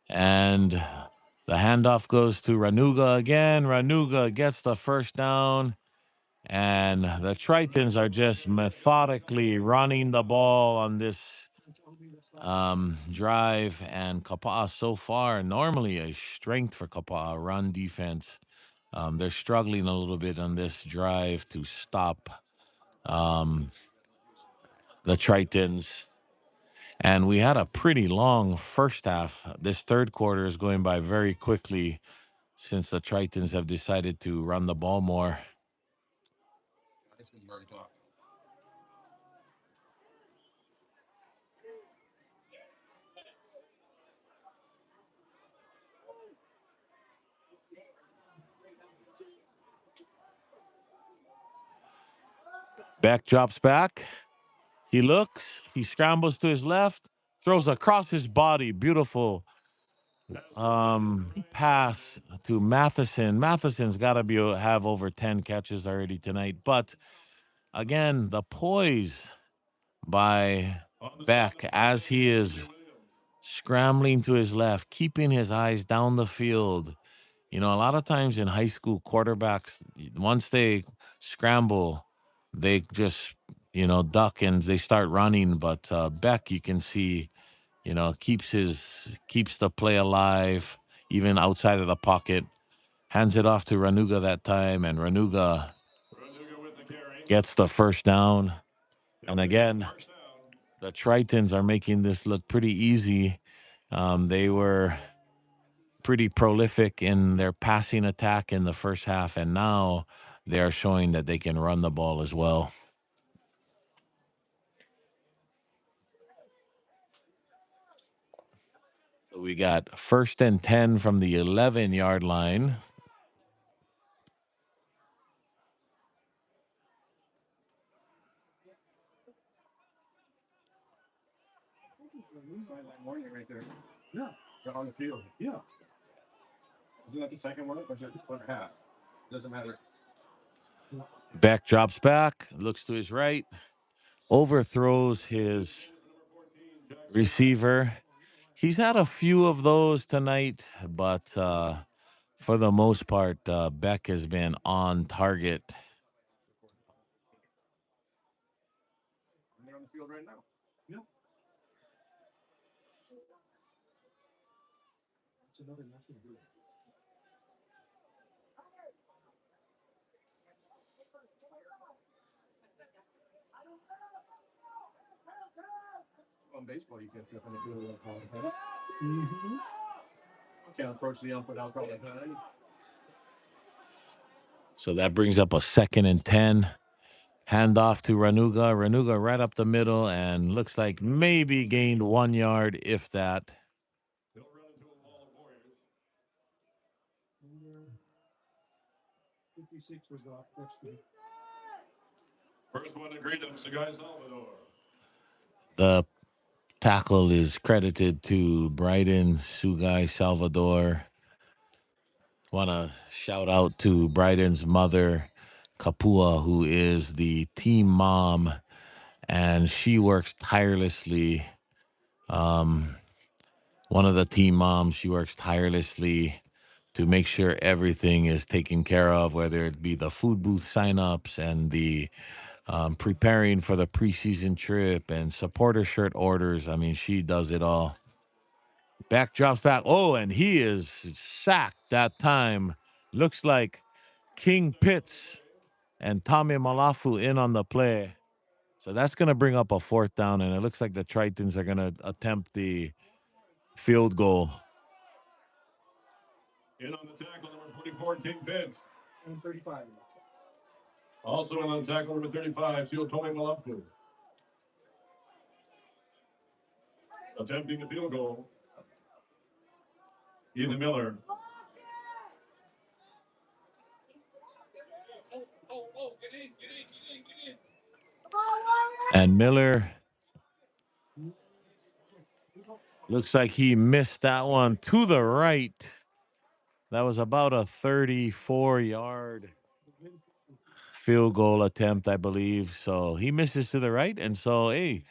And the handoff goes to Ranuga again. Ranuga gets the first down. And the Tritons are just methodically running the ball on this drive. And Kapaa so far, normally a strength for Kapaa, run defense. They're struggling a little bit on this drive to stop the Tritons. And we had a pretty long first half. This third quarter is going by very quickly since the Tritons have decided to run the ball more. Beck drops back. He looks. He scrambles to his left. Throws across his body. Beautiful pass to Matheson. Matheson's got to be have over 10 catches already tonight. But again, the poise by Beck as he is scrambling to his left, keeping his eyes down the field. You know, a lot of times in high school, quarterbacks, once they scramble, they just, duck and they start running. But Beck, you can see, keeps the play alive, even outside of the pocket. Hands it off to Ranuga that time, and Ranuga gets the first down. And again, the Tritons are making this look pretty easy. They were pretty prolific in their passing attack in the first half, and now they are showing that they can run the ball as well. So we got 1st and 10 from the 11-yard line. Sideline warning right there. Yeah. They're on the field. Yeah. Isn't that the second one? Or is it one pass? Doesn't matter. Beck drops back, looks to his right, overthrows his receiver. He's had a few of those tonight, but for the most part, Beck has been on target. They're on the field right now. Yeah. It's another national group. On baseball, you can definitely do it all the time. Mm-hmm. Can't approach the ump without calling time. So that brings up a 2nd and 10. Hand off to Ranuga. Ranuga right up the middle and looks like maybe gained 1 yard, if that. He'll run into a wall of Warriors. 56 was the first one. First one to greet him, Sagai Salvador. The tackle is credited to Bryden Sugai Salvador. Want to shout out to Bryden's mother, Kapua, who is the team mom, and she works tirelessly. One of the team moms, she works tirelessly to make sure everything is taken care of, whether it be the food booth signups and the preparing for the preseason trip and supporter shirt orders. I mean, she does it all. Back drops back. Oh, and he is sacked that time. Looks like King Pitts and Tommy Malafu in on the play. So that's going to bring up a 4th down, and it looks like the Tritons are going to attempt the field goal. In on the tackle, number 44, King Pitts. And 35. Also in on tackle number 35, Seal Tommy Malafu. Attempting the field goal. Ethan Miller. And Miller looks like he missed that one to the right. That was about a 34-yard field goal attempt, I believe. So he misses to the right. And so, hey,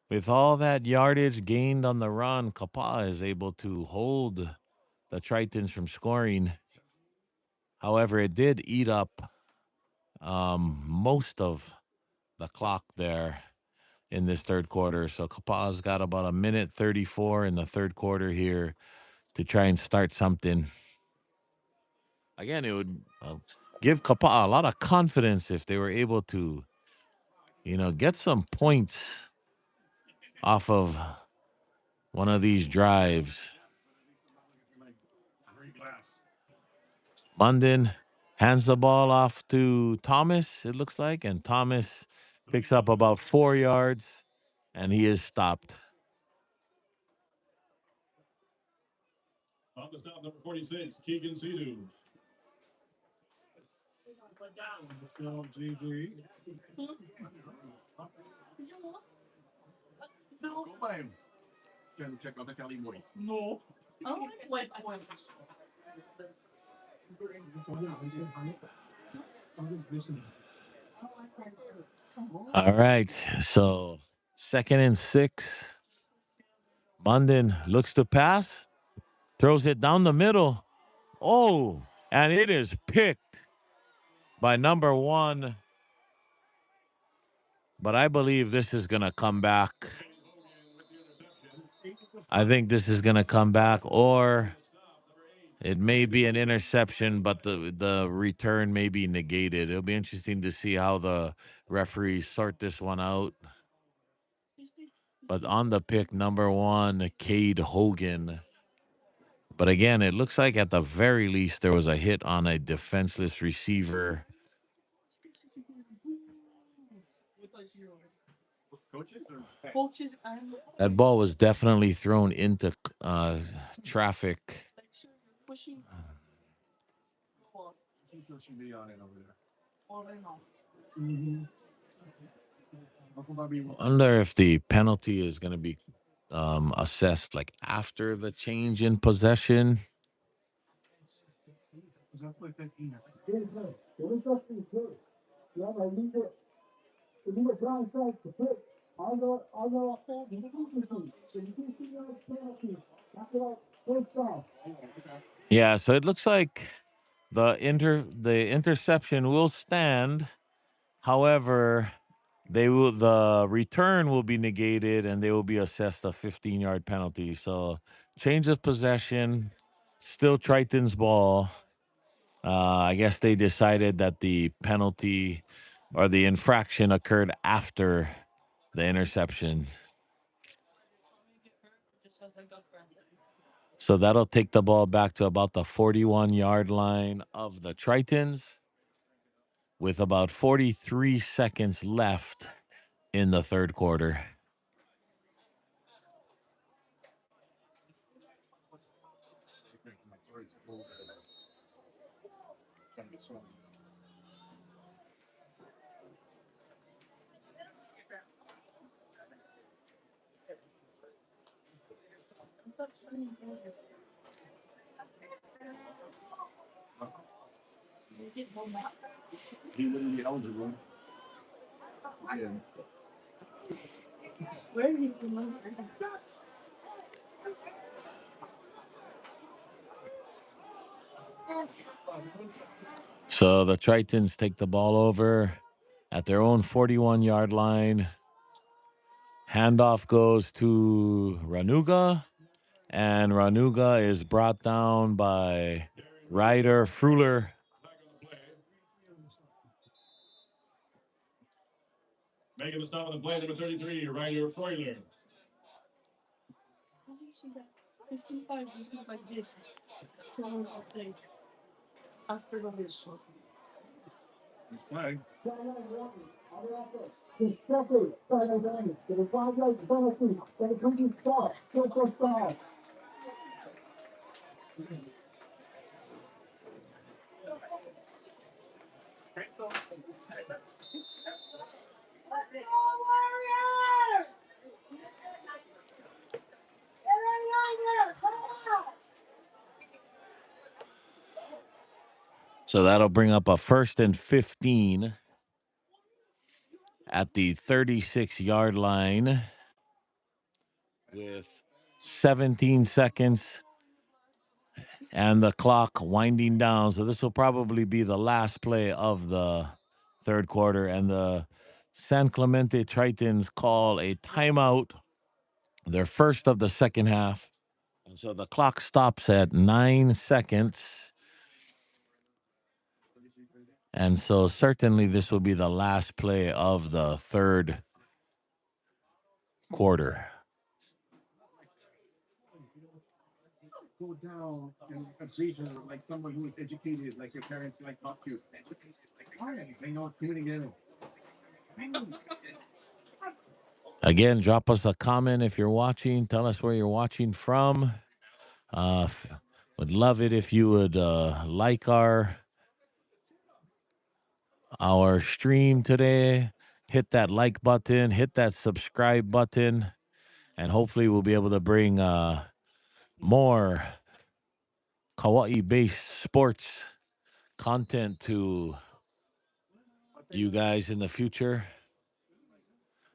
with all that yardage gained on the run, Kapaa is able to hold the Tritons from scoring. However, it did eat up most of the clock there in this third quarter. So Kapaa's got about a minute 34 in the third quarter here to try and start something. Again, it would give Kapaa a lot of confidence if they were able to, get some points off of one of these drives. Munden hands the ball off to Thomas, it looks like, and Thomas picks up about 4 yards, and he is stopped. On the stop, number 46, Keegan Sidhu. Go by him. Trying to check out the Cali boy. No. Oh, wait. All right, so 2nd and 6. Munden looks to pass, throws it down the middle. Oh, and it is picked by number 1. But I believe this is going to come back. I think this is going to come back, or it may be an interception, but the return may be negated. It'll be interesting to see how the referees sort this one out. But on the pick, number 1, Cade Hogan. But again, it looks like at the very least there was a hit on a defenseless receiver. That ball was definitely thrown into traffic. Should be on it over there. I wonder if the penalty is going to be assessed like after the change in possession. Yeah, so it looks like the interception will stand. However, the return will be negated and they will be assessed a 15-yard penalty. So change of possession, still Triton's ball. I guess they decided that the penalty or the infraction occurred after the interception. So that'll take the ball back to about the 41-yard line of the Tritons with about 43 seconds left in the third quarter. He wouldn't be eligible. Yeah. So the Tritons take the ball over at their own 41-yard line. Handoff goes to Ranuga, and Ranuga is brought down by Ryder Fruler. Making the stop on the play, number 33, Ryder Freuler. Flag. Second, final damage. There was 5 yards penalty, and a previous stop. Still first down. So that'll bring up a 1st and 15 at the 36-yard line with 17 seconds and the clock winding down. So this will probably be the last play of the third quarter. And the San Clemente Tritons call a timeout, their first of the second half. And so the clock stops at 9 seconds. And so certainly this will be the last play of the third quarter. Go down and a seizure like someone who is educated, like your parents like taught you. They know communicating. Again, drop us a comment if you're watching. Tell us where you're watching from. Would love it if you would like our stream today. Hit that like button, hit that subscribe button, and hopefully we'll be able to bring more Kauai-based sports content to you guys in the future.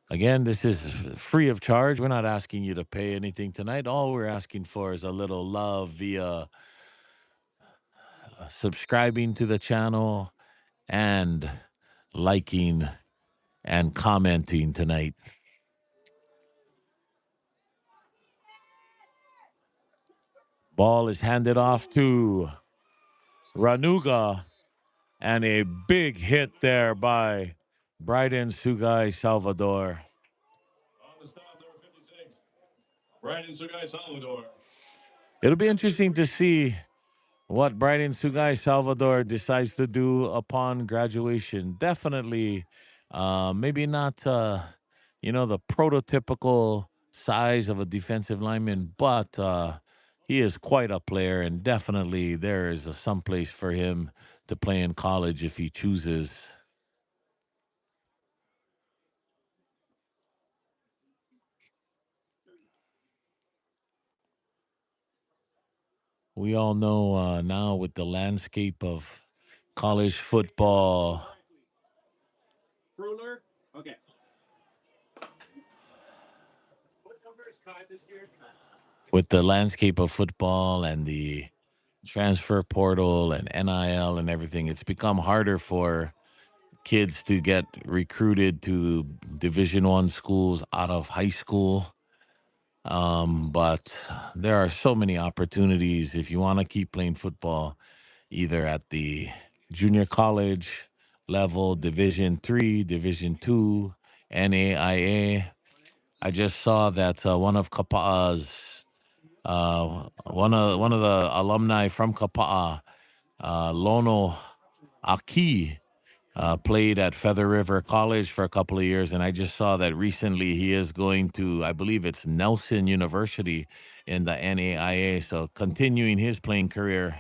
Again, this is free of charge. We're not asking you to pay anything tonight. All we're asking for is a little love via subscribing to the channel and liking and commenting tonight. Ball is handed off to Ranuga, and a big hit there by Bryden Sugai Salvador. On the stop, number 56, Brian Sugai Salvador. It'll be interesting to see what Bryden Sugai Salvador decides to do upon graduation. Definitely, maybe not, the prototypical size of a defensive lineman, but he is quite a player, and definitely there is some place for him to play in college if he chooses. We all know now with the landscape of college football. Ruler. Okay. With the landscape of football and the transfer portal and NIL and everything, it's become harder for kids to get recruited to Division I schools out of high school. But there are so many opportunities if you want to keep playing football, either at the junior college level, Division III, Division II, NAIA. I just saw that one of Kapaa's one of the alumni from Kapaa, Lono Aki, played at Feather River College for a couple of years, and I just saw that recently he is going to, I believe it's Nelson University in the NAIA, so continuing his playing career.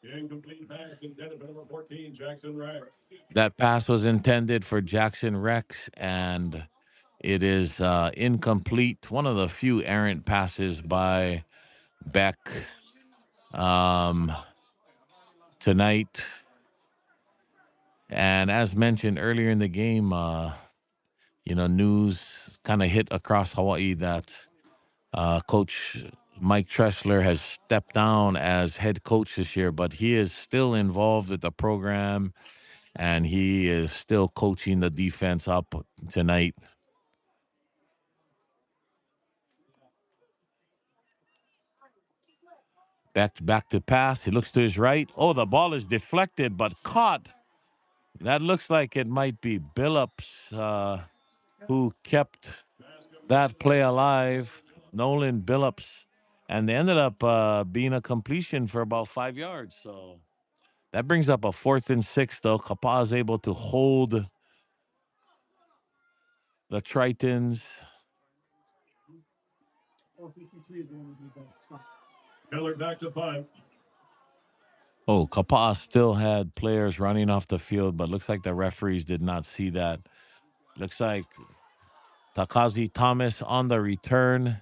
Incomplete pass intended for number 14, Jackson Rex. That pass was intended for Jackson Rex, and it is incomplete. One of the few errant passes by Beck tonight. And as mentioned earlier in the game, news kind of hit across Hawaii that Coach Mike Tressler has stepped down as head coach this year, but he is still involved with the program, and he is still coaching the defense up tonight. Back to pass. He looks to his right. Oh, the ball is deflected, but caught. That looks like it might be Billups who kept that play alive, Nolan Billups. And they ended up being a completion for about 5 yards. So That brings up a 4th and 6, though. Kapaa is able to hold the Tritons. Miller back to punt. Oh, Kapaa still had players running off the field, but looks like the referees did not see that. Looks like Takazi Thomas on the return,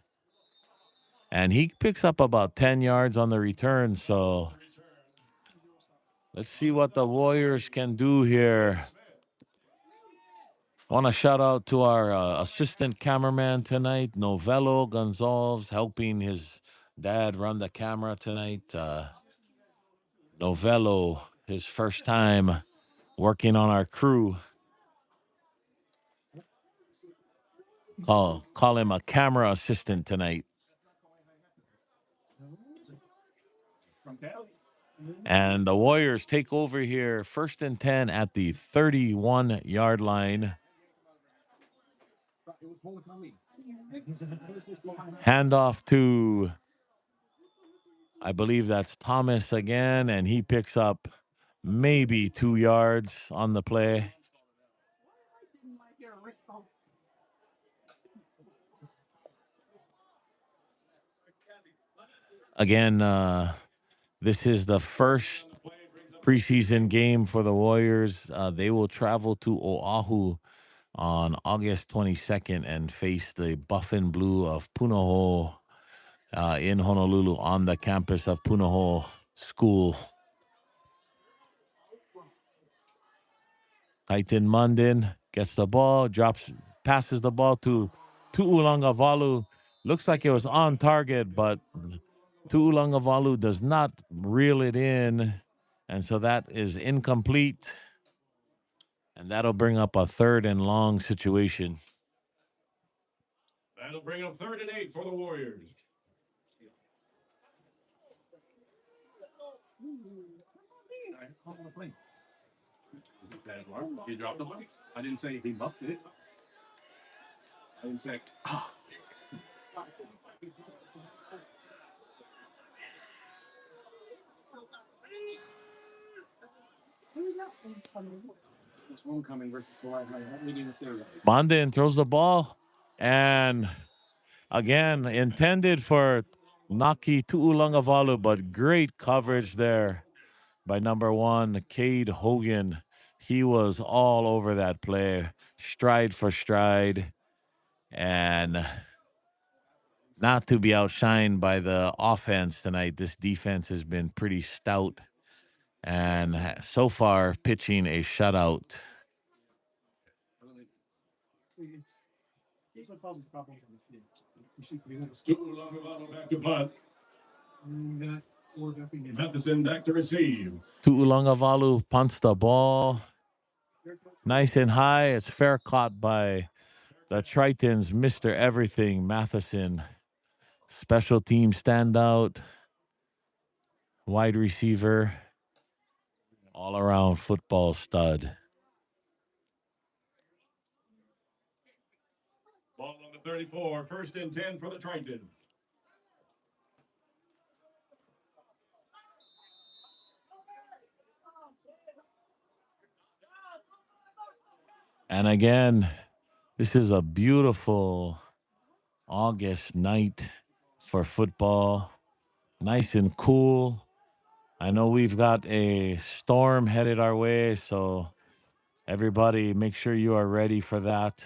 and he picks up about 10 yards on the return. So let's see what the Warriors can do here. I want to shout out to our assistant cameraman tonight, Novello Gonzalez, helping his dad run the camera tonight. Novello, his first time working on our crew. Call him a camera assistant tonight. And the Warriors take over here, 1st and 10 at the 31-yard line. Handoff to, I believe that's Thomas again, and he picks up maybe 2 yards on the play. Again, this is the first preseason game for the Warriors. They will travel to Oahu on August 22nd and face the Buff and Blue of Punahou in Honolulu on the campus of Punahou School. Titan Munden gets the ball, passes the ball to Tu'ulangavalu. Looks like it was on target, but Tu'ulangavalu does not reel it in, and so that is incomplete. And that'll bring up a 3rd and long situation. That'll bring up 3rd and 8 for the Warriors. He dropped the mic. I didn't say he muffed it. I didn't say. It's homecoming versus Hawaii. We need to stay with it. Munden throws the ball, and again, intended for Naki Tu'ulangavalu, but great coverage there by number 1, Cade Hogan. He was all over that play, stride for stride, and not to be outshined by the offense tonight. This defense has been pretty stout, and so far pitching a shutout. Tu'ulangavalu back to punt. Matheson back to receive. Tu'ulangavalu punts the ball nice and high. It's fair caught by the Tritons, Mr. Everything, Matheson. Special team standout, wide receiver, all around football stud. Ball on the 34, 1st and 10 for the Tritons. And again, this is a beautiful August night for football. Nice and cool. I know we've got a storm headed our way, so everybody make sure you are ready for that.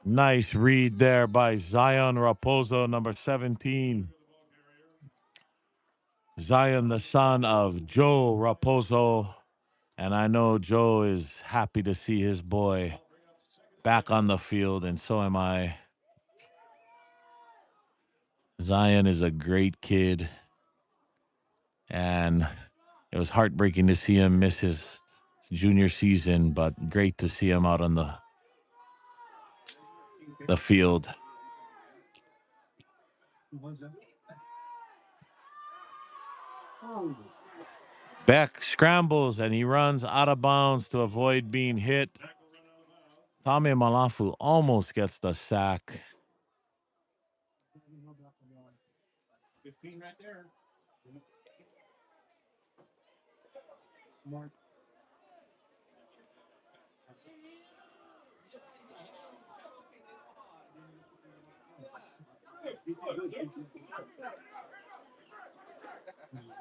Nice read there by Zion Raposo, number 17. Zion, the son of Joe Raposo. And I know Joe is happy to see his boy back on the field, and so am I. Zion is a great kid, and it was heartbreaking to see him miss his junior season, but great to see him out on the field. Beck scrambles, and he runs out of bounds to avoid being hit. Tommy Malafu almost gets the sack. 15 right there. Smart.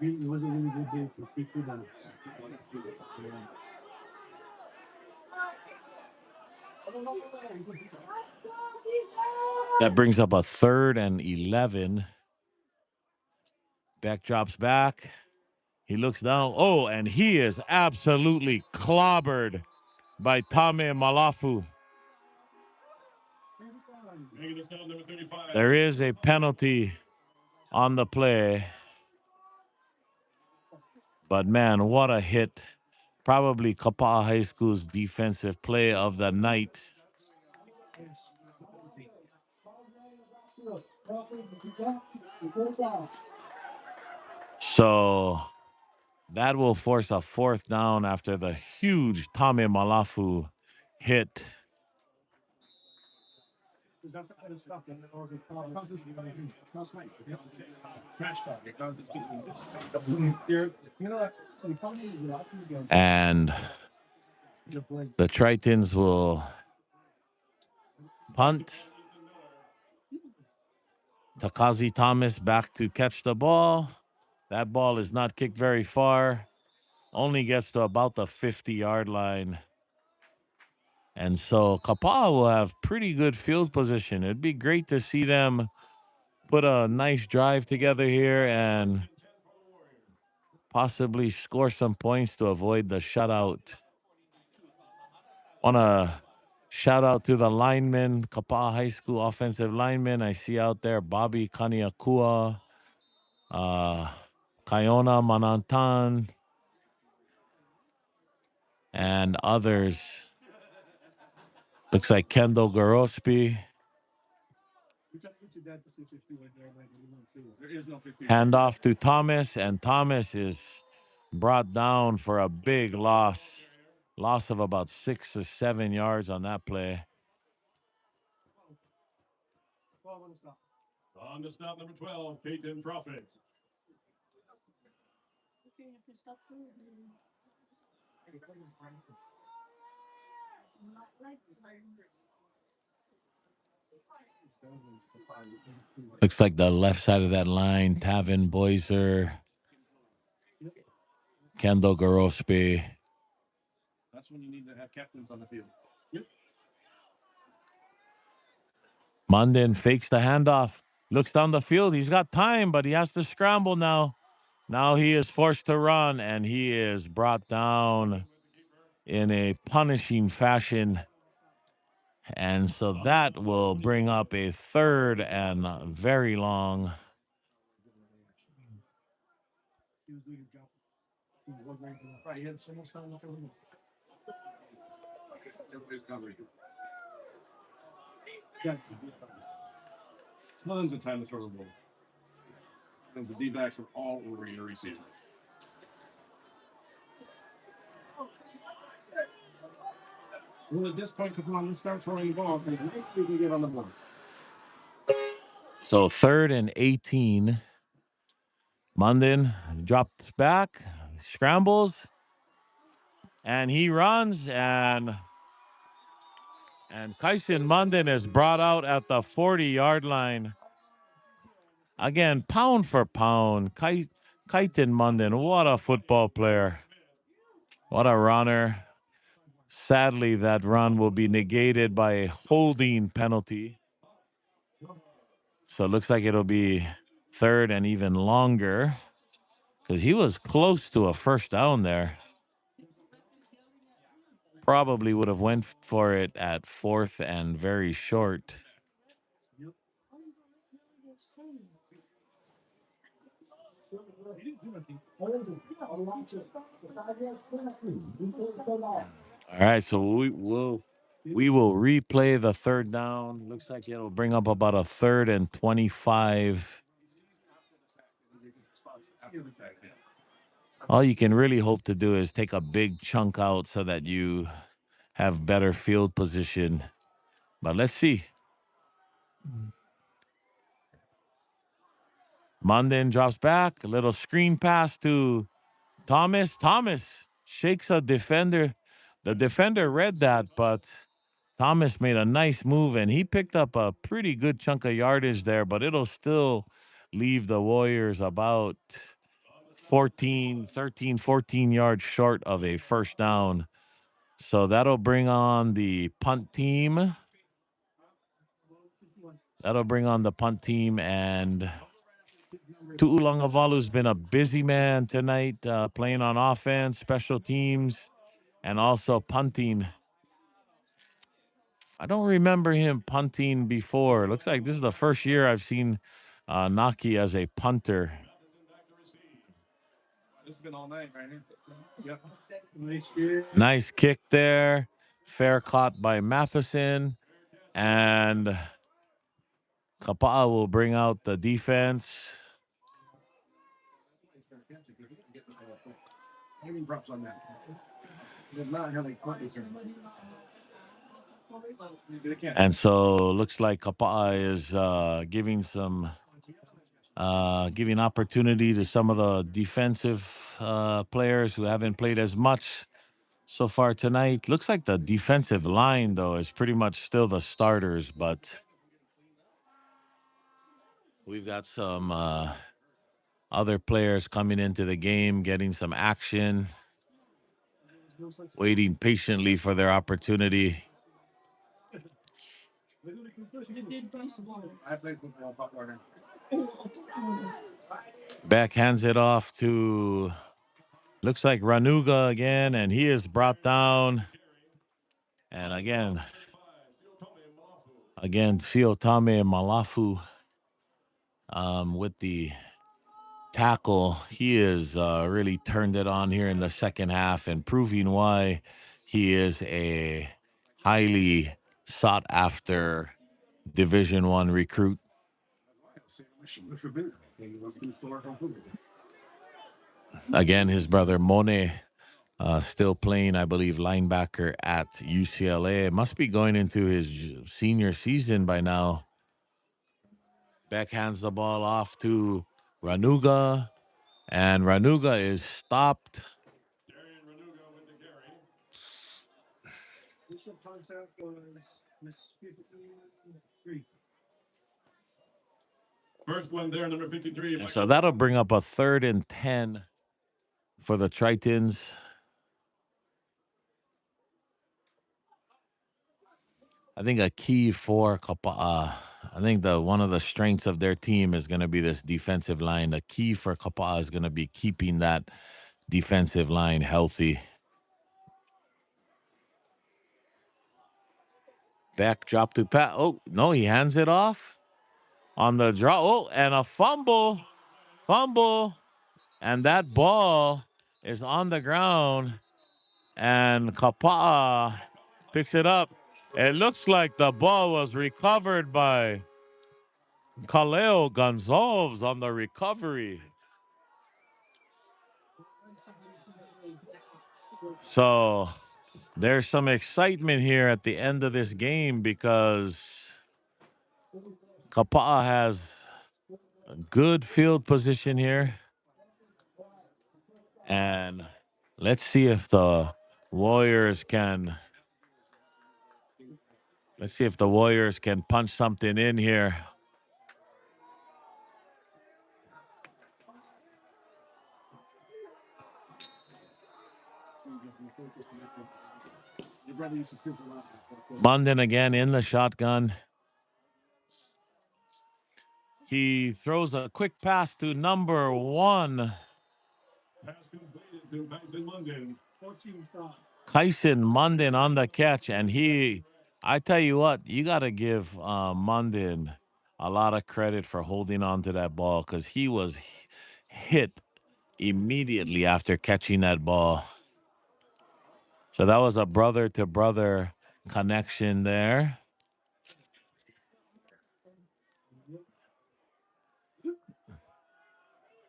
It was a really good day for seafood and That brings up a 3rd and 11. Beck drops back. He looks down. Oh, and he is absolutely clobbered by Tame Malafu. There is a penalty on the play. But man, what a hit. Probably Kapaa High School's defensive play of the night. So that will force a 4th down after the huge Tame Malafu hit. And the Tritons will punt. Takazi Thomas back to catch the ball. That ball is not kicked very far. Only gets to about the 50-yard line. And so Kapaa will have pretty good field position. It'd be great to see them put a nice drive together here and possibly score some points to avoid the shutout. Want to shout out to the linemen, Kapaa High School offensive linemen. I see out there Bobby Kaniakua, Kaiona Manantan, and others. Looks like Kendall Gorospi. Hand off to Thomas, and Thomas is brought down for a big loss. Loss of about 6 or 7 yards on that play. On to stop number 12, Peyton Profit. Looks like the left side of that line, Tavin Boiser, Kendall Gorospi. That's when you need to have captains on the field. Munden fakes the handoff, looks down the field. He's got time, but he has to scramble now. Now he is forced to run, and he is brought down in a punishing fashion. And so that will bring up a 3rd and very long. Tons of time to throw the ball. And the D-backs are all over your receiver. Well, at this point, come on, let's start throwing the ball. Maybe we can get on the board. So 3rd and 18. Munden drops back, scrambles, and he runs, and Kyson Munden is brought out at the 40-yard line. Again, pound for pound, Kyson Munden, what a football player. What a runner. Sadly, that run will be negated by a holding penalty. So it looks like it'll be 3rd and even longer because he was close to a 1st down there. Probably would have went for it at 4th and very short. All right, so we will replay the 3rd down. Looks like it'll bring up about a 3rd and 25. All you can really hope to do is take a big chunk out so that you have better field position. But let's see. Munden drops back. A little screen pass to Thomas. Thomas shakes a defender. The defender read that, but Thomas made a nice move, and he picked up a pretty good chunk of yardage there, but it'll still leave the Warriors about 14 yards short of a first down. So that'll bring on the punt team. And Tu'ulangavalu's been a busy man tonight, playing on offense, special teams, and also punting. I don't remember him punting before. Looks like this is the first year I've seen Naki as a punter. This has been all night, right? Yep. Nice kick there. Fair caught by Matheson. And Kapaa will bring out the defense. Props on that. Not having And so looks like Kapaa is giving opportunity to some of the defensive players who haven't played as much so far tonight. Looks like the defensive line, though, is pretty much still the starters, but we've got some other players coming into the game, getting some action, waiting patiently for their opportunity. I played football, pop water. Beck hands it off to, looks like Ranuga again, and he is brought down. And again, Siotame Malafu with the tackle. He is really turned it on here in the second half and proving why he is a highly sought after Division I recruit. Again, his brother Mone still playing, I believe, linebacker at UCLA. Must be going into his senior season by now. Beck hands the ball off to Ranuga, and Ranuga is stopped. First one there, number 53. And so that'll bring up a 3rd and 10 for the Tritons. I think a key for Kapaa, I think one of the strengths of their team is going to be this defensive line. The key for Kapaa is going to be keeping that defensive line healthy. Back drop to Pat. Oh, no, he hands it off on the draw. Oh, and a fumble. And that ball is on the ground, and Kapaa picks it up. It looks like the ball was recovered by Kaleo Gonzalez on the recovery. So there's some excitement here at the end of this game because Kapaa has a good field position here. And let's see if the Warriors can punch something in here. Munden again in the shotgun. He throws a quick pass to number 1. Pass completed to Tyson Munden. Kyson Munden on the catch, and I tell you what, you got to give Munden a lot of credit for holding on to that ball because he was hit immediately after catching that ball. So that was a brother-to-brother connection there.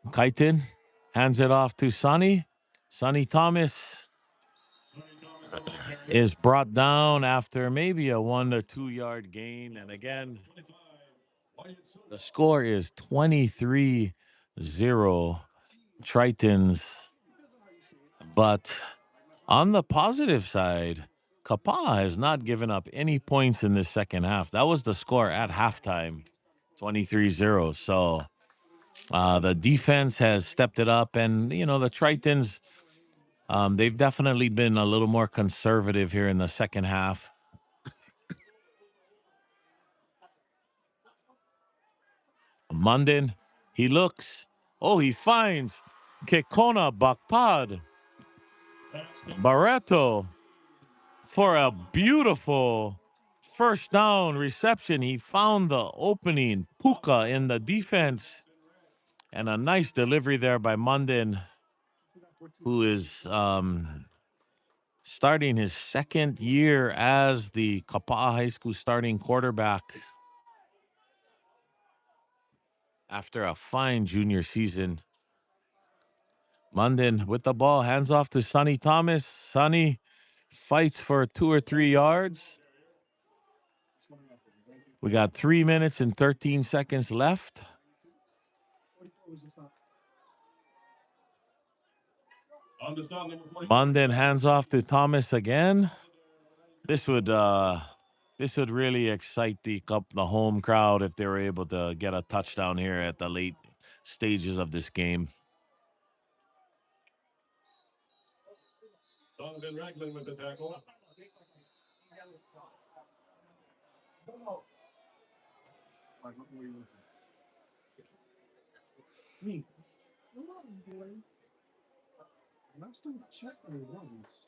Kyton hands it off to Sonny. Sonny Thomas is brought down after maybe a 1 or 2 yard gain. And again, the score is 23 0 Tritons. But on the positive side, Kapaa has not given up any points in this second half. That was the score at halftime, 23-0. So the defense has stepped it up. And, the Tritons, they've definitely been a little more conservative here in the second half. Munden, he looks. Oh, he finds Kekona Bakpad Barreto for a beautiful first down reception. He found the opening, Puka in the defense, and a nice delivery there by Munden, who is starting his second year as the Kapaa High School starting quarterback after a fine junior season. Munden with the ball, hands off to Sonny Thomas. Sonny fights for 2 or 3 yards. We got 3 minutes and 13 seconds left. Munden hands off to Thomas again. This would really excite the home crowd if they were able to get a touchdown here at the late stages of this game. Donovan Ragland with the tackle. Me. Last time I checked, I was.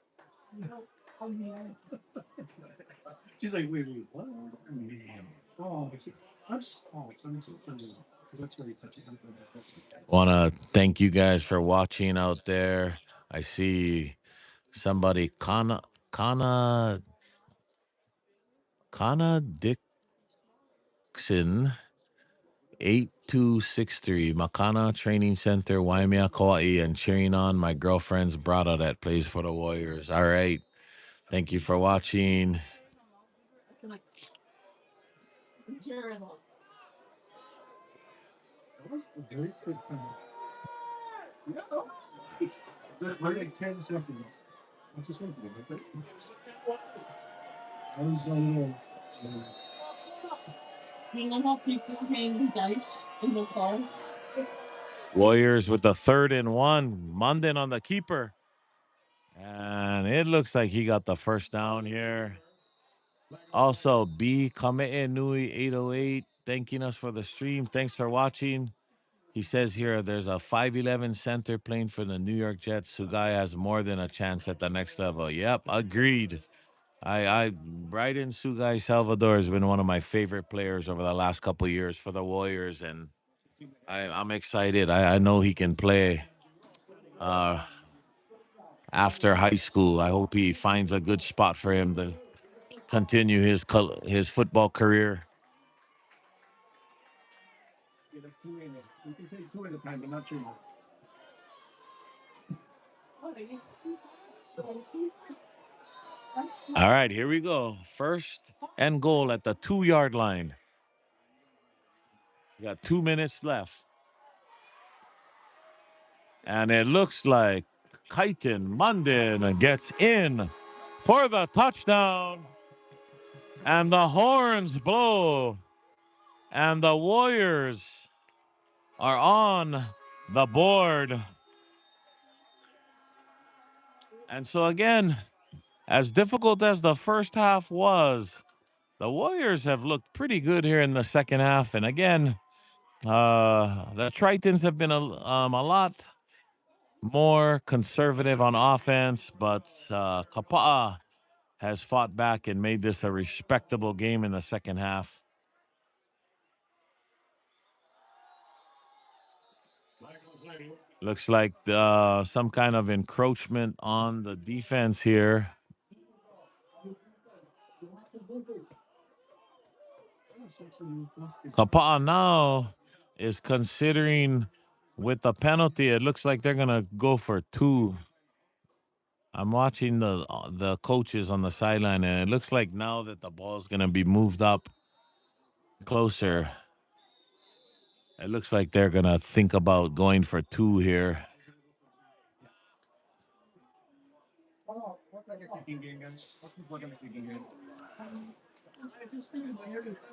She's like, wait, what? Oh, I'm so because that's very touchy. Want to thank you guys for watching out there. I see somebody, Kana Dixon, 8263, Makana Training Center, Waimea, Kauai, and cheering on my girlfriend's brother that plays for the Warriors. All right. Thank you for watching. That was a very quick time. Yeah. We're like 10 seconds. That's just one thing, right? I was Warriors with the 3rd and 1. Munden on the keeper. And it looks like he got the first down here. Also, B. Kamee Nui 808 thanking us for the stream. Thanks for watching. He says here there's a 5'11 center playing for the New York Jets. Sugai has more than a chance at the next level. Yep, agreed. Bryden Sugai Salvador has been one of my favorite players over the last couple of years for the Warriors, and I'm excited. I know he can play after high school. I hope he finds a good spot for him to continue his football career. yeah, that's 2 in it. We can take 2 at a time, but not 3. All right, here we go. First and goal at the 2-yard line. We got 2 minutes left. And it looks like Kaitin Munden gets in for the touchdown. And the horns blow. And the Warriors are on the board. And so again, as difficult as the first half was, the Warriors have looked pretty good here in the second half. And again, the Tritons have been a lot more conservative on offense, but Kapaa has fought back and made this a respectable game in the second half. Looks like some kind of encroachment on the defense here. Kapaa now is considering with the penalty, it looks like they're going to go for 2. I'm watching the coaches on the sideline, and it looks like now that the ball is going to be moved up closer. It looks like they're going to think about going for two here.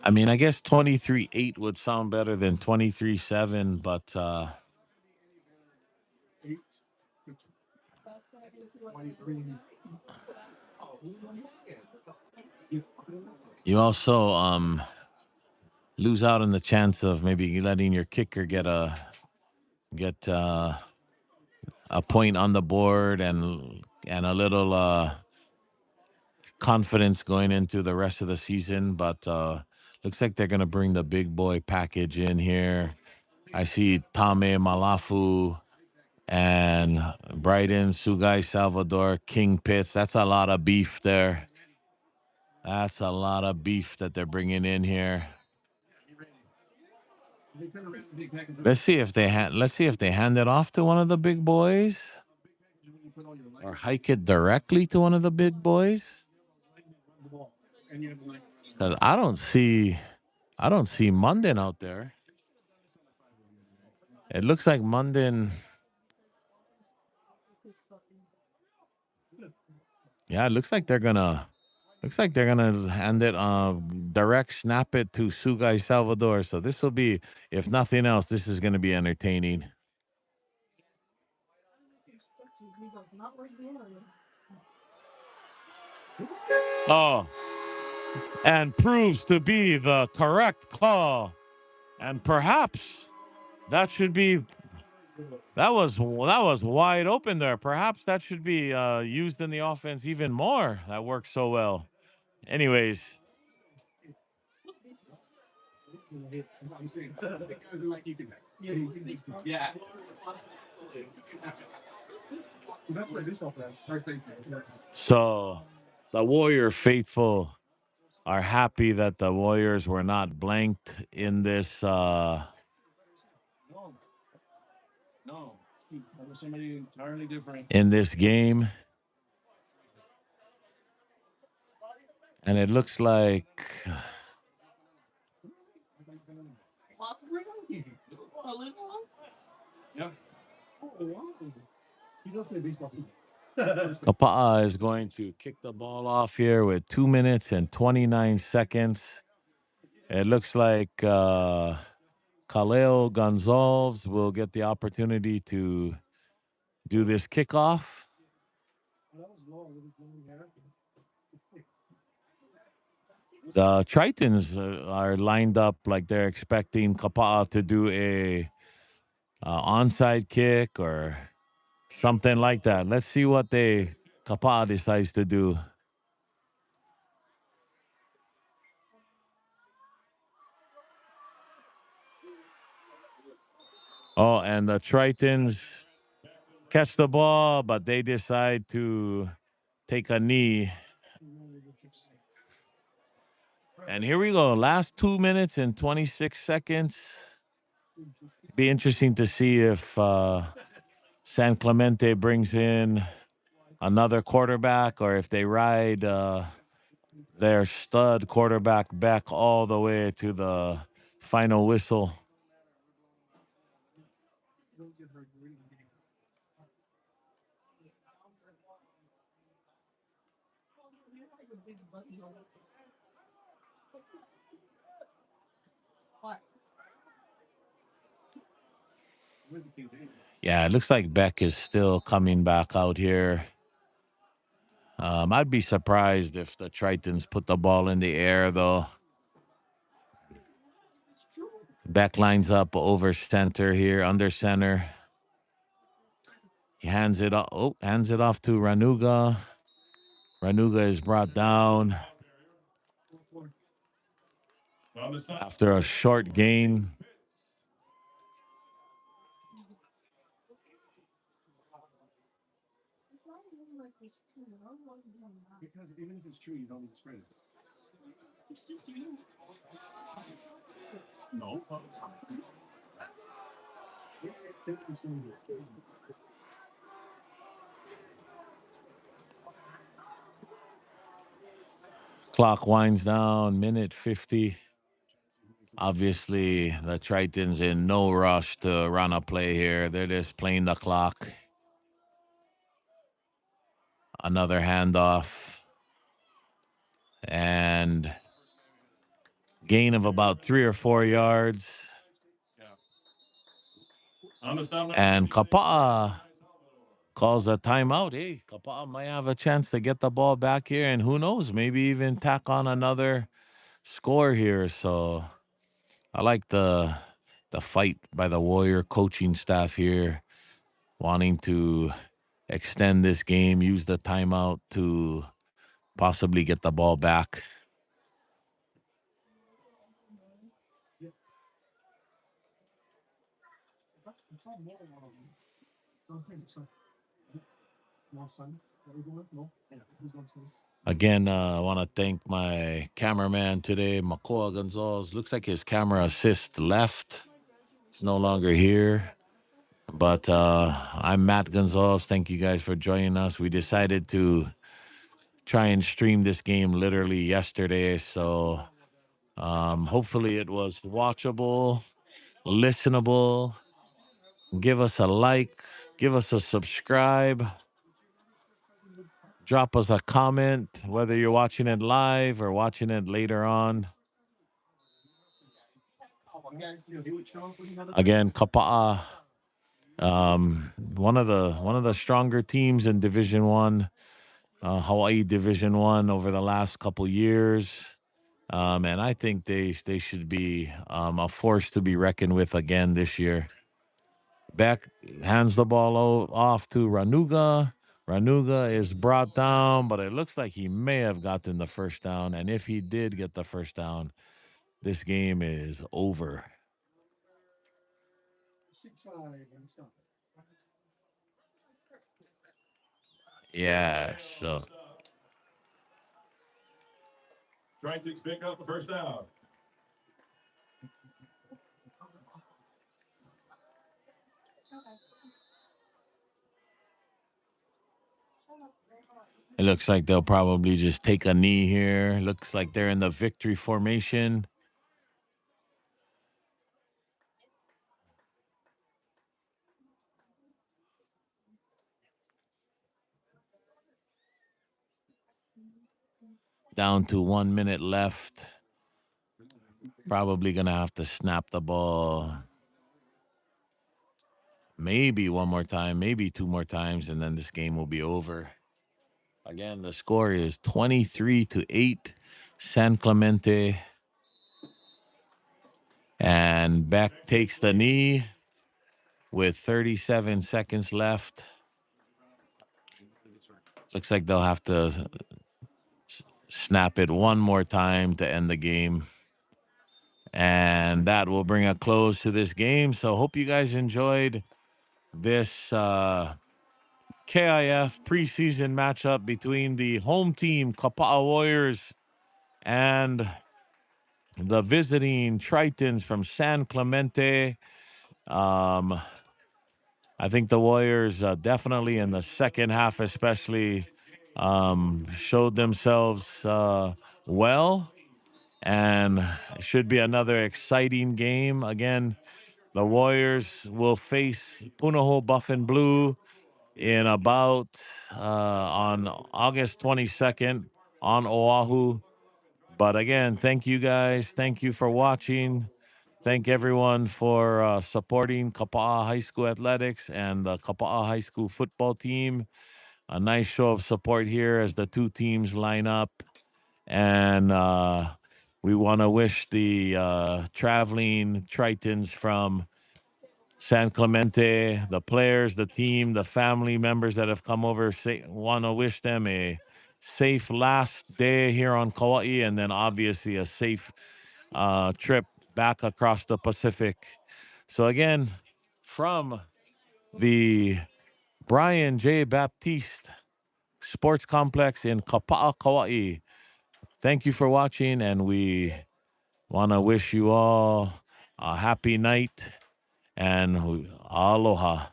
I mean, I guess 23-8 would sound better than 23-7, but you also lose out on the chance of maybe letting your kicker get a point on the board and a little confidence going into the rest of the season. But looks like they're gonna bring the big boy package in here. I see Tame Malafu and Brighton, Sugai Salvador, King Pitts. That's a lot of beef there. That's a lot of beef that they're bringing in here. Let's see if they hand it off to one of the big boys or hike it directly to one of the big boys. Because I don't see Munden out there. It looks like Munden. Yeah, it looks like they're gonna hand it direct snap it to Sugai Salvador. So this will be, if nothing else, this is gonna be entertaining. Oh, and proves to be the correct call. And perhaps that should be that was wide open there. Perhaps that should be used in the offense even more. That worked so well. Anyways, Yeah. so the Warrior faithful are happy that the Warriors were not blanked in this No. That was somebody entirely different. game. And it looks like Yeah. Kapaa is going to kick the ball off here with 2 minutes and 29 seconds. It looks like Kaleo Gonzalez will get the opportunity to do this kickoff. The Tritons are lined up like they're expecting Kapaa to do a onside kick or something like that. Let's see what Kapaa decides to do. Oh, and the Tritons catch the ball, but they decide to take a knee. And here we go. Last 2 minutes and 26 seconds. Be interesting to see if San Clemente brings in another quarterback or if they ride their stud quarterback back all the way to the final whistle. Yeah, it looks like Beck is still coming back out here. I'd be surprised if the Tritons put the ball in the air, though. Beck lines up over center here, under center. He hands it off. Oh, hands it off to Ranuga. Ranuga is brought down after a short gain. Because even if it's true, you don't need to spread it. No. Clock winds down, minute 50. Obviously, the Tritons in no rush to run a play here. They're just playing the clock. Another handoff. And gain of about 3 or 4 yards. And Kapaa calls a timeout. Hey, Kapaa might have a chance to get the ball back here, and who knows, maybe even tack on another score here. So I like the fight by the Warrior coaching staff here, wanting to extend this game, use the timeout to possibly get the ball back. Again, I want to thank my cameraman today, Makoa Gonzalez. Looks like his camera assist left. It's no longer here. But I'm Matt Gonzalez. Thank you guys for joining us. We decided to try and stream this game literally yesterday. So hopefully it was watchable, listenable. Give us a like, give us a subscribe, drop us a comment, whether you're watching it live or watching it later on. Again, Kapaa, one of the stronger teams in Division One, Hawaii Division One over the last couple years. And I think they should be a force to be reckoned with again this year. Beck hands the ball off to Ranuga. Ranuga is brought down, but it looks like he may have gotten the first down. And if he did get the first down, this game is over. Yeah, so Tritons pick up the first down. it looks like they'll probably just take a knee here. Looks like they're in the victory formation. Down to 1 minute left. Probably going to have to snap the ball maybe one more time, maybe two more times, and then this game will be over. Again, the score is 23-8, San Clemente. And Beck takes the knee with 37 seconds left. Looks like they'll have to snap it one more time to end the game. And that will bring a close to this game. So hope you guys enjoyed this KIF preseason matchup between the home team, Kapaa Warriors, and the visiting Tritons from San Clemente. I think the Warriors definitely in the second half, especially, showed themselves well, and it should be another exciting game. Again, the Warriors will face Punahou Buff and Blue in about on August 22nd on Oahu. But again, thank you guys. Thank you for watching. Thank everyone for supporting Kapaa High School Athletics and the Kapaa High School football team. A nice show of support here as the two teams line up. And we want to wish the traveling Tritons from San Clemente, the players, the team, the family members that have come over, want to wish them a safe last day here on Kauai, and then obviously a safe trip back across the Pacific. So again, from the Brian J. Baptiste Sports Complex in Kapaa, Kauai, thank you for watching, and we want to wish you all a happy night and aloha.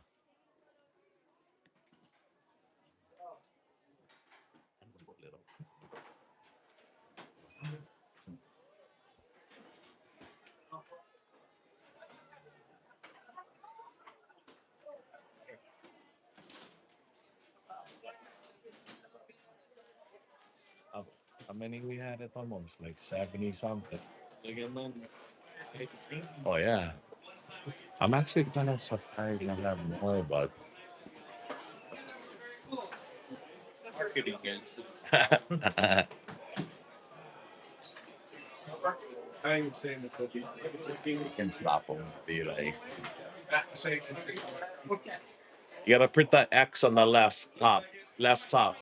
How many we had at almost? Like 70 something. Oh, yeah. I'm actually kind of surprised I have more, but. Marketing against it. I'm saying the cookie. You can stop them. Be like, Say, you gotta print that X on the left top.